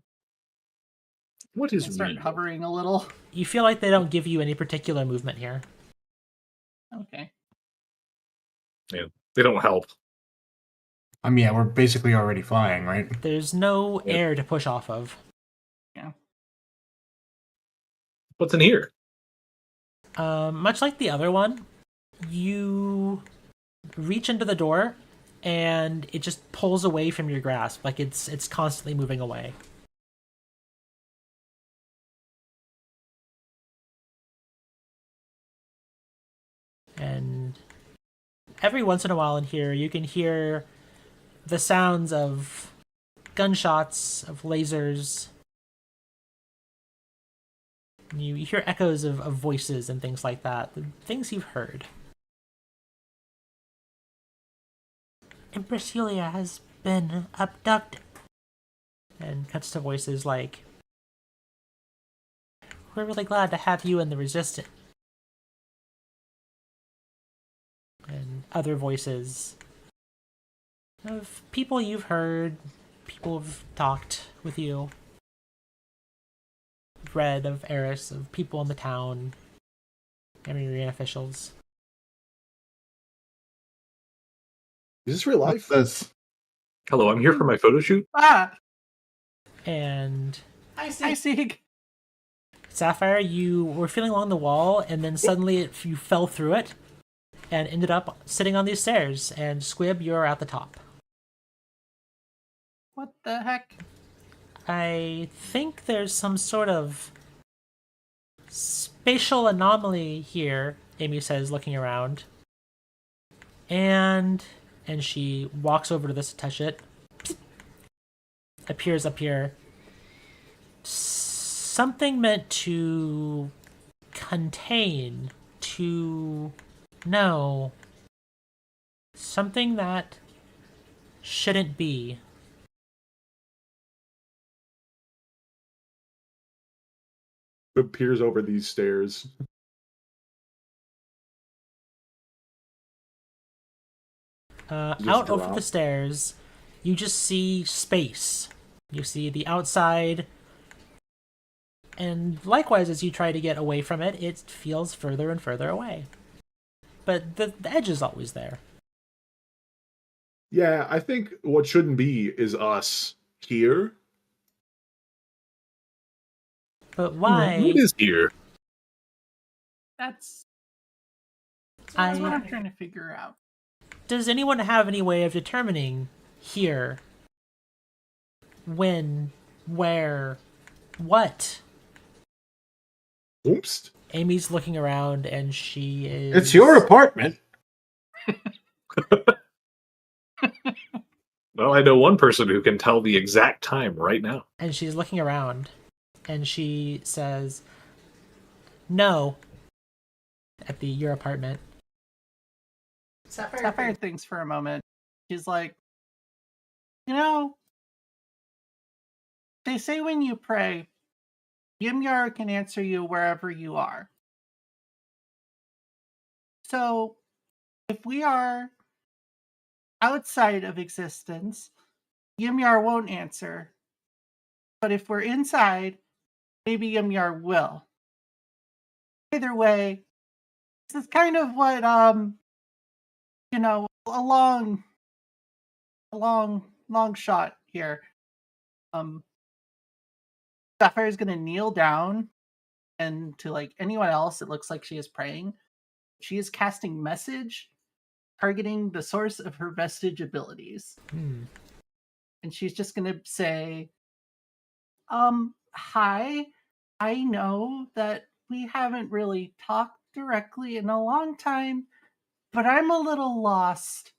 [SPEAKER 2] What is
[SPEAKER 4] start
[SPEAKER 2] real?
[SPEAKER 4] hovering a little.
[SPEAKER 1] You feel like they don't give you any particular movement here.
[SPEAKER 4] Okay.
[SPEAKER 2] Yeah, they don't help.
[SPEAKER 5] I mean, yeah, we're basically already flying, right?
[SPEAKER 1] There's no air to push off of.
[SPEAKER 2] What's in here?
[SPEAKER 1] Much like the other one, you reach into the door and it just pulls away from your grasp, like it's constantly moving away. And every once in a while in here, you can hear the sounds of gunshots, of lasers. You hear echoes of voices and things like that, the things you've heard. Empress Celia has been abducted. And cuts to voices like, we're really glad to have you in the Resistance. And other voices of people you've heard, people have talked with you, read of Eris, of people in the town, Emirene officials.
[SPEAKER 3] Is this real life?
[SPEAKER 5] That's
[SPEAKER 2] Hello, I'm here for my photo shoot.
[SPEAKER 4] Ah,
[SPEAKER 1] And
[SPEAKER 4] I see.
[SPEAKER 1] Sapphire, you were feeling along the wall, and then suddenly you fell through it and ended up sitting on these stairs. And Squib, you're at the top.
[SPEAKER 4] What the heck?
[SPEAKER 1] I think there's some sort of spatial anomaly here, Amy says, looking around. And she walks over to this to touch it. Appears up here. Something meant to contain, to know. Something that shouldn't be.
[SPEAKER 3] It peers over these stairs. Just
[SPEAKER 1] Out over
[SPEAKER 3] drop.
[SPEAKER 1] the stairs, you just see space. You see the outside, and likewise, as you try to get away from it, it feels further and further away. But the edge is always there.
[SPEAKER 3] Yeah, I think what shouldn't be is us here.
[SPEAKER 1] But why?
[SPEAKER 2] What is here?
[SPEAKER 4] That's what
[SPEAKER 1] I
[SPEAKER 4] I'm trying to figure out.
[SPEAKER 1] Does anyone have any way of determining here, when, where, what?
[SPEAKER 3] Oops.
[SPEAKER 1] Amy's looking around and she is.
[SPEAKER 5] it's your apartment.
[SPEAKER 2] Well, I know one person who can tell the exact time right now.
[SPEAKER 1] And she's looking around and she says, "No," at your apartment.
[SPEAKER 4] Sapphire thinks for a moment. She's like, you know, they say when you pray, Yimyar can answer you wherever you are. So, if we are outside of existence, Yimyar won't answer. But if we're inside, maybe Yimyar will. Either way, this is kind of what you know, a long shot here. Sapphire is gonna kneel down, and to like anyone else, it looks like she is praying. She is casting message, targeting the source of her vestige abilities. And she's just gonna say, hi, I know that we haven't really talked directly in a long time, but I'm a little lost.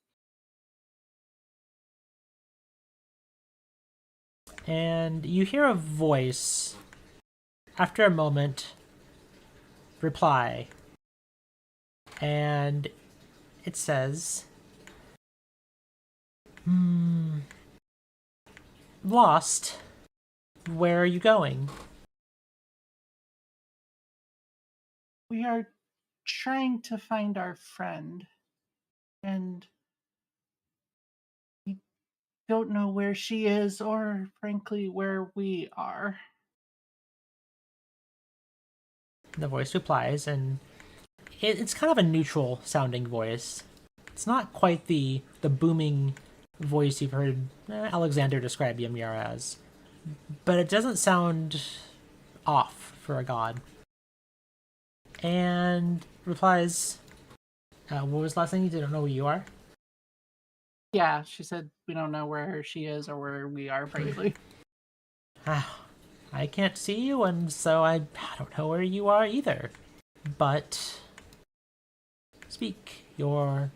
[SPEAKER 1] And you hear a voice, after a moment, reply. And it says, "Lost? Where are you going?"
[SPEAKER 4] We are trying to find our friend, and we don't know where she is or, frankly, where we are.
[SPEAKER 1] The voice replies, and it's kind of a neutral sounding voice. It's not quite the booming voice you've heard Alexander describe Ymir as, but it doesn't sound off for a god. And replies, what was the last thing? You don't know where you are?
[SPEAKER 4] Yeah, she said we don't know where she is or where we are, frankly.
[SPEAKER 1] I can't see you, and so I don't know where you are either. But speak your...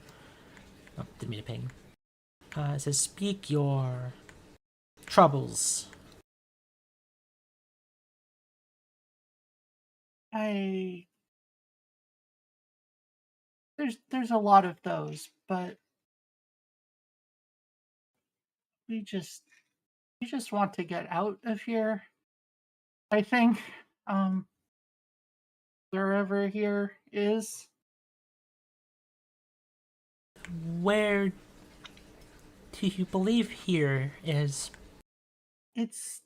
[SPEAKER 1] Oh, didn't mean to ping. It says, speak your troubles.
[SPEAKER 4] There's a lot of those, but we just want to get out of here. I think wherever here is.
[SPEAKER 1] Where do you believe here is?
[SPEAKER 4] It's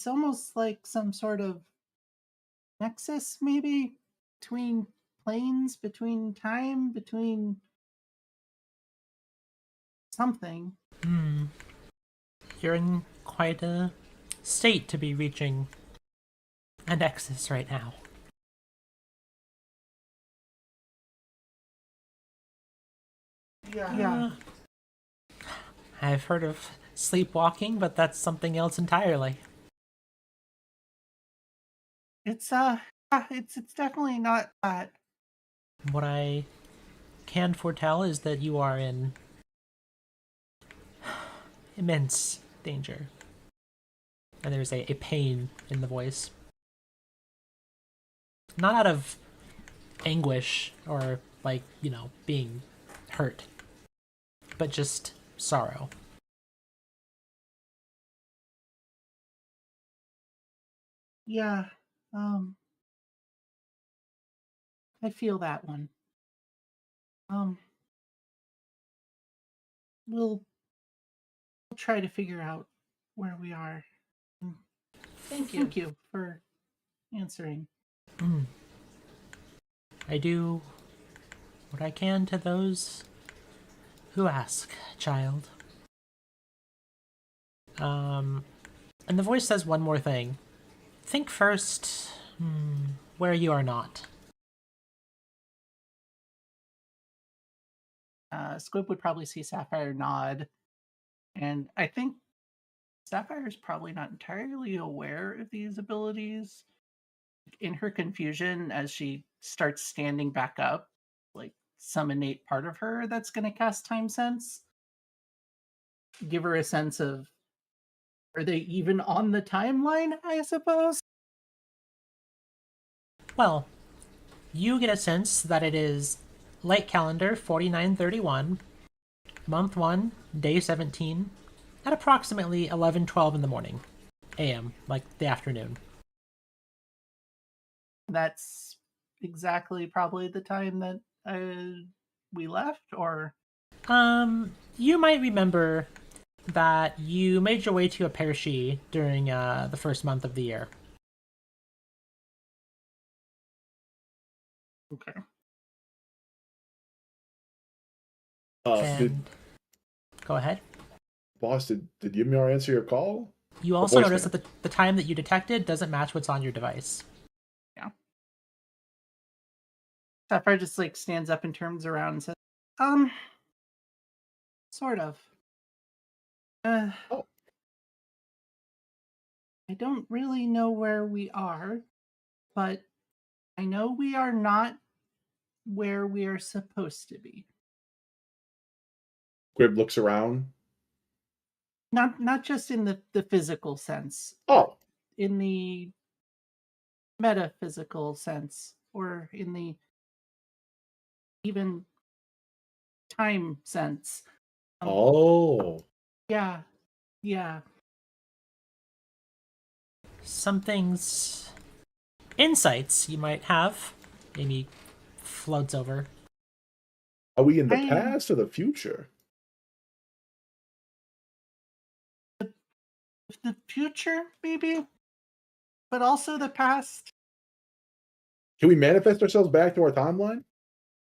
[SPEAKER 4] almost like some sort of nexus, maybe, between planes, between time, between something.
[SPEAKER 1] You're in quite a state to be reaching a nexus right now.
[SPEAKER 4] Yeah.
[SPEAKER 1] I've heard of sleepwalking, but that's something else entirely.
[SPEAKER 4] It's it's definitely not that.
[SPEAKER 1] What I can foretell is that you are in immense danger. And there's a pain in the voice. Not out of anguish or, like, being hurt, but just sorrow.
[SPEAKER 4] Yeah. I feel that one. We'll try to figure out where we are. Thank you for answering.
[SPEAKER 1] I do what I can to those who ask, child. And the voice says one more thing. Think first where you are not.
[SPEAKER 4] Squib would probably see Sapphire nod, and I think Sapphire is probably not entirely aware of these abilities. In her confusion, as she starts standing back up, like some innate part of her that's going to cast Time Sense, give her a sense of, are they even on the timeline, I suppose?
[SPEAKER 1] Well, you get a sense that it is light calendar 4931, month 1, day 17, at approximately 11:12 in the morning, a.m., like the afternoon.
[SPEAKER 4] That's exactly probably the time that we left, or
[SPEAKER 1] You might remember that you made your way to a Pershi during the first month of the year.
[SPEAKER 4] okay.
[SPEAKER 1] And go ahead.
[SPEAKER 3] Boss, did Yumir answer your call?
[SPEAKER 1] You also
[SPEAKER 3] voicemail.
[SPEAKER 1] notice that the time that you detected doesn't match what's on your device.
[SPEAKER 4] Yeah. Sapphire just like stands up and turns around and says, sort of.
[SPEAKER 3] Oh.
[SPEAKER 4] I don't really know where we are, but I know we are not where we are supposed to be.
[SPEAKER 3] Squib looks around.
[SPEAKER 4] Not just in the physical sense,
[SPEAKER 3] Oh,
[SPEAKER 4] in the metaphysical sense, or in the even time sense.
[SPEAKER 3] oh.
[SPEAKER 4] Yeah.
[SPEAKER 1] Some things, insights you might have, maybe floats over.
[SPEAKER 3] Are we in the
[SPEAKER 4] I am-
[SPEAKER 3] past or the future?
[SPEAKER 4] The future, maybe, but also the past.
[SPEAKER 3] Can we manifest ourselves back to our timeline?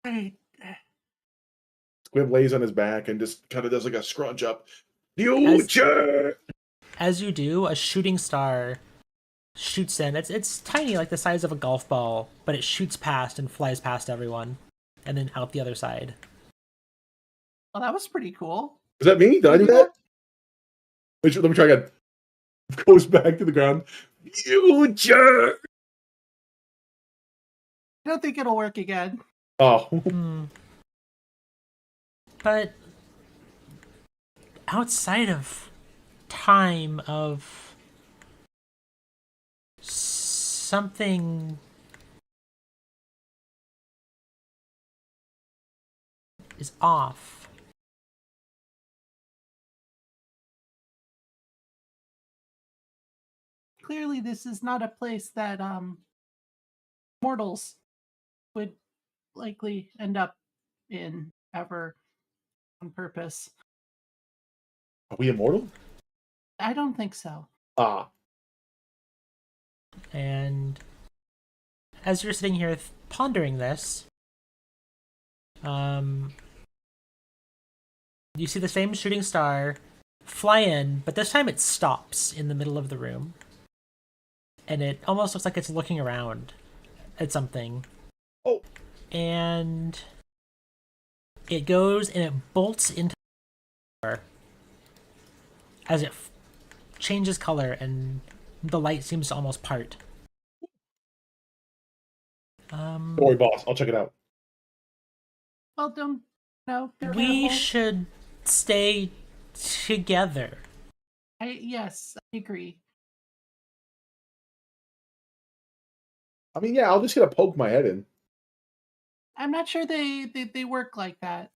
[SPEAKER 4] I,
[SPEAKER 3] Squib lays on his back and just kind of does like a scrunch up. Future!
[SPEAKER 1] As you do, a shooting star shoots in. It's tiny, like the size of a golf ball, but it shoots past and flies past everyone, and then out the other side.
[SPEAKER 4] well, that was pretty cool.
[SPEAKER 3] Is that me? Did I do that? Let me try again. Goes back to the ground. Future!
[SPEAKER 4] I don't think it'll work again.
[SPEAKER 3] Oh.
[SPEAKER 1] But outside of time, of something is off.
[SPEAKER 4] Clearly, this is not a place that mortals would likely end up in ever on purpose.
[SPEAKER 3] Are we immortal?
[SPEAKER 4] I don't think so.
[SPEAKER 3] Ah.
[SPEAKER 1] And as you're sitting here pondering this, You see the same shooting star fly in, but this time it stops in the middle of the room. And it almost looks like it's looking around at something.
[SPEAKER 3] Oh.
[SPEAKER 1] And it goes and it bolts into the door as it changes color and the light seems to almost part.
[SPEAKER 3] Don't worry, boss. I'll check it out.
[SPEAKER 4] Well, don't. No.
[SPEAKER 1] We should stay together.
[SPEAKER 4] Yes, I agree.
[SPEAKER 3] I mean, yeah, I'll just gonna poke my head in.
[SPEAKER 4] I'm not sure they work like that.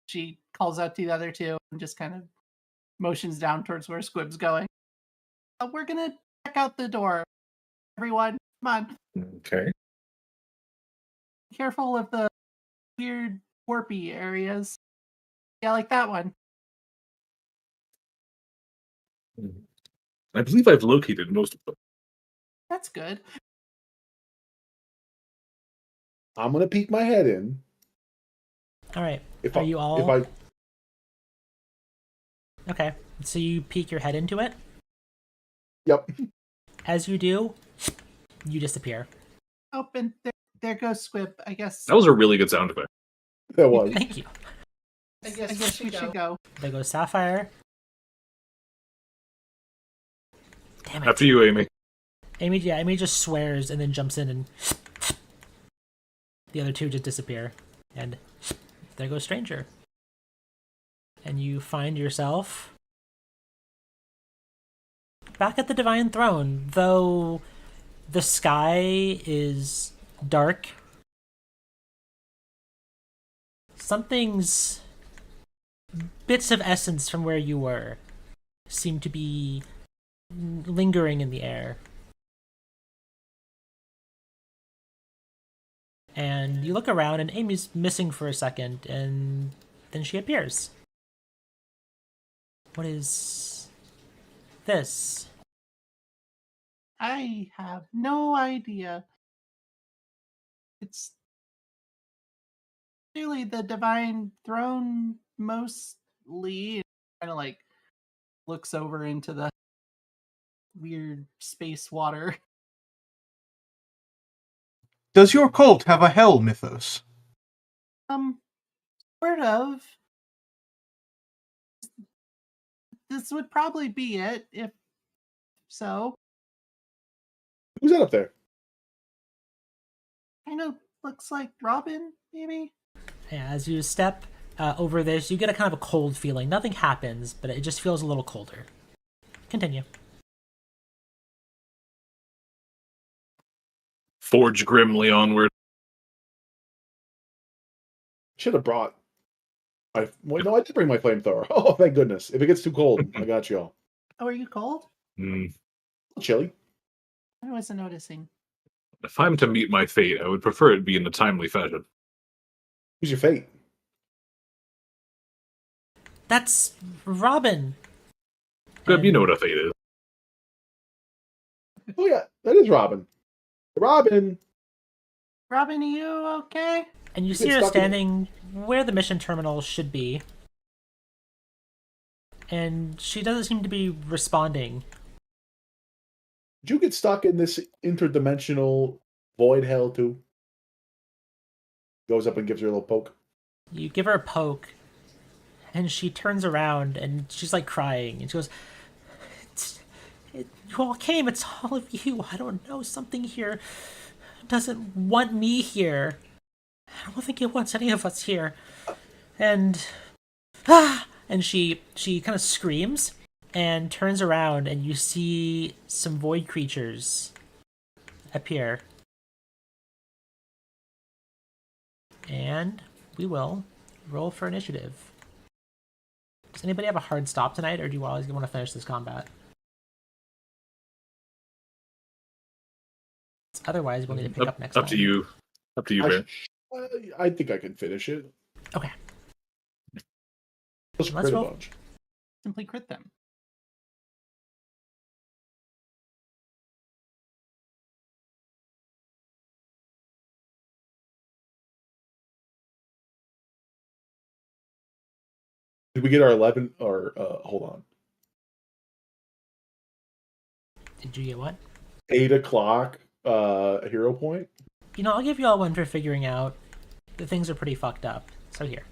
[SPEAKER 4] She calls out to the other two and just kind of motions down towards where Squib's going. We're gonna check out the door. Everyone, come on.
[SPEAKER 2] Okay.
[SPEAKER 4] Careful of the weird warpy areas. Yeah, like that one.
[SPEAKER 2] I believe I've located most of them.
[SPEAKER 4] That's good.
[SPEAKER 3] I'm gonna peek my head in.
[SPEAKER 1] All right.
[SPEAKER 3] If
[SPEAKER 1] Are
[SPEAKER 3] I,
[SPEAKER 1] you all
[SPEAKER 3] If I,
[SPEAKER 1] okay? So you peek your head into it.
[SPEAKER 3] yep.
[SPEAKER 1] As you do, you disappear.
[SPEAKER 4] Oh, and there goes Squib. I guess.
[SPEAKER 2] That was a really good sound effect.
[SPEAKER 3] That was.
[SPEAKER 1] Thank you.
[SPEAKER 4] I guess we should go.
[SPEAKER 1] There goes Sapphire. Damn it.
[SPEAKER 2] After you, Amy.
[SPEAKER 1] Amy just swears and then jumps in and the other two just disappear. And there goes Stranger. And you find yourself back at the Divine Throne, though the sky is dark. Something's bits of essence from where you were seem to be lingering in the air. And you look around and Amy's missing for a second and then she appears. What is this?
[SPEAKER 4] I have no idea. It's really the Divine Throne mostly. Kind of like looks over into the weird space water.
[SPEAKER 5] Does your cult have a hell mythos?
[SPEAKER 4] Sort of. This would probably be it, if so.
[SPEAKER 3] Who's that up there?
[SPEAKER 4] Kind of looks like Robin, maybe?
[SPEAKER 1] Yeah, as you step over this, you get a kind of a cold feeling. Nothing happens, but it just feels a little colder. Continue.
[SPEAKER 2] Forge grimly onward.
[SPEAKER 3] Should have brought. No, I did bring my flamethrower. Oh, thank goodness. If it gets too cold, I got y'all.
[SPEAKER 4] Oh, are you cold?
[SPEAKER 3] Chilly.
[SPEAKER 4] I wasn't noticing.
[SPEAKER 2] If I'm to meet my fate, I would prefer it be in a timely fashion.
[SPEAKER 3] Who's your fate?
[SPEAKER 1] That's Robin.
[SPEAKER 2] Good, you know what a fate is.
[SPEAKER 3] Oh yeah, that is Robin. Robin.
[SPEAKER 4] Robin, are you okay?
[SPEAKER 1] And you
[SPEAKER 3] You
[SPEAKER 1] see
[SPEAKER 3] get
[SPEAKER 1] her
[SPEAKER 3] stuck in it.
[SPEAKER 1] standing where the mission terminal should be. And she doesn't seem to be responding.
[SPEAKER 3] Did you get stuck in this interdimensional void hell too? Goes up and gives her a little poke.
[SPEAKER 1] You give her a poke, and she turns around and she's like crying. And she goes, you all came, it's all of you. I don't know, something here doesn't want me here. I don't think it wants any of us here. And and she kind of screams and turns around, and you see some void creatures appear. And we will roll for initiative. Does anybody have a hard stop tonight, or do you always want to finish this combat? Otherwise, we'll need to pick up next time.
[SPEAKER 2] Up to you. Up to you, Bear.
[SPEAKER 3] I think I can finish it.
[SPEAKER 1] Okay.
[SPEAKER 3] Let's
[SPEAKER 1] Let's
[SPEAKER 3] crit a
[SPEAKER 1] roll.
[SPEAKER 3] bunch.
[SPEAKER 4] Simply crit them.
[SPEAKER 3] Did we get our 11 or hold on?
[SPEAKER 1] Did you get what?
[SPEAKER 3] 8 o'clock hero point?
[SPEAKER 1] You know, I'll give you all one for figuring out that things are pretty fucked up. So here.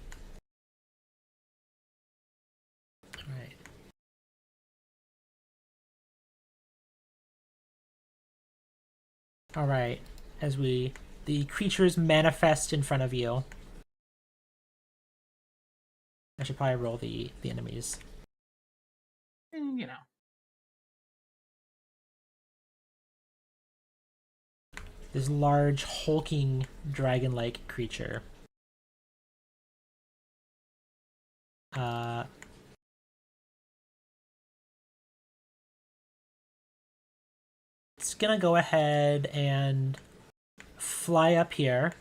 [SPEAKER 1] Alright. Alright. As the creatures manifest in front of you. I should probably roll the enemies.
[SPEAKER 4] You know.
[SPEAKER 1] This large, hulking, dragon-like creature. It's gonna go ahead and fly up here.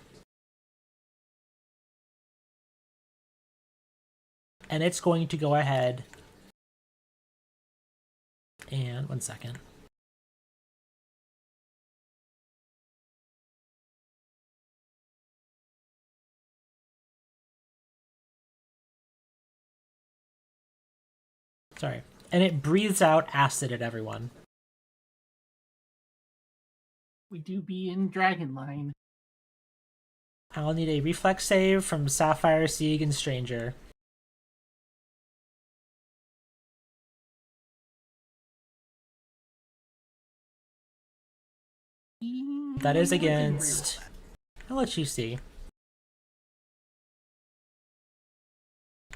[SPEAKER 1] And it's going to go ahead and 1 second. Sorry. And it breathes out acid at everyone.
[SPEAKER 4] We do be in Dragon Line.
[SPEAKER 1] I'll need a reflex save from Sapphire, Sieg, and Stranger. That is against... I'll let you see.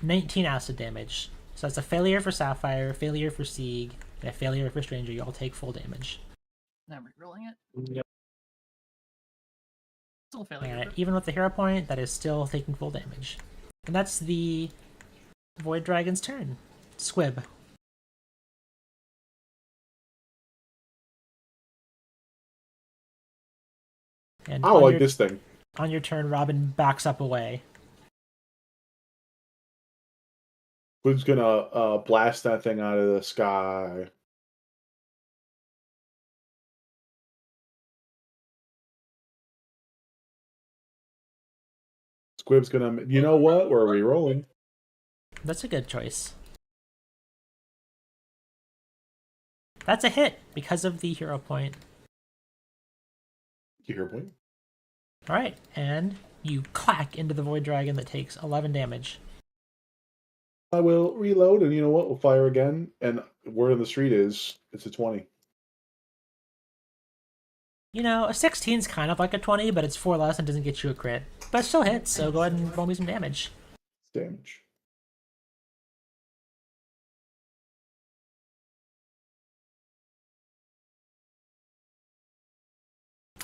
[SPEAKER 1] 19 acid damage. So that's a failure for Sapphire, failure for Sieg, and a failure for Stranger. You all take full damage.
[SPEAKER 4] I'm rerolling it.
[SPEAKER 2] Yep.
[SPEAKER 4] Still a failure.
[SPEAKER 1] Alright, even with the hero point, that is still taking full damage. And that's the Void Dragon's turn. Squib. And
[SPEAKER 3] I like this thing.
[SPEAKER 1] On your turn, Robin backs up away.
[SPEAKER 3] Who's gonna blast that thing out of the sky? Squib's gonna. You know what? We're re-rolling.
[SPEAKER 1] That's a good choice. That's a hit because of the hero point.
[SPEAKER 3] You hear a point?
[SPEAKER 1] Alright, and you clack into the Void Dragon that takes 11 damage.
[SPEAKER 3] I will reload, and you know what? We'll fire again. And word on the street is it's a 20.
[SPEAKER 1] You know, a 16 is kind of like a 20, but it's 4 less and doesn't get you a crit. But it still hits, so go ahead and roll me some damage.
[SPEAKER 3] Damage.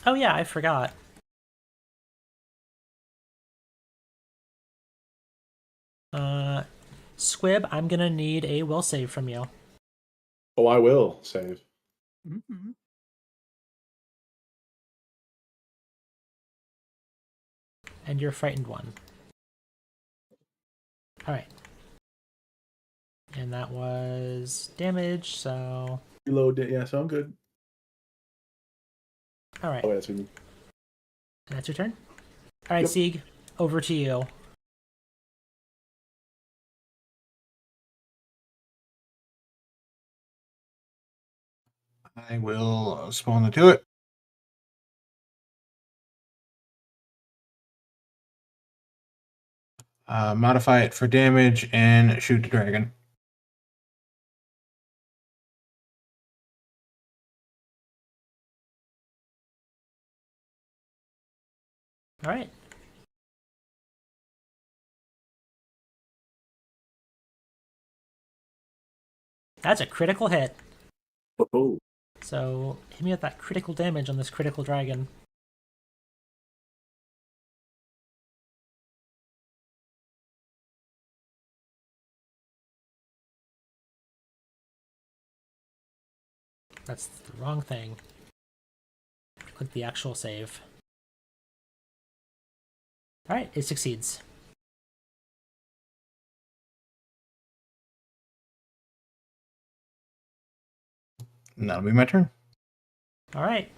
[SPEAKER 1] Oh yeah, I forgot. Squib, I'm gonna need a will save from you.
[SPEAKER 3] Oh, I will save.
[SPEAKER 4] Mm-hmm.
[SPEAKER 1] And you're frightened one. Alright. And that was damage, so...
[SPEAKER 3] Reload it. Yeah, so I'm good.
[SPEAKER 1] Alright.
[SPEAKER 3] Oh,
[SPEAKER 1] And
[SPEAKER 3] that's me.
[SPEAKER 1] that's your turn? Alright,
[SPEAKER 3] Yep.
[SPEAKER 1] Sieg, over to you.
[SPEAKER 5] I will spawn to it. Modify it for damage and shoot the dragon.
[SPEAKER 1] Alright. That's a critical hit.
[SPEAKER 2] Oh,
[SPEAKER 1] So, hit me with that critical damage on this critical dragon. That's the wrong thing. Click the actual save. Alright, it succeeds.
[SPEAKER 5] And that'll be my turn.
[SPEAKER 1] Alright.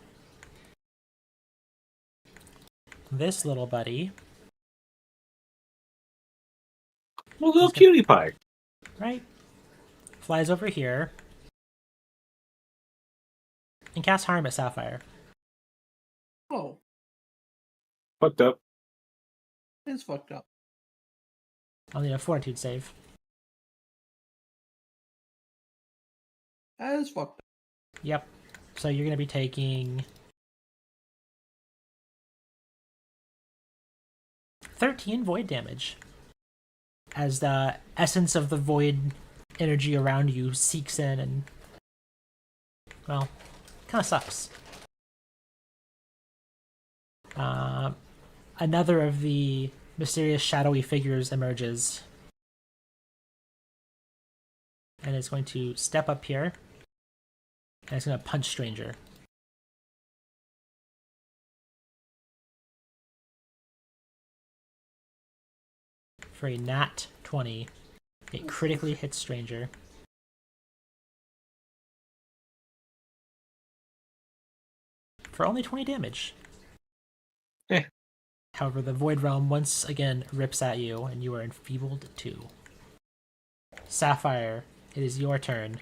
[SPEAKER 1] This little buddy.
[SPEAKER 2] well, little
[SPEAKER 1] He's gonna-
[SPEAKER 2] cutie pie.
[SPEAKER 1] Right? Flies over here. And casts harm at Sapphire.
[SPEAKER 4] Oh,
[SPEAKER 2] Fucked up.
[SPEAKER 4] it's fucked up.
[SPEAKER 1] I'll need a Fortitude save.
[SPEAKER 4] That is fucked up.
[SPEAKER 1] Yep. So you're going to be taking 13 void damage as the essence of the void energy around you seeks in and, well, kind of sucks. Another of the mysterious shadowy figures emerges and it's going to step up here and it's going to punch Stranger. For a nat 20, it critically hits Stranger. For only 20 damage.
[SPEAKER 2] Eh.
[SPEAKER 1] However, the Void Realm once again rips at you, and you are enfeebled too. Sapphire, it is your turn.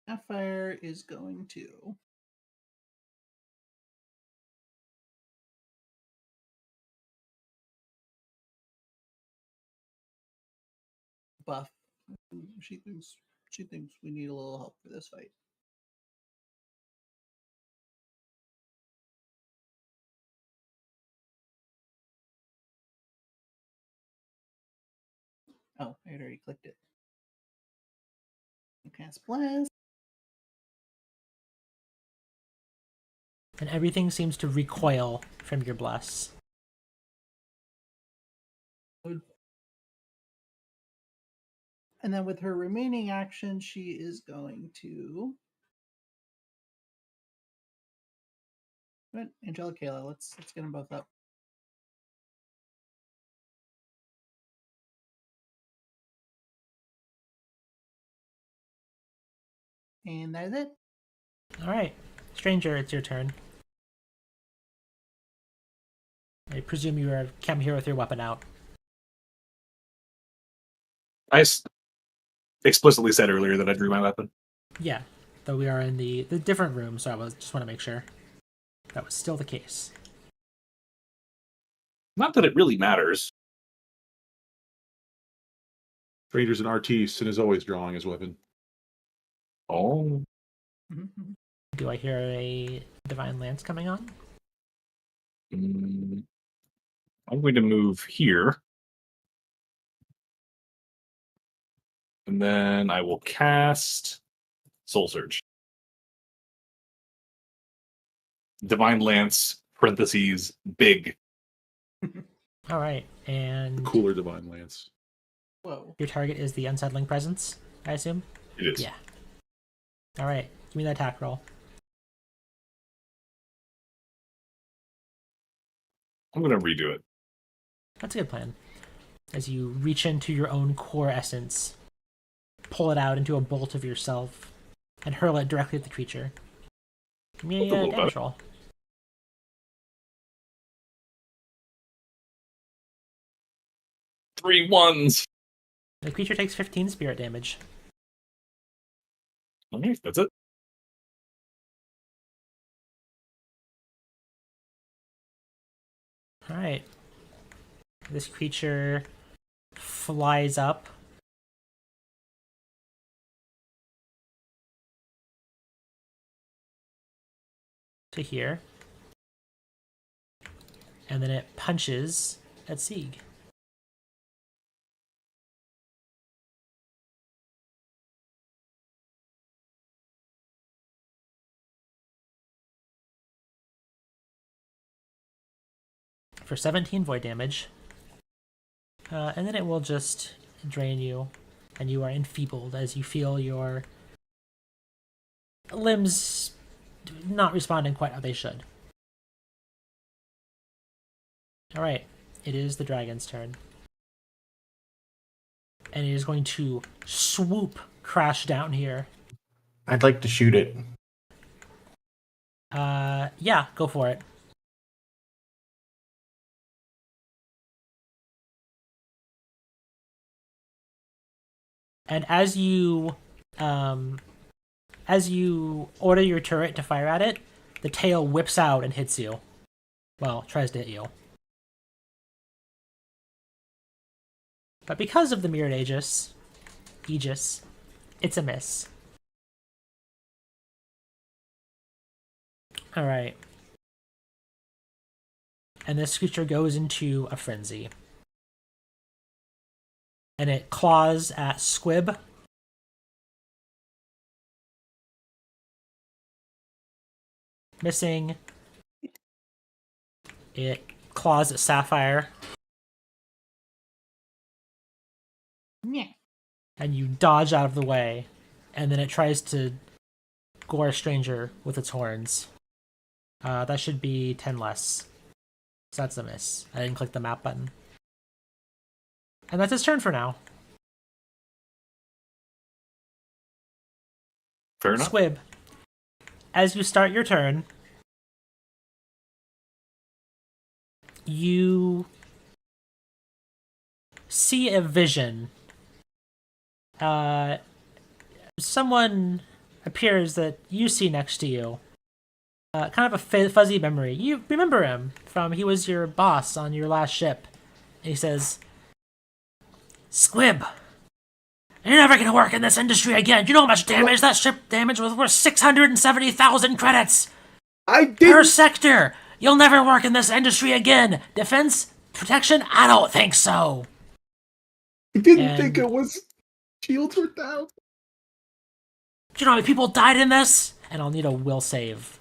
[SPEAKER 4] Sapphire is going to buff. She thinks we need a little help for this fight. Oh, I had already clicked it. Cast Blast.
[SPEAKER 1] And everything seems to recoil from your bless.
[SPEAKER 4] And then with her remaining action, she is going to. What? Angelic Kayla, let's get them both up. And that is it.
[SPEAKER 1] Alright, Stranger, it's your turn. I presume you are come here with your weapon out.
[SPEAKER 2] I explicitly said earlier that I drew my weapon.
[SPEAKER 1] Yeah, though we are in the different room, so I just want to make sure that was still the case.
[SPEAKER 2] Not that it really matters.
[SPEAKER 3] Stranger's an artiste and is always drawing his weapon.
[SPEAKER 2] Oh.
[SPEAKER 4] Mhm.
[SPEAKER 1] Do I hear a Divine Lance coming on?
[SPEAKER 2] I'm going to move here. And then I will cast Soul Surge. Divine Lance, parentheses, big.
[SPEAKER 1] Alright, and
[SPEAKER 3] Cooler Divine Lance.
[SPEAKER 4] Whoa.
[SPEAKER 1] your target is the Unsettling Presence, I assume?
[SPEAKER 2] It is.
[SPEAKER 1] Yeah. Alright, give me that attack roll.
[SPEAKER 2] I'm going to redo it.
[SPEAKER 1] That's a good plan. As you reach into your own core essence, pull it out into a bolt of yourself, and hurl it directly at the creature. Give me
[SPEAKER 2] That's a
[SPEAKER 1] a
[SPEAKER 2] little
[SPEAKER 1] damage
[SPEAKER 2] better.
[SPEAKER 1] roll.
[SPEAKER 2] Three ones.
[SPEAKER 1] The creature takes 15 spirit damage.
[SPEAKER 2] Okay, that's it.
[SPEAKER 1] Alright. This creature flies up. To here. And then it punches at Sieg. For 17 void damage. And then it will just drain you, and you are enfeebled as you feel your limbs not responding quite how they should. Alright, it is the dragon's turn. And it is going to swoop crash down here.
[SPEAKER 5] I'd like to shoot it.
[SPEAKER 1] Yeah, go for it. And as you order your turret to fire at it, the tail whips out and hits you. Well, tries to hit you. But because of the mirrored Aegis, it's a miss. Alright. And this creature goes into a frenzy. And it claws at Squib. Missing. It claws at Sapphire.
[SPEAKER 4] Yeah.
[SPEAKER 1] And you dodge out of the way. And then it tries to gore a stranger with its horns. That should be 10 less. So that's a miss. I didn't click the map button. And that's his turn for now.
[SPEAKER 2] Fair enough.
[SPEAKER 1] Squib, as you start your turn, you see a vision. Someone appears that you see next to you. Kind of a fuzzy memory. You remember him from he was your boss on your last ship. And he says, Squib, you're never going to work in this industry again. You know how much damage that ship damage was worth 670,000 credits
[SPEAKER 3] I
[SPEAKER 1] per
[SPEAKER 3] didn't.
[SPEAKER 1] sector. You'll never work in this industry again. Defense? Protection? I don't think so.
[SPEAKER 3] I didn't
[SPEAKER 1] And-
[SPEAKER 3] think it was. Shields were down.
[SPEAKER 1] Do you know how many people died in this? And I'll need a will save.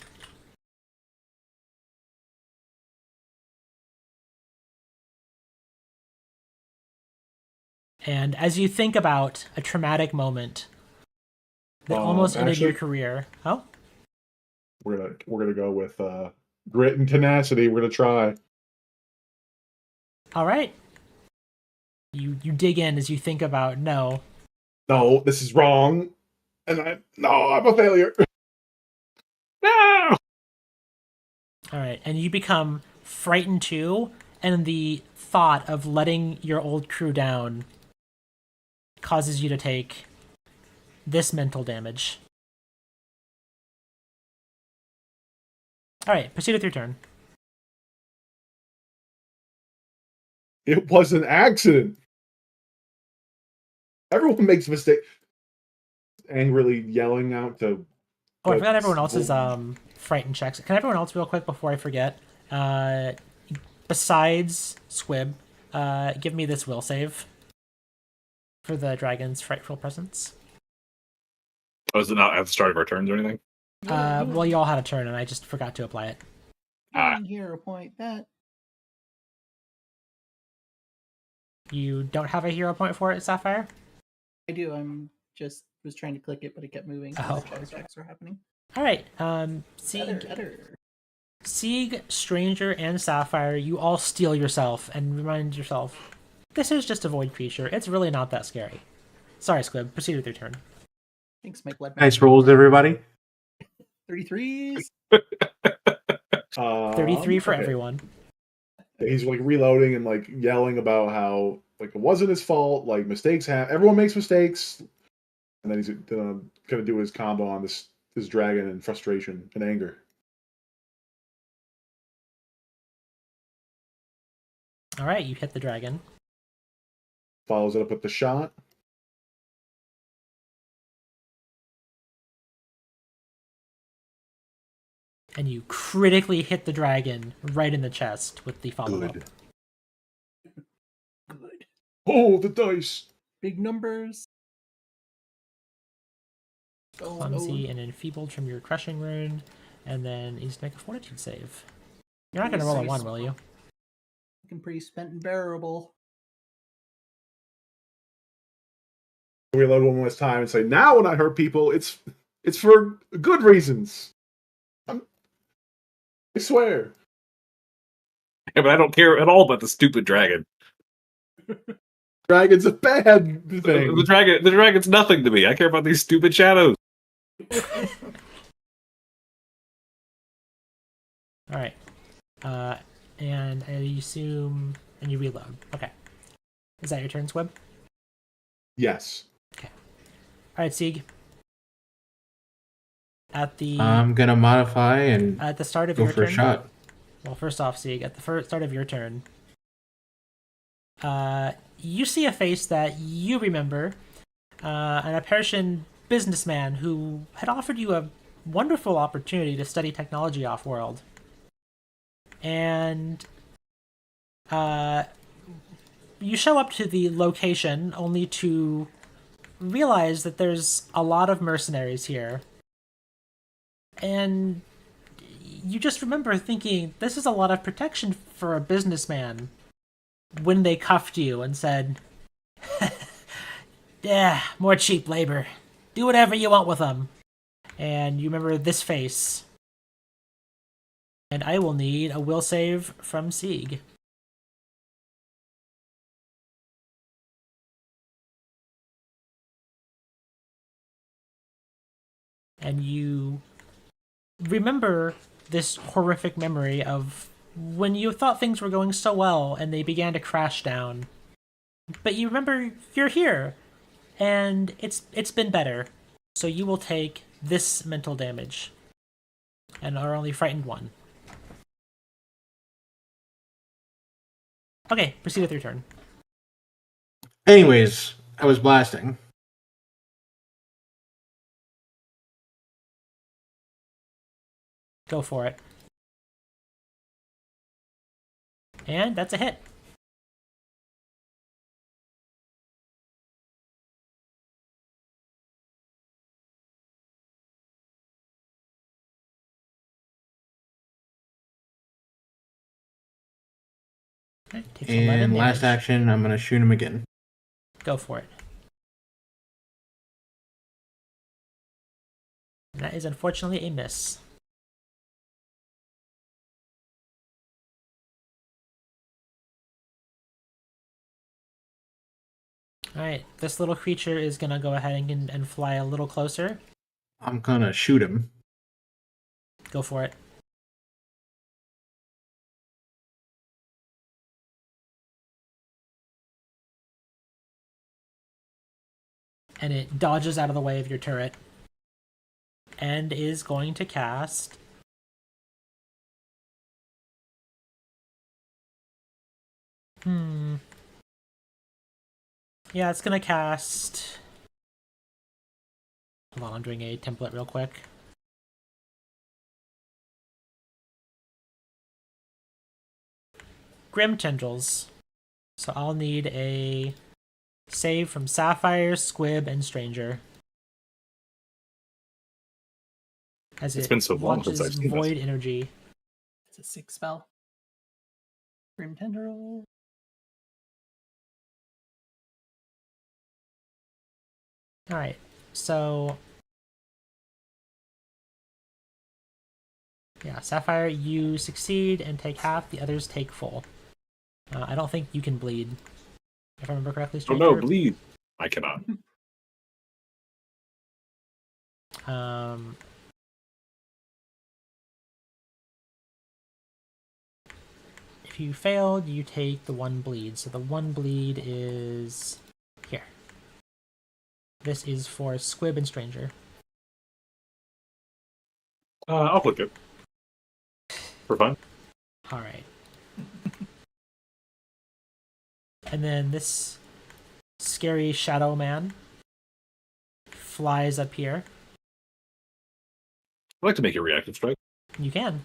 [SPEAKER 1] And as you think about a traumatic moment that almost ended your
[SPEAKER 3] actually-
[SPEAKER 1] career. Oh?
[SPEAKER 3] We're gonna go with grit and tenacity. We're gonna try.
[SPEAKER 1] All right. You dig in as you think about no.
[SPEAKER 3] No, this is wrong. And I'm a failure.
[SPEAKER 2] No!
[SPEAKER 1] All right, and you become frightened too, and the thought of letting your old crew down causes you to take this mental damage. All right, proceed with your turn.
[SPEAKER 3] It was an accident. Everyone makes mistakes. Angrily yelling out to.
[SPEAKER 1] Oh, I forgot everyone else's frightened checks. Can everyone else real quick before I forget? Besides Squib, give me this will save for the dragon's frightful presence.
[SPEAKER 2] Oh, is it not at the start of our turns or anything?
[SPEAKER 1] Well, you all had a turn, and I just forgot to apply it.
[SPEAKER 4] Hero point that.
[SPEAKER 1] You don't have a hero point for it, Sapphire?
[SPEAKER 4] I do. I'm just was trying to click it, but it kept moving.
[SPEAKER 1] Oh.
[SPEAKER 4] The checks are happening.
[SPEAKER 1] All right.
[SPEAKER 4] Better.
[SPEAKER 1] Sieg, Stranger, and Sapphire, you all steel yourself and remind yourself, this is just a void creature. It's really not that scary. Sorry, Squib. Proceed with your turn.
[SPEAKER 4] Thanks, my blood.
[SPEAKER 5] Nice rolls, everybody.
[SPEAKER 4] 33s.
[SPEAKER 1] 33 for
[SPEAKER 3] okay.
[SPEAKER 1] everyone.
[SPEAKER 3] He's like reloading and like yelling about how like it wasn't his fault. Like mistakes happen. Everyone makes mistakes. And then he's gonna do his combo on this dragon in frustration and anger.
[SPEAKER 1] All right, you hit the dragon.
[SPEAKER 3] Follows it up with the shot.
[SPEAKER 1] And you critically hit the dragon right in the chest with the follow-up.
[SPEAKER 3] Good.
[SPEAKER 4] Good.
[SPEAKER 3] Oh, the dice.
[SPEAKER 4] Big numbers. Oh,
[SPEAKER 1] Clumsy
[SPEAKER 4] no.
[SPEAKER 1] and enfeebled from your crushing rune. And then he's to make a fortitude save. You're not going to roll a 1, will you?
[SPEAKER 4] Looking pretty spent and bearable.
[SPEAKER 3] Reload one more time and say, now when I hurt people, it's for good reasons. I swear.
[SPEAKER 2] Yeah, but I don't care at all about the stupid dragon.
[SPEAKER 3] Dragon's a bad thing.
[SPEAKER 2] The dragon's nothing to me. I care about these stupid shadows.
[SPEAKER 1] All right. And I assume... And you reload. Okay. Is that your turn, Squib?
[SPEAKER 3] Yes.
[SPEAKER 1] right, Sieg. At the
[SPEAKER 5] I'm gonna modify and
[SPEAKER 1] at the start of
[SPEAKER 5] go
[SPEAKER 1] your
[SPEAKER 5] for a
[SPEAKER 1] turn.
[SPEAKER 5] shot.
[SPEAKER 1] Well, first off, Sieg, at the start of your turn, you see a face that you remember, an Persian businessman who had offered you a wonderful opportunity to study technology off-world. And you show up to the location only to realize that there's a lot of mercenaries here. And you just remember thinking, this is a lot of protection for a businessman, when they cuffed you and said, yeah, more cheap labor. Do whatever you want with them. And you remember this face. And I will need a will save from Sieg. And you remember this horrific memory of when you thought things were going so well and they began to crash down. But you remember you're here, and it's been better. So you will take this mental damage, and are only frightened 1. Okay, proceed with your turn.
[SPEAKER 5] Anyways, I was blasting.
[SPEAKER 1] Go for it. And that's a hit. Okay, takes 11
[SPEAKER 5] And last
[SPEAKER 1] damage.
[SPEAKER 5] action, I'm gonna shoot him again.
[SPEAKER 1] Go for it. And that is unfortunately a miss. Alright, this little creature is gonna go ahead and fly a little closer.
[SPEAKER 5] I'm gonna shoot him.
[SPEAKER 1] Go for it. And it dodges out of the way of your turret. And is going to cast... Yeah, it's gonna cast... Hold on, I'm doing a template real quick. Grim Tendrils. So I'll need a save from Sapphire, Squib, and Stranger. As
[SPEAKER 2] It's
[SPEAKER 1] it
[SPEAKER 2] been so long since I've
[SPEAKER 1] launches
[SPEAKER 2] seen this.
[SPEAKER 1] Void Energy.
[SPEAKER 4] It's a 6 spell. Grim Tendril.
[SPEAKER 1] Alright, so... Yeah, Sapphire, you succeed and take half, the others take full. I don't think you can bleed, if I remember correctly,
[SPEAKER 2] Oh
[SPEAKER 1] Stranger.
[SPEAKER 2] no, bleed! I cannot.
[SPEAKER 1] If you failed, you take the 1 bleed. So the 1 bleed is here. This is for Squib and Stranger.
[SPEAKER 2] I'll click it. For fun.
[SPEAKER 1] Alright. And then this scary shadow man flies up here.
[SPEAKER 2] I'd like to make a reactive strike.
[SPEAKER 1] You can.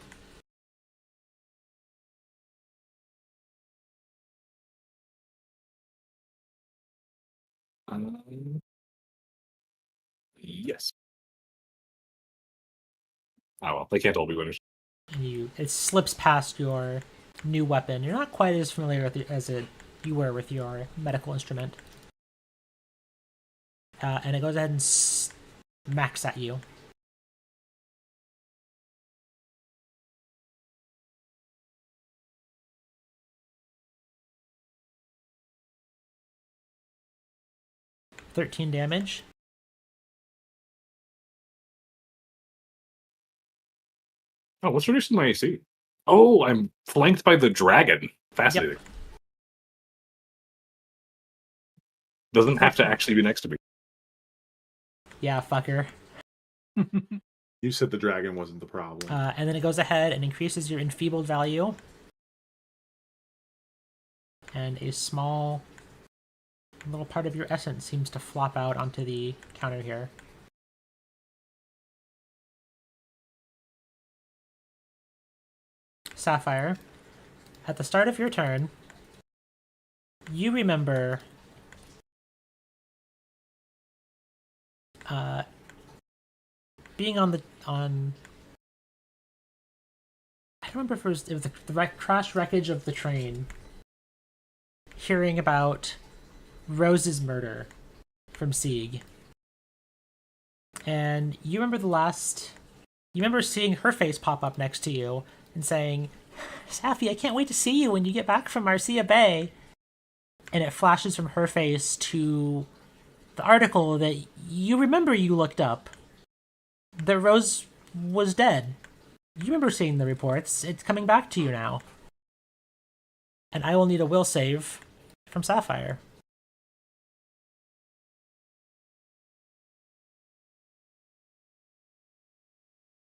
[SPEAKER 2] Yes. Oh well, they can't all be winners.
[SPEAKER 1] And it slips past your new weapon. You're not quite as familiar with it as you were with your medical instrument. And it goes ahead and smacks at you. $13 damage.
[SPEAKER 2] Oh, what's reducing my AC? Oh, I'm flanked by the dragon. Fascinating. Doesn't have to actually be next to me.
[SPEAKER 1] Yeah, fucker.
[SPEAKER 3] You said the dragon wasn't the problem.
[SPEAKER 1] And then it goes ahead and increases your enfeebled value. And a small little part of your essence seems to flop out onto the counter here. Sapphire, at the start of your turn, you remember being on I don't remember if it was the crash wreckage of the train, hearing about Rose's murder from Sieg. And you remember you remember seeing her face pop up next to you and saying, Safi, I can't wait to see you when you get back from Marcia Bay. And it flashes from her face to the article that you remember you looked up. That Rose was dead. You remember seeing the reports. It's coming back to you now. And I will need a will save from Sapphire.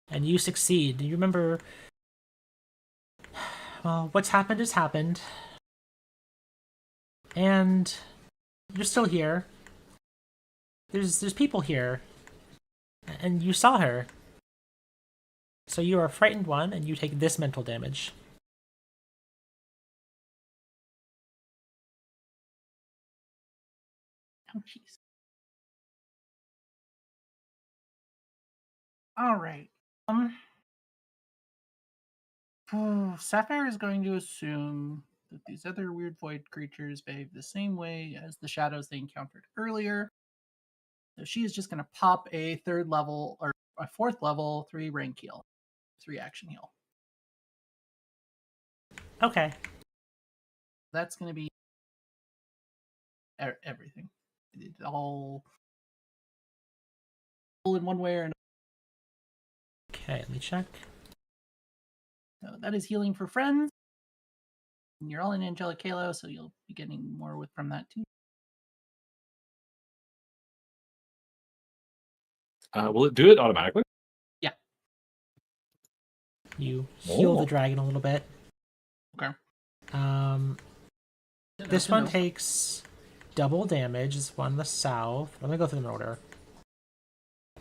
[SPEAKER 1] And you succeed. You remember... Well, what's happened has happened. And you're still here. There's people here. And you saw her. So you are a frightened one, and you take this mental damage.
[SPEAKER 4] Oh, jeez. All right. Sapphire is going to assume that these other weird void creatures behave the same way as the shadows they encountered earlier. So she is just going to pop a 3rd level or a 4th level 3 rank heal, 3 action heal.
[SPEAKER 1] Okay.
[SPEAKER 4] That's going to be everything. It's all in one way or another.
[SPEAKER 1] Okay, let me check.
[SPEAKER 4] So that is healing for friends. And you're all in Angelic Halo, so you'll be getting more from that too.
[SPEAKER 2] Will it do it automatically?
[SPEAKER 4] Yeah.
[SPEAKER 1] You heal
[SPEAKER 2] Oh.
[SPEAKER 1] the dragon a little bit.
[SPEAKER 4] Okay.
[SPEAKER 1] This one takes double damage. This one in the south. Let me go through them in order.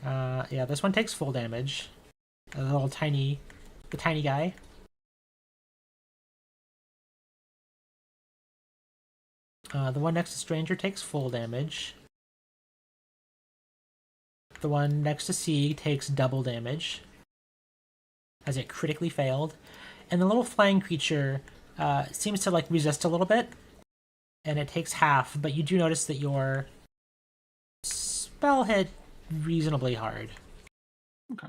[SPEAKER 1] Yeah, this one takes full damage. The tiny guy. The one next to Stranger takes full damage. The one next to Sieg takes double damage, as it critically failed. And the little flying creature seems to resist a little bit, and it takes half, but you do notice that your spell hit reasonably hard.
[SPEAKER 4] Okay.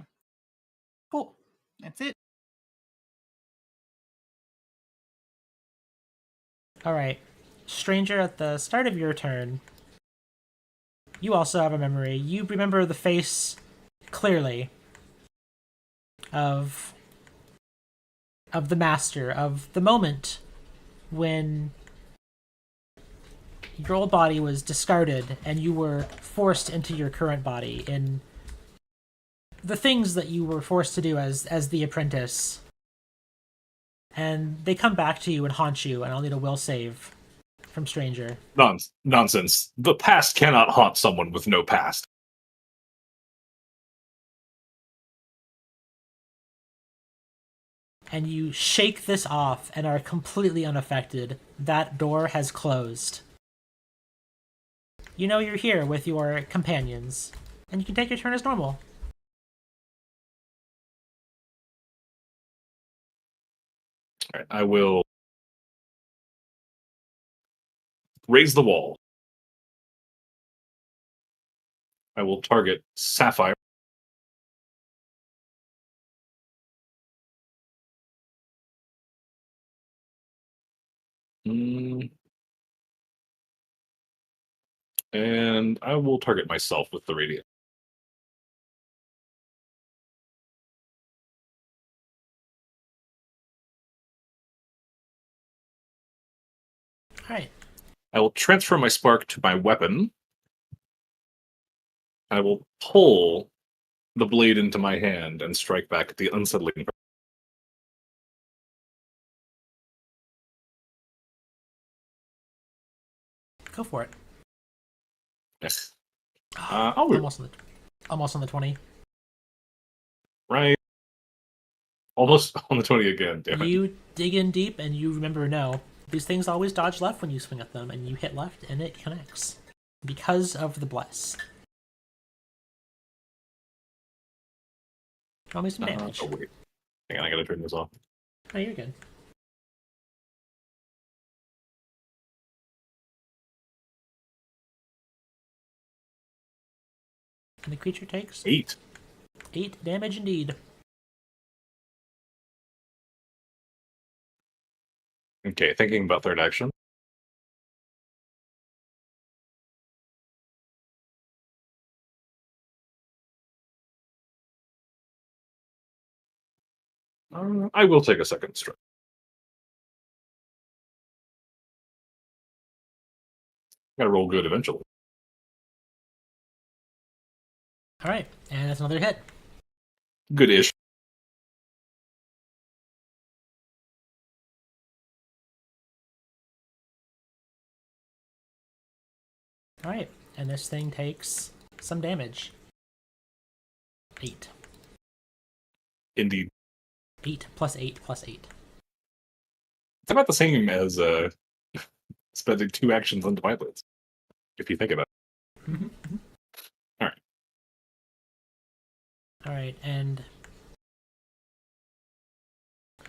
[SPEAKER 4] Cool. That's it.
[SPEAKER 1] Alright. Stranger, at the start of your turn, you also have a memory. You remember the face clearly of the master, of the moment when your old body was discarded and you were forced into your current body in the things that you were forced to do as the apprentice. And they come back to you and haunt you, and I'll need a will save from Stranger.
[SPEAKER 2] Nonsense. The past cannot haunt someone with no past.
[SPEAKER 1] And you shake this off and are completely unaffected. That door has closed. You know you're here with your companions, and you can take your turn as normal.
[SPEAKER 2] All right, I will raise the wall. I will target Sapphire. And I will target myself with the radiant.
[SPEAKER 1] Alright.
[SPEAKER 2] I will transfer my spark to my weapon. I will pull the blade into my hand and strike back at the unsettling.
[SPEAKER 1] Go for it.
[SPEAKER 2] Yes. I'll root.
[SPEAKER 1] Almost on the 20.
[SPEAKER 2] Right. Almost on the 20 again, damn it.
[SPEAKER 1] You dig in deep and you remember, no, these things always dodge left when you swing at them, and you hit left and it connects. Because of the bless. Roll me some damage.
[SPEAKER 2] Oh, wait. Hang on, I gotta turn this off.
[SPEAKER 1] Oh, you're good. And the creature takes
[SPEAKER 2] 8.
[SPEAKER 1] 8 damage indeed.
[SPEAKER 2] Okay, thinking about third action. I will take a second strike. Gotta roll good eventually.
[SPEAKER 1] Alright, and that's another hit.
[SPEAKER 2] Good-ish.
[SPEAKER 1] Alright, and this thing takes some damage. 8.
[SPEAKER 2] Indeed.
[SPEAKER 1] 8 plus 8 plus 8.
[SPEAKER 2] It's about the same as spending 2 actions on Divine Blades, if you think about it.
[SPEAKER 1] Mm-hmm.
[SPEAKER 2] Alright.
[SPEAKER 1] Alright, and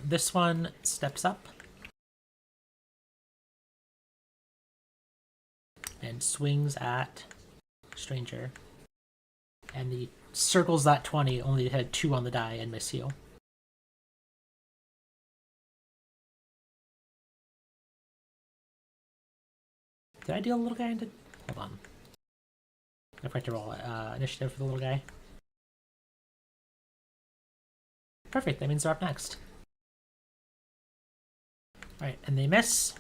[SPEAKER 1] this one steps up and swings at Stranger. And he circles that 20, only to hit 2 on the die and miss you. Did I deal a little guy into... Hold on. I forgot to roll initiative for the little guy. Perfect, that means they're up next. Alright, and they miss.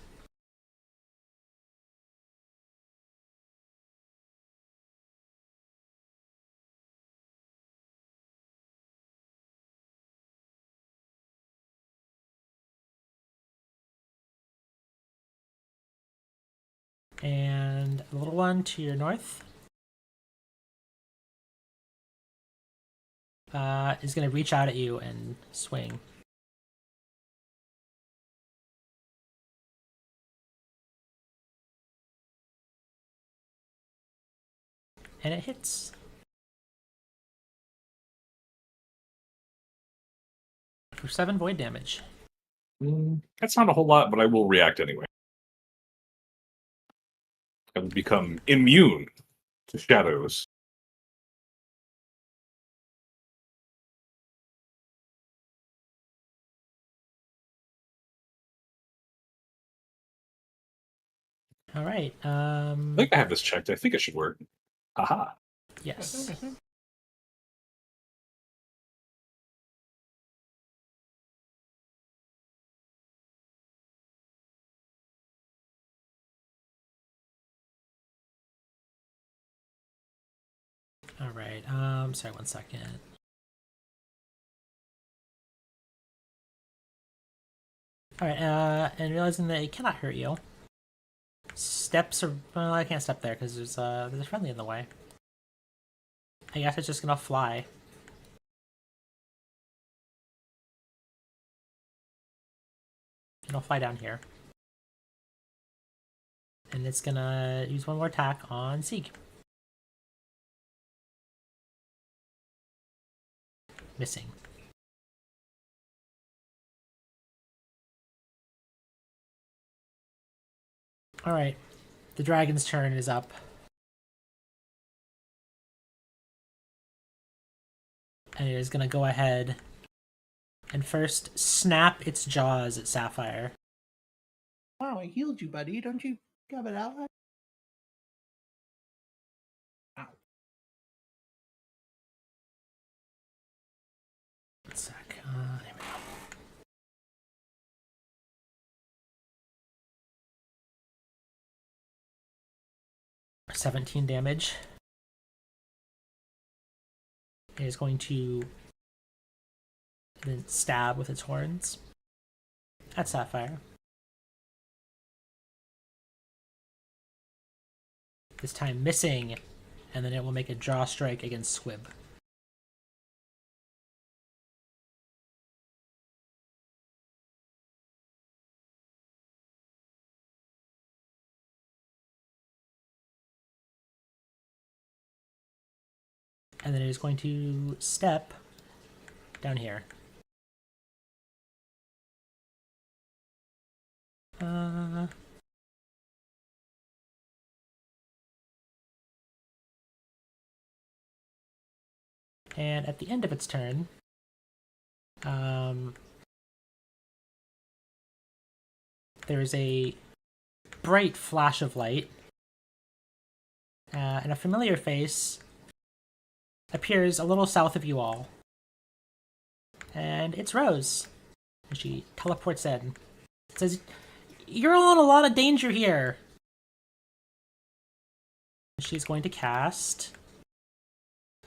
[SPEAKER 1] And the little one to your north is going to reach out at you and swing. And it hits. For 7 void damage.
[SPEAKER 2] That's not a whole lot, but I will react anyway. I will become immune to shadows.
[SPEAKER 1] Alright,
[SPEAKER 2] I think I have this checked. I think it should work. Haha.
[SPEAKER 1] yes. Alright, sorry, 1 second. Alright, and realizing that it cannot hurt you. Steps are... Well, I can't step there because there's a friendly in the way. I guess it's just gonna fly. It'll fly down here. And it's gonna use one more attack on Sieg. Missing. Alright. The dragon's turn is up. And it is gonna go ahead and first snap its jaws at Sapphire.
[SPEAKER 4] Wow, I healed you, buddy. Don't you have an ally? Ow.
[SPEAKER 1] 1 sec. There we go. 17 damage. It is going to then stab with its horns at Sapphire. This time missing, and then it will make a draw strike against Squib. And then it is going to step down here. And at the end of its turn, there's a bright flash of light, and a familiar face appears a little south of you all. And it's Rose. And she teleports in. It says, "You're all in a lot of danger here." She's going to cast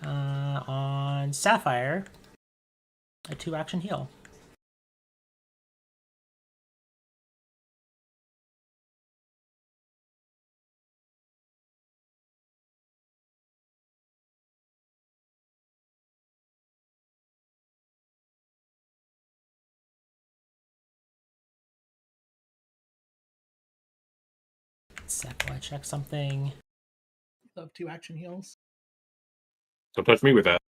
[SPEAKER 1] on Sapphire a 2-action heal. Sec, while I check something.
[SPEAKER 4] Love 2-action heals.
[SPEAKER 2] Don't touch me with that.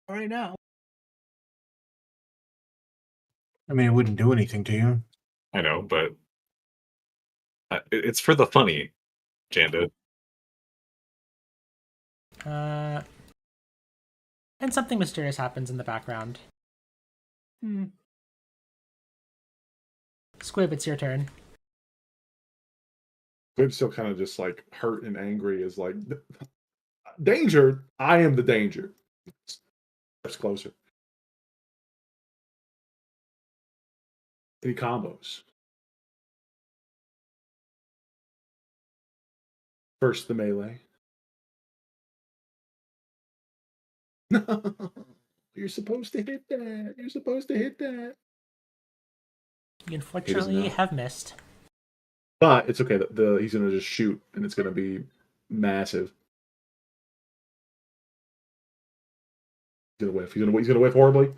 [SPEAKER 4] All right now.
[SPEAKER 5] I mean, it wouldn't do anything to you.
[SPEAKER 2] I know, but it's for the funny, Janda.
[SPEAKER 1] And something mysterious happens in the background. Squib, it's your turn.
[SPEAKER 3] Squib's still kind of just like hurt and angry. Is like, danger. I am the danger. Steps closer. Any combos? First, the melee. No, you're supposed to hit that. You're supposed to hit that.
[SPEAKER 1] You unfortunately
[SPEAKER 3] know.
[SPEAKER 1] have missed.
[SPEAKER 3] But it's okay. He's gonna just shoot, and it's gonna be massive. He's gonna whiff. He's gonna whiff horribly.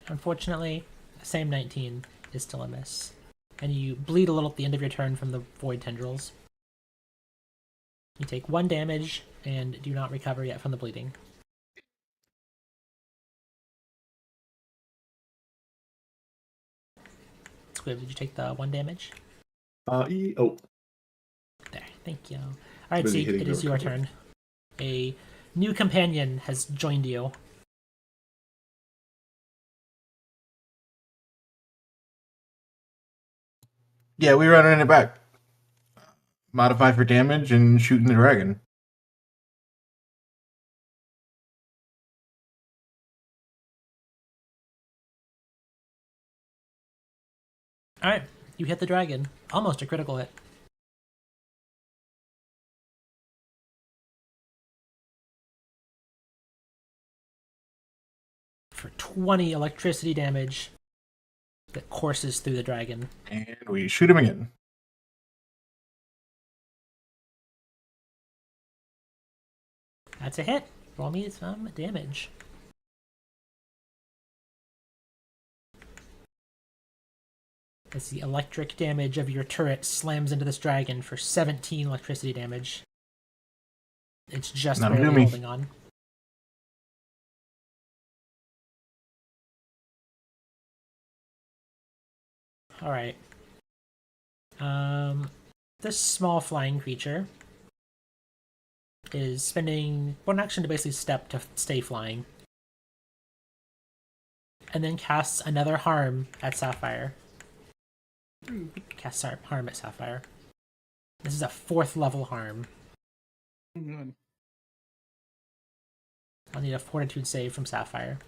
[SPEAKER 1] Unfortunately, the same 19 is still a miss. And you bleed a little at the end of your turn from the void tendrils. You take 1 damage and do not recover yet from the bleeding. Squib, did you take the 1 damage?
[SPEAKER 3] Oh,
[SPEAKER 1] There, thank you. Alright,
[SPEAKER 3] Busy
[SPEAKER 1] Zeke,
[SPEAKER 3] hitting
[SPEAKER 1] it is
[SPEAKER 3] the
[SPEAKER 1] your
[SPEAKER 3] recovery.
[SPEAKER 1] turn. A new companion has joined you.
[SPEAKER 5] Yeah, we were running it back. Modify for damage and shooting the dragon.
[SPEAKER 1] Alright, you hit the dragon. Almost a critical hit. For 20 electricity damage that courses through the dragon.
[SPEAKER 5] And we shoot him again.
[SPEAKER 1] That's a hit. Roll me some damage. As the electric damage of your turret slams into this dragon for 17 electricity damage. It's just
[SPEAKER 5] Not
[SPEAKER 1] barely
[SPEAKER 5] do me.
[SPEAKER 1] holding on. Alright. This small flying creature is spending 1 action to basically step to stay flying. And then casts another harm at Sapphire. Casts harm at Sapphire. This is a 4th level harm.
[SPEAKER 4] Good.
[SPEAKER 1] I'll need a fortitude save from Sapphire.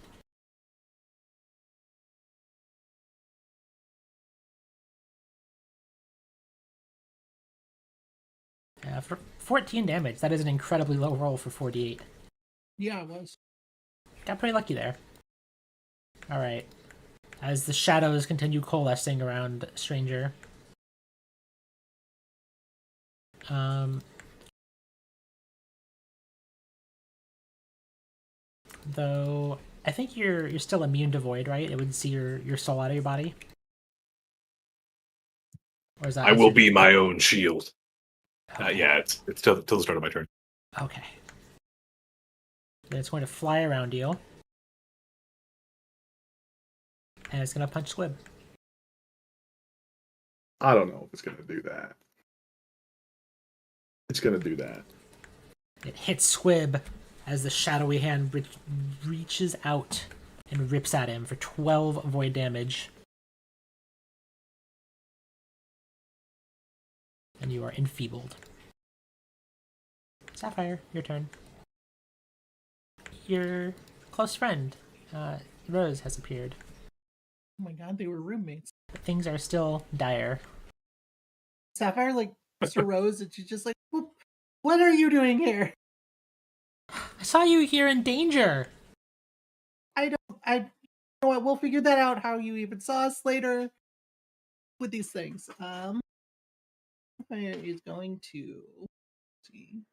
[SPEAKER 1] For 14 damage, that is an incredibly low roll for 48.
[SPEAKER 4] Yeah, it was.
[SPEAKER 1] Got pretty lucky there. Alright. As the shadows continue coalescing around Stranger. Though I think you're still immune to void, right? It would see your soul out of your body. Or is that
[SPEAKER 2] I will be my own shield.
[SPEAKER 1] Okay.
[SPEAKER 2] Yeah, it's till the start of my turn.
[SPEAKER 1] Okay. Then it's going to fly around you. And it's going to punch Squib.
[SPEAKER 3] I don't know if it's going to do that. It's going to do that.
[SPEAKER 1] It hits Squib as the shadowy hand reaches out and rips at him for 12 void damage. And you are enfeebled. Sapphire, your turn. Your close friend, Rose, has appeared.
[SPEAKER 4] Oh my god, they were roommates.
[SPEAKER 1] But things are still dire.
[SPEAKER 4] Sapphire, like, Mr. Rose, and she's just like, what are you doing here?
[SPEAKER 1] I saw you here in danger!
[SPEAKER 4] You know what, we'll figure that out, how you even saw us later with these things. Is going to see.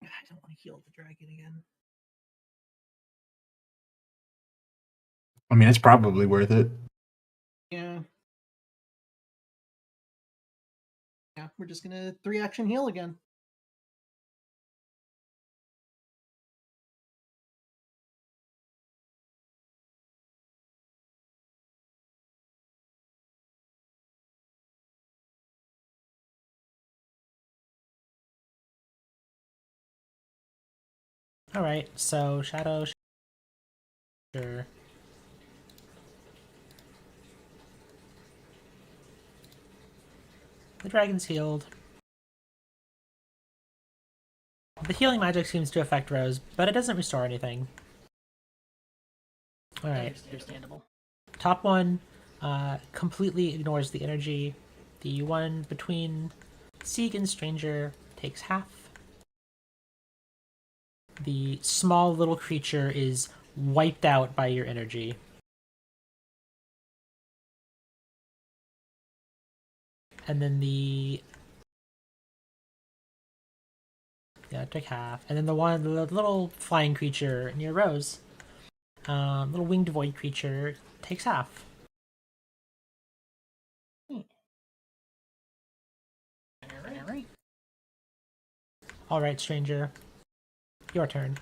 [SPEAKER 4] I don't want to heal the dragon again.
[SPEAKER 5] I mean, it's probably worth it.
[SPEAKER 4] Yeah. Yeah, we're just gonna 3-action heal again.
[SPEAKER 1] Alright, so Shadow. Sure. The dragon's healed. The healing magic seems to affect Rose, but it doesn't restore anything. Alright.
[SPEAKER 4] Understandable.
[SPEAKER 1] Top one completely ignores the energy. The one between Sieg and Stranger takes half. The small little creature is wiped out by your energy. And then took half. And then the little flying creature near Rose, little winged void creature, takes half.
[SPEAKER 4] Alright.
[SPEAKER 1] Alright, Stranger. Your turn.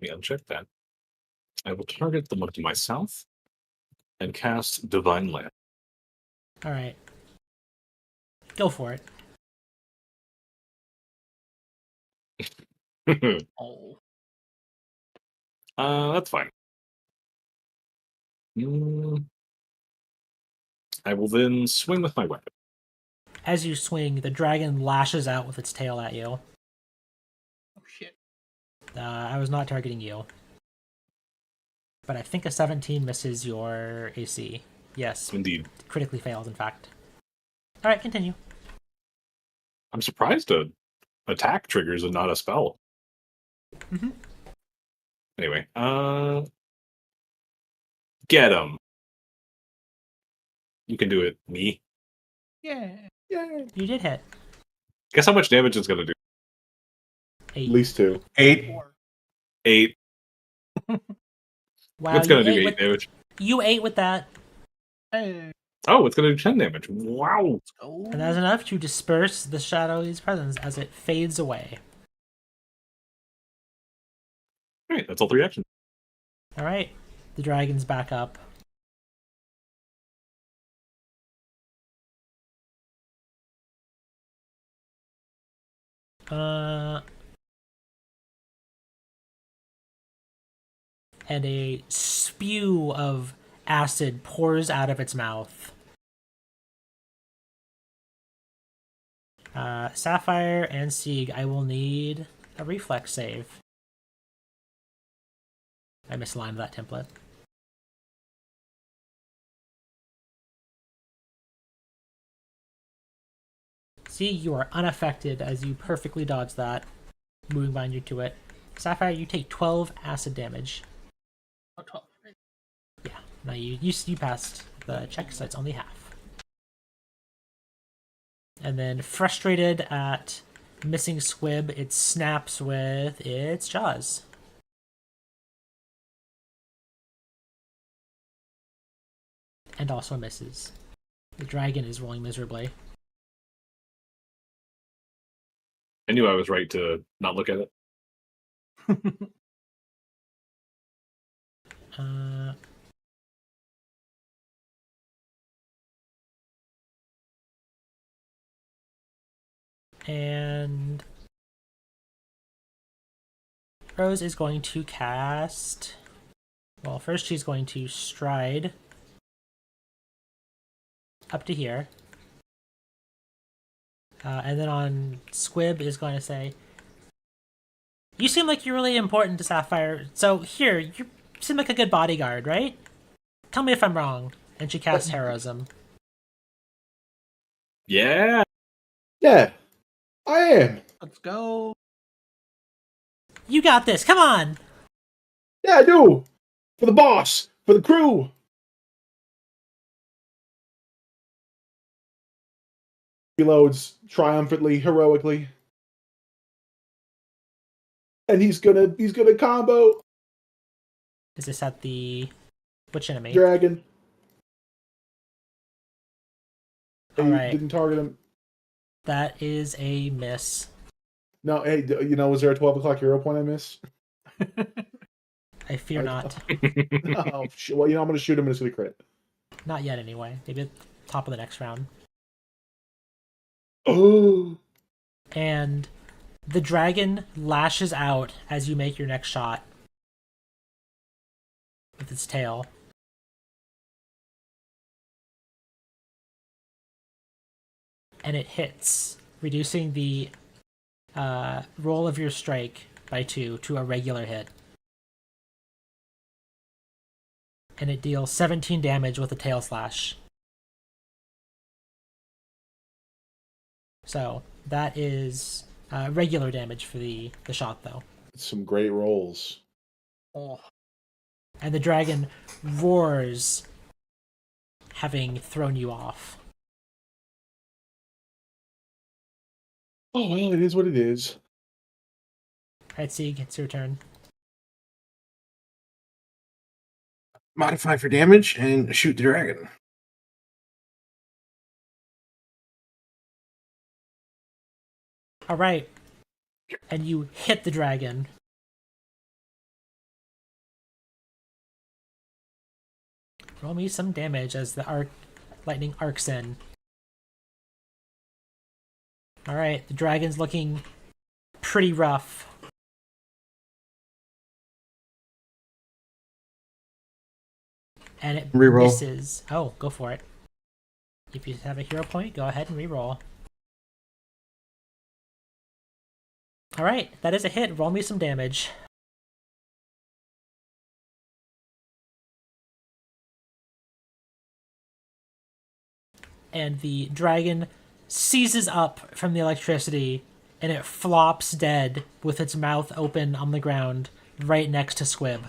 [SPEAKER 2] Let me uncheck that. I will target the one to my south and cast Divine Land.
[SPEAKER 1] Alright. Go for it.
[SPEAKER 4] Oh.
[SPEAKER 2] That's fine. I will then swing with my weapon.
[SPEAKER 1] As you swing, the dragon lashes out with its tail at you.
[SPEAKER 4] Oh shit.
[SPEAKER 1] I was not targeting you. But I think a 17 misses your AC. Yes.
[SPEAKER 2] Indeed.
[SPEAKER 1] Critically fails, in fact. Alright, continue.
[SPEAKER 2] I'm surprised a attack triggers and not a spell.
[SPEAKER 1] Mm-hmm.
[SPEAKER 2] Anyway, get him. You can do it, me.
[SPEAKER 4] Yeah.
[SPEAKER 3] Yeah.
[SPEAKER 1] You did hit.
[SPEAKER 2] Guess how much damage it's gonna do?
[SPEAKER 1] 8.
[SPEAKER 3] At least 2.
[SPEAKER 5] 8.
[SPEAKER 4] 4.
[SPEAKER 2] 8.
[SPEAKER 1] Wow,
[SPEAKER 2] It's gonna do
[SPEAKER 1] you
[SPEAKER 2] 8
[SPEAKER 1] ate
[SPEAKER 2] damage.
[SPEAKER 1] You ate with that.
[SPEAKER 4] Hey.
[SPEAKER 2] Oh, it's gonna do 10 damage. Wow.
[SPEAKER 4] Let's go.
[SPEAKER 1] And that's enough to disperse the shadow's presence as it fades away.
[SPEAKER 2] Alright, that's all 3 actions.
[SPEAKER 1] Alright. The dragon's back up. And a spew of acid pours out of its mouth. Sapphire and Sieg, I will need a reflex save. I misaligned that template. See, you are unaffected as you perfectly dodge that, moving behind you to it. Sapphire, you take 12 acid damage.
[SPEAKER 4] Oh, 12. Right.
[SPEAKER 1] Yeah, no, you passed the check, so it's only half. And then, frustrated at missing Squib, it snaps with its jaws. And also misses. The dragon is rolling miserably.
[SPEAKER 2] I knew I was right to not look at it.
[SPEAKER 1] And Rose is going to cast... Well, first she's going to stride up to here. And then on Squib is going to say, you seem like you're really important to Sapphire, so here, you seem like a good bodyguard, right? Tell me if I'm wrong. And she casts Heroism.
[SPEAKER 2] Yeah.
[SPEAKER 3] Yeah, I am.
[SPEAKER 4] Let's go.
[SPEAKER 1] You got this, come on!
[SPEAKER 3] Yeah, I do. For the boss, for the crew. Reloads triumphantly, heroically, and he's gonna combo
[SPEAKER 1] Is this at the... Which enemy?
[SPEAKER 3] dragon. He
[SPEAKER 1] Alright,
[SPEAKER 3] didn't target him.
[SPEAKER 1] that is a miss.
[SPEAKER 3] No, hey, was there a 12 o'clock hero point I missed?
[SPEAKER 1] I fear not.
[SPEAKER 3] Oh, shit. Well, I'm gonna shoot him and it's gonna crit.
[SPEAKER 1] Not yet, anyway. Maybe at the top of the next round.
[SPEAKER 3] Oh,
[SPEAKER 1] And the dragon lashes out as you make your next shot with its tail. And it hits, reducing the roll of your strike by 2 to a regular hit. And it deals 17 damage with a tail slash. So that is regular damage for the shot, though.
[SPEAKER 3] some great rolls.
[SPEAKER 4] Oh.
[SPEAKER 1] And the dragon roars, having thrown you off.
[SPEAKER 3] Oh well, it is what it is.
[SPEAKER 1] Alright, Sieg, it's your turn.
[SPEAKER 5] Modify for damage and shoot the dragon.
[SPEAKER 1] Alright. And you hit the dragon. Roll me some damage as the lightning arcs in. Alright, the dragon's looking pretty rough. And it
[SPEAKER 5] Reroll.
[SPEAKER 1] misses. Oh, go for it. If you have a hero point, go ahead and reroll. Alright, that is a hit. Roll me some damage. And the dragon seizes up from the electricity and it flops dead with its mouth open on the ground right next to Squib.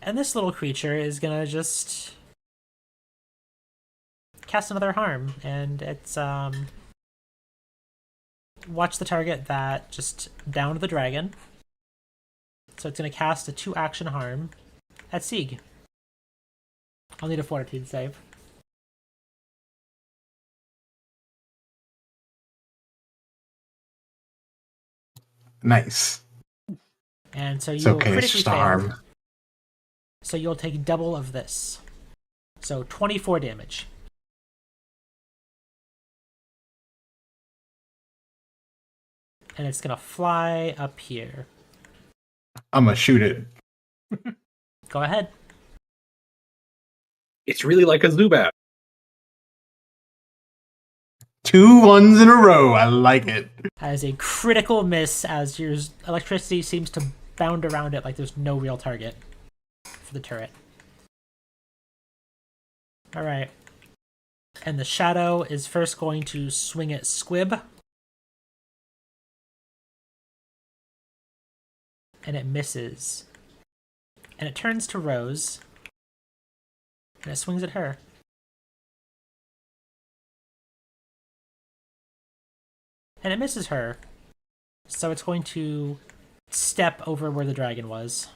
[SPEAKER 1] And this little creature is gonna just cast another harm, and it's watch the target that just downed the dragon. So it's gonna cast a 2-action harm at Sieg. I'll need a fortitude save.
[SPEAKER 5] Nice.
[SPEAKER 1] And so
[SPEAKER 5] It's
[SPEAKER 1] you will
[SPEAKER 5] okay, it's
[SPEAKER 1] critically
[SPEAKER 5] just a
[SPEAKER 1] fail.
[SPEAKER 5] harm.
[SPEAKER 1] So you'll take double of this. So 24 damage. and it's gonna fly up here.
[SPEAKER 5] I'm gonna shoot it.
[SPEAKER 1] Go ahead.
[SPEAKER 2] It's really like a Zubat.
[SPEAKER 5] 2 ones in a row. I like it.
[SPEAKER 1] That is a critical miss, as your electricity seems to bound around it like there's no real target for the turret. Alright. And the shadow is first going to swing at Squib. And it misses. And it turns to Rose. And it swings at her. And it misses her. So it's going to step over where the dragon was.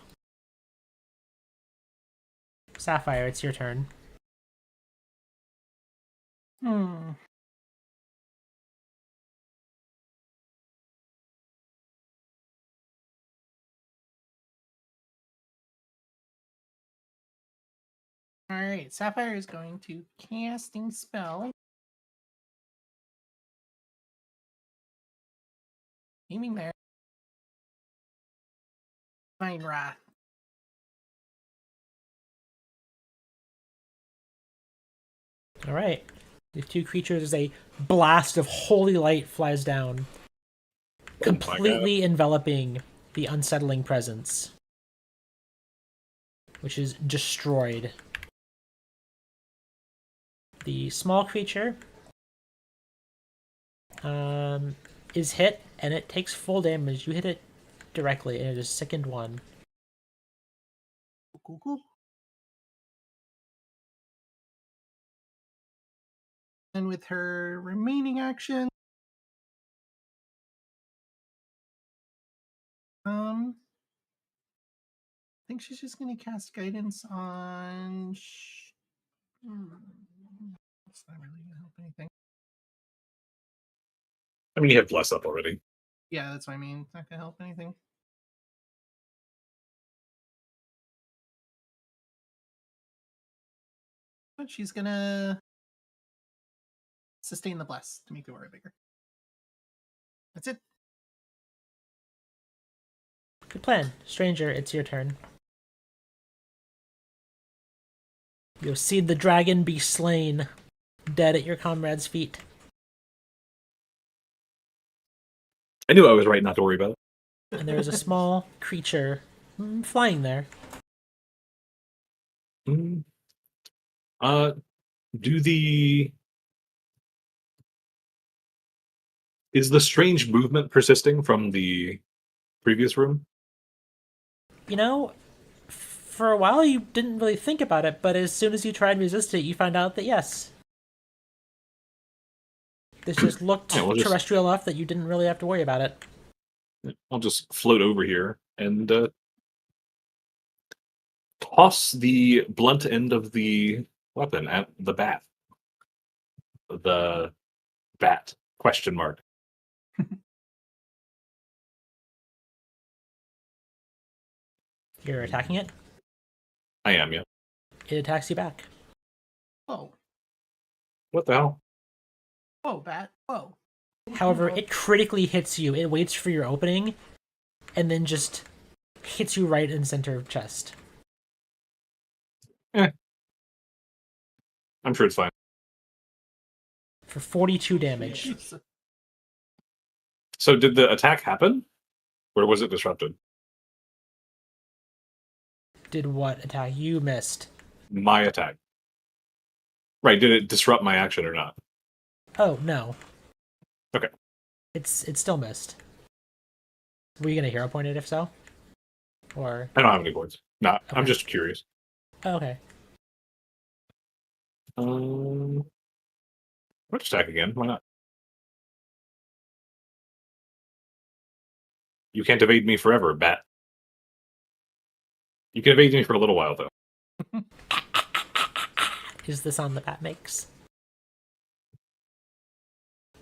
[SPEAKER 1] Sapphire, it's your turn.
[SPEAKER 4] Alright, Sapphire is going to casting spell. Aiming there. Divine Wrath.
[SPEAKER 1] Alright. The two creatures, as a blast of holy light flies down, completely enveloping the unsettling presence, which is destroyed. The small creature is hit, and it takes full damage. You hit it directly, and it is sickened 1.
[SPEAKER 4] Cool. And with her remaining action, I think she's just going to cast guidance on. That's not really going to help anything.
[SPEAKER 2] I mean, you have Bless up already.
[SPEAKER 4] Yeah, that's what I mean. It's not going to help anything. But she's going to sustain the bless to make the aura bigger. That's it.
[SPEAKER 1] Good plan. Stranger, it's your turn. You'll see the dragon be slain, dead at your comrade's feet.
[SPEAKER 2] I knew I was right not to worry about it.
[SPEAKER 1] And there is a small creature flying there.
[SPEAKER 2] Mm. Do the... Is the strange movement persisting from the previous room?
[SPEAKER 1] You know, for a while you didn't really think about it, but as soon as you tried and resist it, you found out that yes. This just looked terrestrial enough that you didn't really have to worry about it.
[SPEAKER 2] I'll just float over here and toss the blunt end of the weapon at the bat. The bat, question mark.
[SPEAKER 1] You're attacking it?
[SPEAKER 2] I am, yeah.
[SPEAKER 1] It attacks you back.
[SPEAKER 4] Whoa.
[SPEAKER 2] What the hell?
[SPEAKER 4] Whoa, bat. Whoa.
[SPEAKER 1] However, it critically hits you. It waits for your opening, and then just hits you right in the center of chest.
[SPEAKER 2] I'm sure it's fine.
[SPEAKER 1] For 42 damage.
[SPEAKER 2] So did the attack happen? Or was it disrupted?
[SPEAKER 1] Did what attack? You missed.
[SPEAKER 2] My attack. Right, did it disrupt my action or not?
[SPEAKER 1] Oh, no.
[SPEAKER 2] Okay.
[SPEAKER 1] It's still missed. Were you going to hero point it if so? Or...
[SPEAKER 2] I don't have any points. No,
[SPEAKER 1] Okay.
[SPEAKER 2] I'm just curious.
[SPEAKER 1] Oh, okay.
[SPEAKER 2] Let's attack again. Why not? You can't evade me forever, bat. You can evade me for a little while, though.
[SPEAKER 1] Is the sound the bat makes?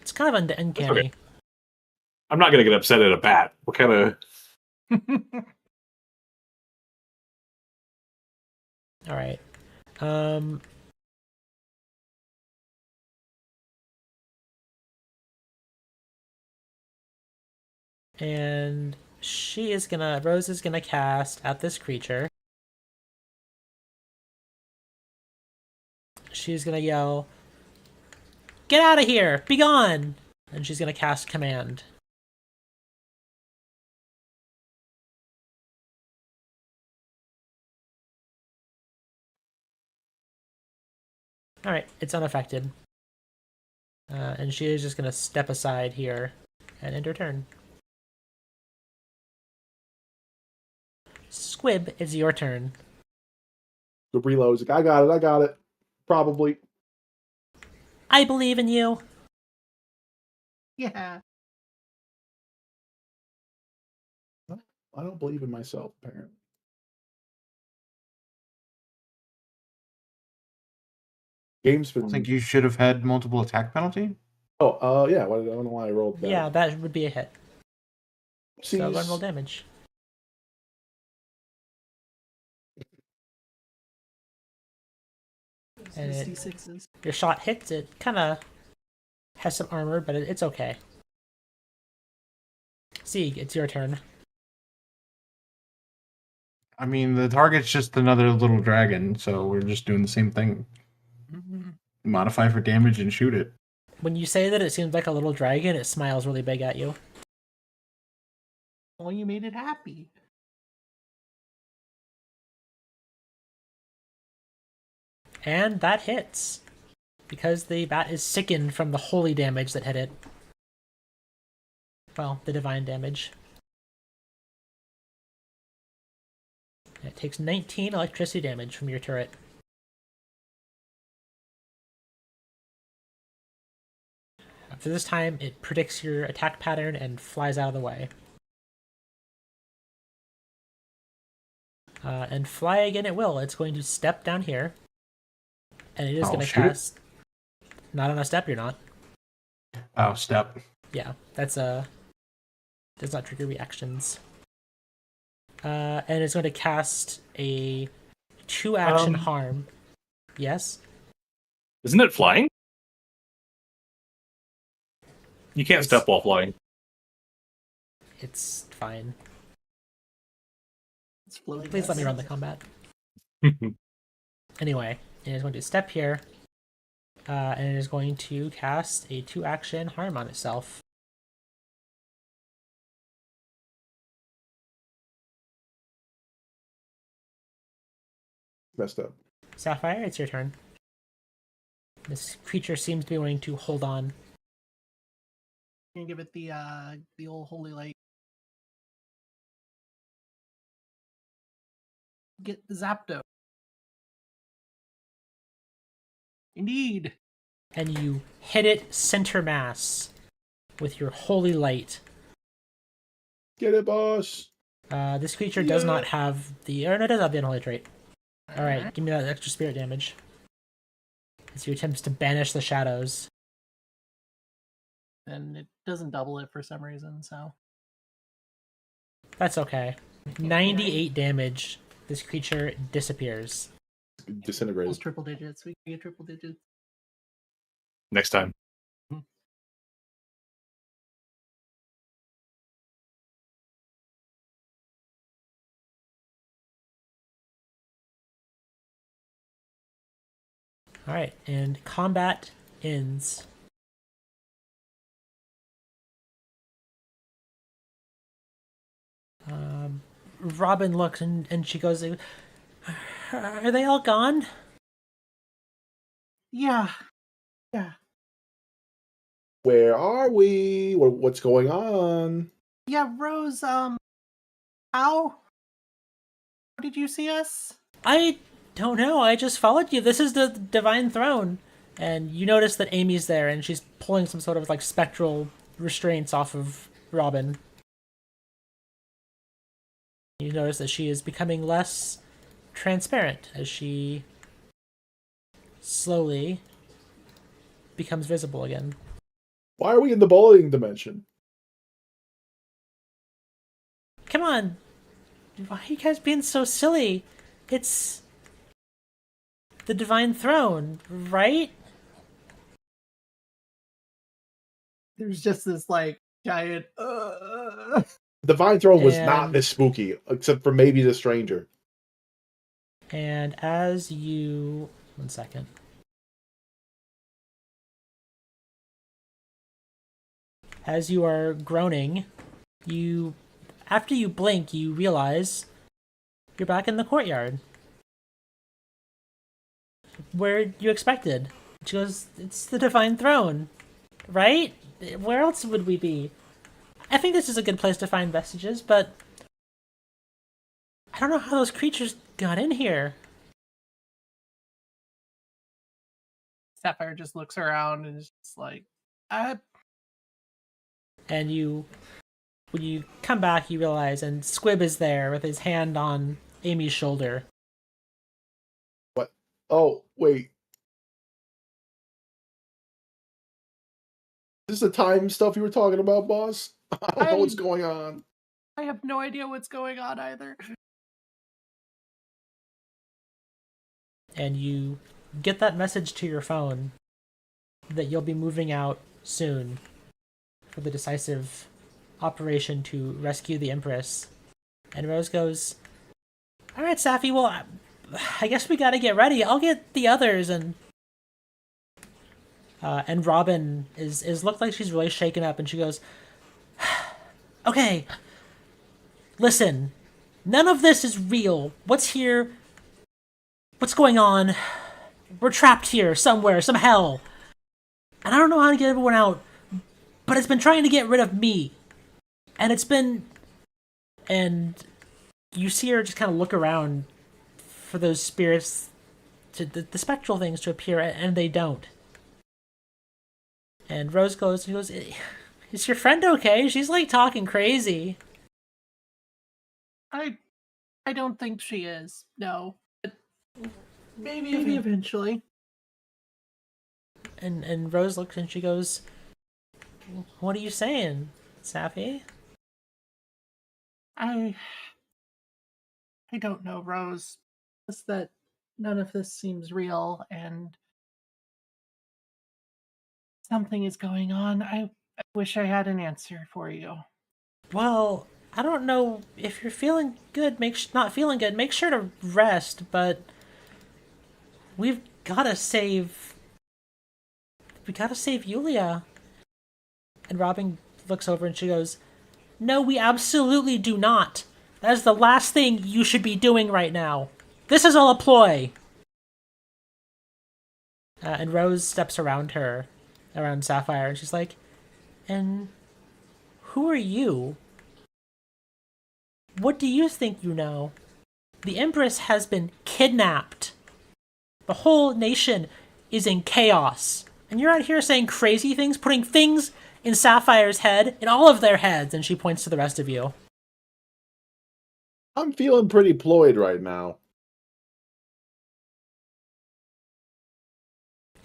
[SPEAKER 1] It's kind of uncanny.
[SPEAKER 2] Okay. I'm not going to get upset at a bat. What kind of...
[SPEAKER 1] All right. And Rose is gonna cast at this creature. She's gonna yell, "Get out of here! Be gone!" And she's gonna cast Command. Alright, it's unaffected. And she is just gonna step aside here and end her turn. Squib, it's your turn.
[SPEAKER 3] The reload's like, I got it. Probably.
[SPEAKER 1] I believe in you.
[SPEAKER 4] Yeah.
[SPEAKER 3] I don't believe in myself, apparently. Game's
[SPEAKER 5] I
[SPEAKER 3] been.
[SPEAKER 5] think you should have had multiple attack penalty.
[SPEAKER 3] Oh, yeah. I don't know why I rolled that.
[SPEAKER 1] Yeah, that would be a hit. So go and roll
[SPEAKER 3] Oopsies.
[SPEAKER 1] damage. And
[SPEAKER 4] These
[SPEAKER 1] it,
[SPEAKER 4] D6s.
[SPEAKER 1] your shot hits. It kind of has some armor, but it's okay. Sieg, it's your turn.
[SPEAKER 5] I mean, the target's just another little dragon, so we're just doing the same thing. Modify for damage and shoot it.
[SPEAKER 1] When you say that it seems like a little dragon, it smiles really big at you.
[SPEAKER 4] Well, you made it happy.
[SPEAKER 1] And that hits. Because the bat is sickened from the holy damage that hit it. Well, the divine damage. It takes 19 electricity damage from your turret. After this time, it predicts your attack pattern and flies out of the way. And fly again it will. It's going to step down here. And it is going to
[SPEAKER 5] shoot it.
[SPEAKER 1] cast... Not on a step, you're not.
[SPEAKER 5] Oh, step.
[SPEAKER 1] Yeah, that's a... Does not trigger reactions. And it's going to cast a 2-action harm. Yes?
[SPEAKER 2] Isn't it flying? You can't
[SPEAKER 1] It's-
[SPEAKER 2] step while flying.
[SPEAKER 1] It's fine.
[SPEAKER 4] It's floating.
[SPEAKER 1] Please let me run the combat. Anyway, it is going to step here. And it is going to cast a 2-action harm on itself.
[SPEAKER 3] Messed up.
[SPEAKER 1] Sapphire, it's your turn. This creature seems to be wanting to hold on.
[SPEAKER 4] You can give it the old holy light. Get Zapdo. Indeed.
[SPEAKER 1] And you hit it center mass with your holy light.
[SPEAKER 3] Get it, boss.
[SPEAKER 1] This creature does not have the... Or no, it does have the unholy trait. Alright, give me that extra spirit damage. As you attempts to banish the shadows.
[SPEAKER 4] And it doesn't double it for some reason, so.
[SPEAKER 1] That's okay. 98 damage. This creature disappears.
[SPEAKER 3] Disintegrated.
[SPEAKER 4] Almost triple digits. We can get triple digits.
[SPEAKER 2] Next time.
[SPEAKER 1] Alright, and combat ends. Robin looks and she goes, "Are they all gone?"
[SPEAKER 4] Yeah.
[SPEAKER 3] Where are we? What's going on?
[SPEAKER 4] Yeah, Rose, how did you see us?
[SPEAKER 1] I don't know, I just followed you. This is the Divine Throne. And you notice that Amy's there and she's pulling some sort of like spectral restraints off of Robin. You notice that she is becoming less transparent as she slowly becomes visible again.
[SPEAKER 3] Why are we in the bullying dimension?
[SPEAKER 1] Come on! Why are you guys being so silly? It's the Divine Throne, right?
[SPEAKER 4] There's just this like giant
[SPEAKER 3] Divine Throne was not
[SPEAKER 1] And-
[SPEAKER 3] this spooky, except for maybe the stranger.
[SPEAKER 1] And as you... One second. As you are groaning, after you blink, you realize you're back in the courtyard. Where you expected. She goes, it's the Divine Throne, right? Where else would we be? I think this is a good place to find vestiges, but I don't know how those creatures got in here.
[SPEAKER 4] Sapphire just looks around and is just like,
[SPEAKER 1] And when you come back, you realize, and Squib is there with his hand on Amy's shoulder.
[SPEAKER 3] What? Oh, wait. Is this the time stuff you were talking about, boss? I don't know what's going on.
[SPEAKER 4] I have no idea what's going on either.
[SPEAKER 1] And you get that message to your phone that you'll be moving out soon for the decisive operation to rescue the Empress. And Rose goes, all right, Safi, well, I guess we gotta get ready. I'll get the others. And Robin is looked like she's really shaken up, and she goes, okay, listen, none of this is real. What's here? What's going on? We're trapped here somewhere, some hell. And I don't know how to get everyone out, but it's been trying to get rid of me. And it's been... And you see her just kind of look around for those spirits, the spectral things to appear, and they don't. And Rose goes, is your friend okay? She's like talking crazy.
[SPEAKER 4] I don't think she is. No. But maybe eventually.
[SPEAKER 1] And Rose looks and she goes, what are you saying, Safi?
[SPEAKER 4] I don't know, Rose. It's that none of this seems real and something is going on. I wish I had an answer for you.
[SPEAKER 1] Well, I don't know if you're feeling good, not feeling good, make sure to rest, but we gotta save Yulia. And Robin looks over and she goes, no, we absolutely do not. That is the last thing you should be doing right now. This is all a ploy. And Rose steps around Sapphire, and she's like, and who are you? What do you think you know? The Empress has been kidnapped. The whole nation is in chaos. And you're out here saying crazy things, putting things in Sapphire's head, in all of their heads, and she points to the rest of you.
[SPEAKER 3] I'm feeling pretty ployed right now.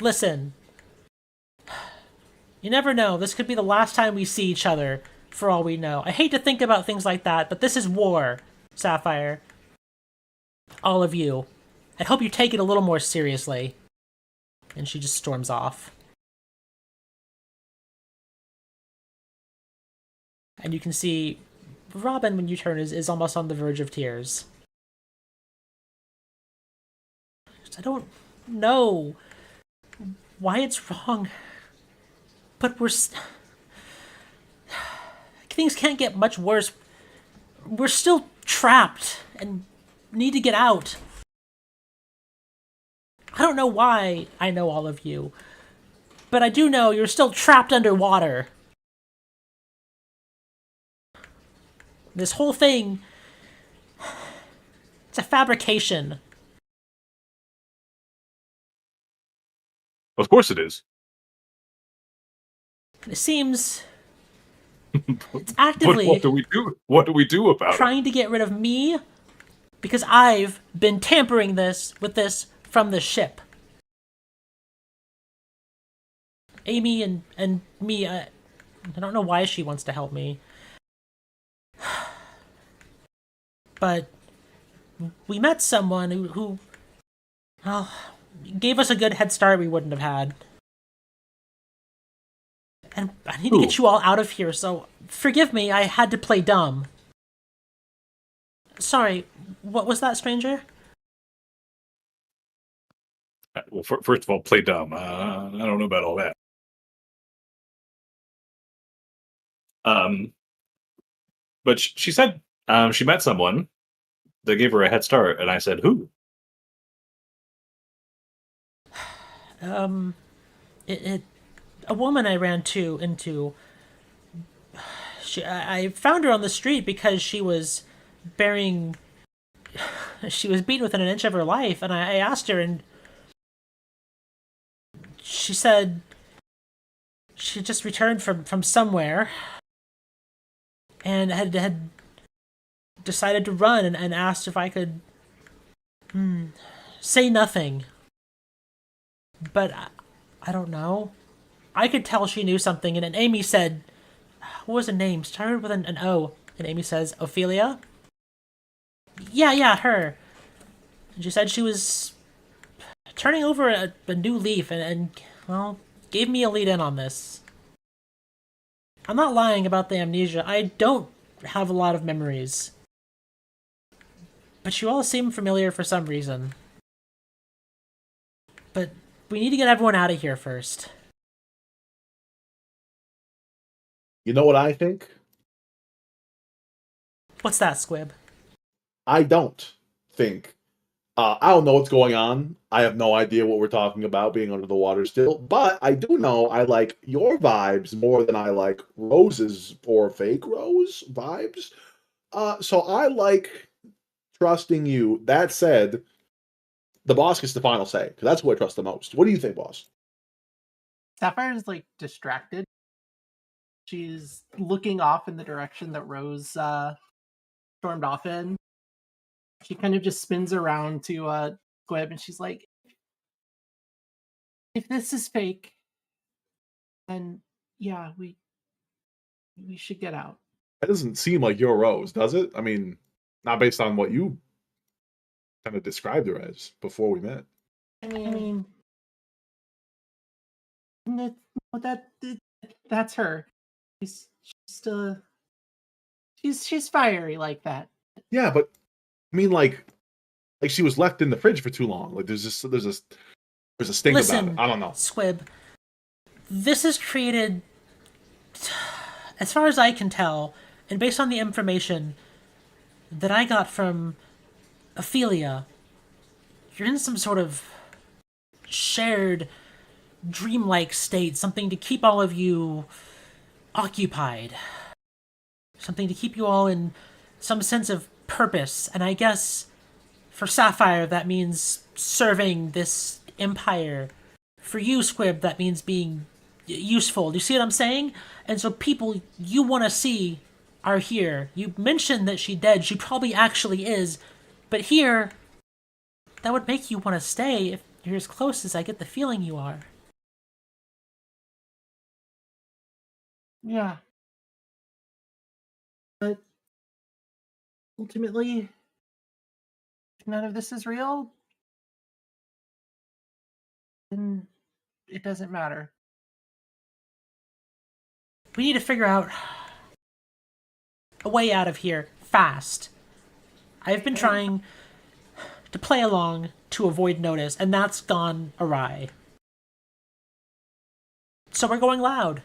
[SPEAKER 1] Listen. You never know. This could be the last time we see each other, for all we know. I hate to think about things like that, but this is war, Sapphire. All of you. I hope you take it a little more seriously. And she just storms off. And you can see Robin, when you turn, is almost on the verge of tears. I don't know why it's wrong, but things can't get much worse. We're still trapped and need to get out. I don't know why I know all of you, but I do know you're still trapped underwater. This whole thing, it's a fabrication.
[SPEAKER 2] Of course it is.
[SPEAKER 1] It seems it's actively
[SPEAKER 2] What do we do? What do we do about it?
[SPEAKER 1] trying to get rid of me because I've been tampering with this from the ship. Amy and me, I don't know why she wants to help me. But we met someone who gave us a good head start we wouldn't have had. And I need to get you all out of here, so forgive me, I had to play dumb. Sorry, what was that, stranger?
[SPEAKER 2] Well, first of all, play dumb. I don't know about all that. But she said she met someone that gave her a head start, and I said, who?
[SPEAKER 1] A woman I ran into. I found her on the street because she was bearing. She was beaten within an inch of her life, and I asked her, and she said she just returned from somewhere, and had decided to run, and asked if I could say nothing. But I don't know. I could tell she knew something, and Amy said, what was her name? Started with an O. And Amy says, Ophelia? Yeah, her. And she said she was turning over a new leaf and, well, gave me a lead in on this. I'm not lying about the amnesia. I don't have a lot of memories. But you all seem familiar for some reason. But we need to get everyone out of here first.
[SPEAKER 3] You know what I think?
[SPEAKER 1] What's that, Squib?
[SPEAKER 3] I don't think. I don't know what's going on. I have no idea what we're talking about being under the water still. But I do know I like your vibes more than I like Rose's or fake Rose vibes. So I like trusting you. That said, the boss gets the final say, because that's who I trust the most. What do you think, boss?
[SPEAKER 4] Sapphire's like distracted. She's looking off in the direction that Rose stormed off in. She kind of just spins around to Squib, and she's like, if this is fake, then yeah, we should get out.
[SPEAKER 3] That doesn't seem like your Rose, does it? I mean, not based on what you kind of described her as before we met.
[SPEAKER 4] I mean, that's her. She's still she's fiery like that.
[SPEAKER 3] Yeah, but I mean, like she was left in the fridge for too long. Like there's a sting
[SPEAKER 1] Listen,
[SPEAKER 3] about it. I don't know.
[SPEAKER 1] Squib, this is created, as far as I can tell, and based on the information that I got from Ophelia, you're in some sort of shared dreamlike state, something to keep all of you occupied, something to keep you all in some sense of purpose. And I guess for Sapphire that means serving this empire. For you, Squib, that means being useful. Do you see what I'm saying? And so people you want to see are here. You mentioned that she's dead. She probably actually is. But here, that would make you want to stay if you're as close as I get the feeling you are.
[SPEAKER 4] Yeah. But ultimately, if none of this is real, then it doesn't matter.
[SPEAKER 1] We need to figure out a way out of here fast. I've been trying to play along to avoid notice, and that's gone awry. So we're going loud.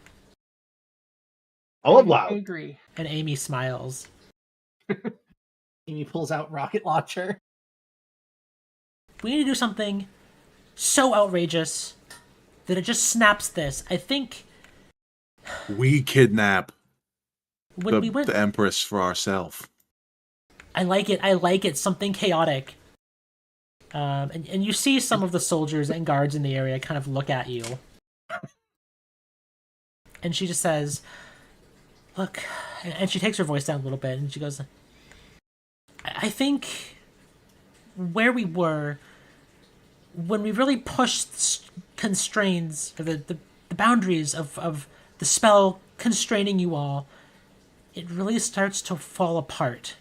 [SPEAKER 3] I love
[SPEAKER 4] I
[SPEAKER 3] loud.
[SPEAKER 4] agree.
[SPEAKER 1] And Amy smiles.
[SPEAKER 4] Amy pulls out rocket launcher.
[SPEAKER 1] We need to do something so outrageous that it just snaps this. I think
[SPEAKER 6] We kidnap
[SPEAKER 1] when we went...
[SPEAKER 6] the Empress for ourselves.
[SPEAKER 1] I like it. Something chaotic. And you see some of the soldiers and guards in the area kind of look at you. And she just says, look, and she takes her voice down a little bit, and she goes, I think where we were, when we really pushed constraints, or the boundaries of the spell constraining you all, it really starts to fall apart.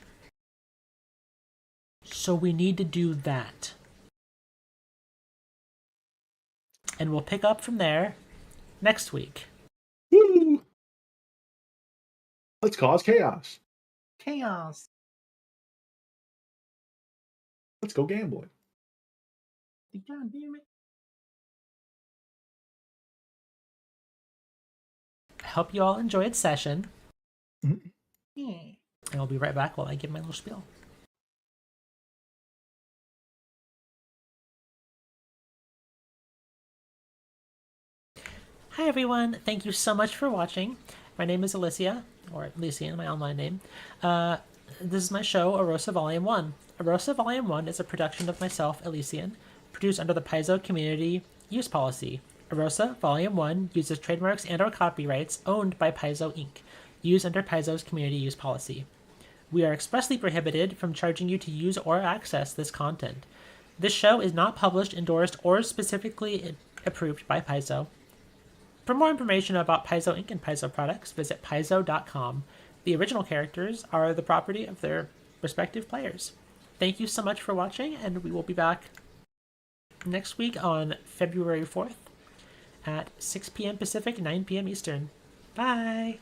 [SPEAKER 1] So we need to do that. And we'll pick up from there next week.
[SPEAKER 3] Woo! Let's cause chaos.
[SPEAKER 4] Chaos.
[SPEAKER 3] Let's go gambling.
[SPEAKER 4] God damn it.
[SPEAKER 1] I hope you all enjoyed session.
[SPEAKER 4] Yeah.
[SPEAKER 1] And I'll be right back while I give my little spiel. Hi everyone, thank you so much for watching. My name is Alicia, or Lycian, my online name. This is my show, Aurousa Volume 1. Aurousa Volume 1 is a production of myself, Elysian, produced under the Paizo Community Use Policy. Aurousa Volume 1 uses trademarks and/or copyrights owned by Paizo Inc., used under Paizo's Community Use Policy. We are expressly prohibited from charging you to use or access this content. This show is not published, endorsed, or specifically approved by Paizo. For more information about Paizo Inc. and Paizo products, visit paizo.com. The original characters are the property of their respective players. Thank you so much for watching, and we will be back next week on February 4th at 6 p.m. Pacific, 9 p.m. Eastern. Bye!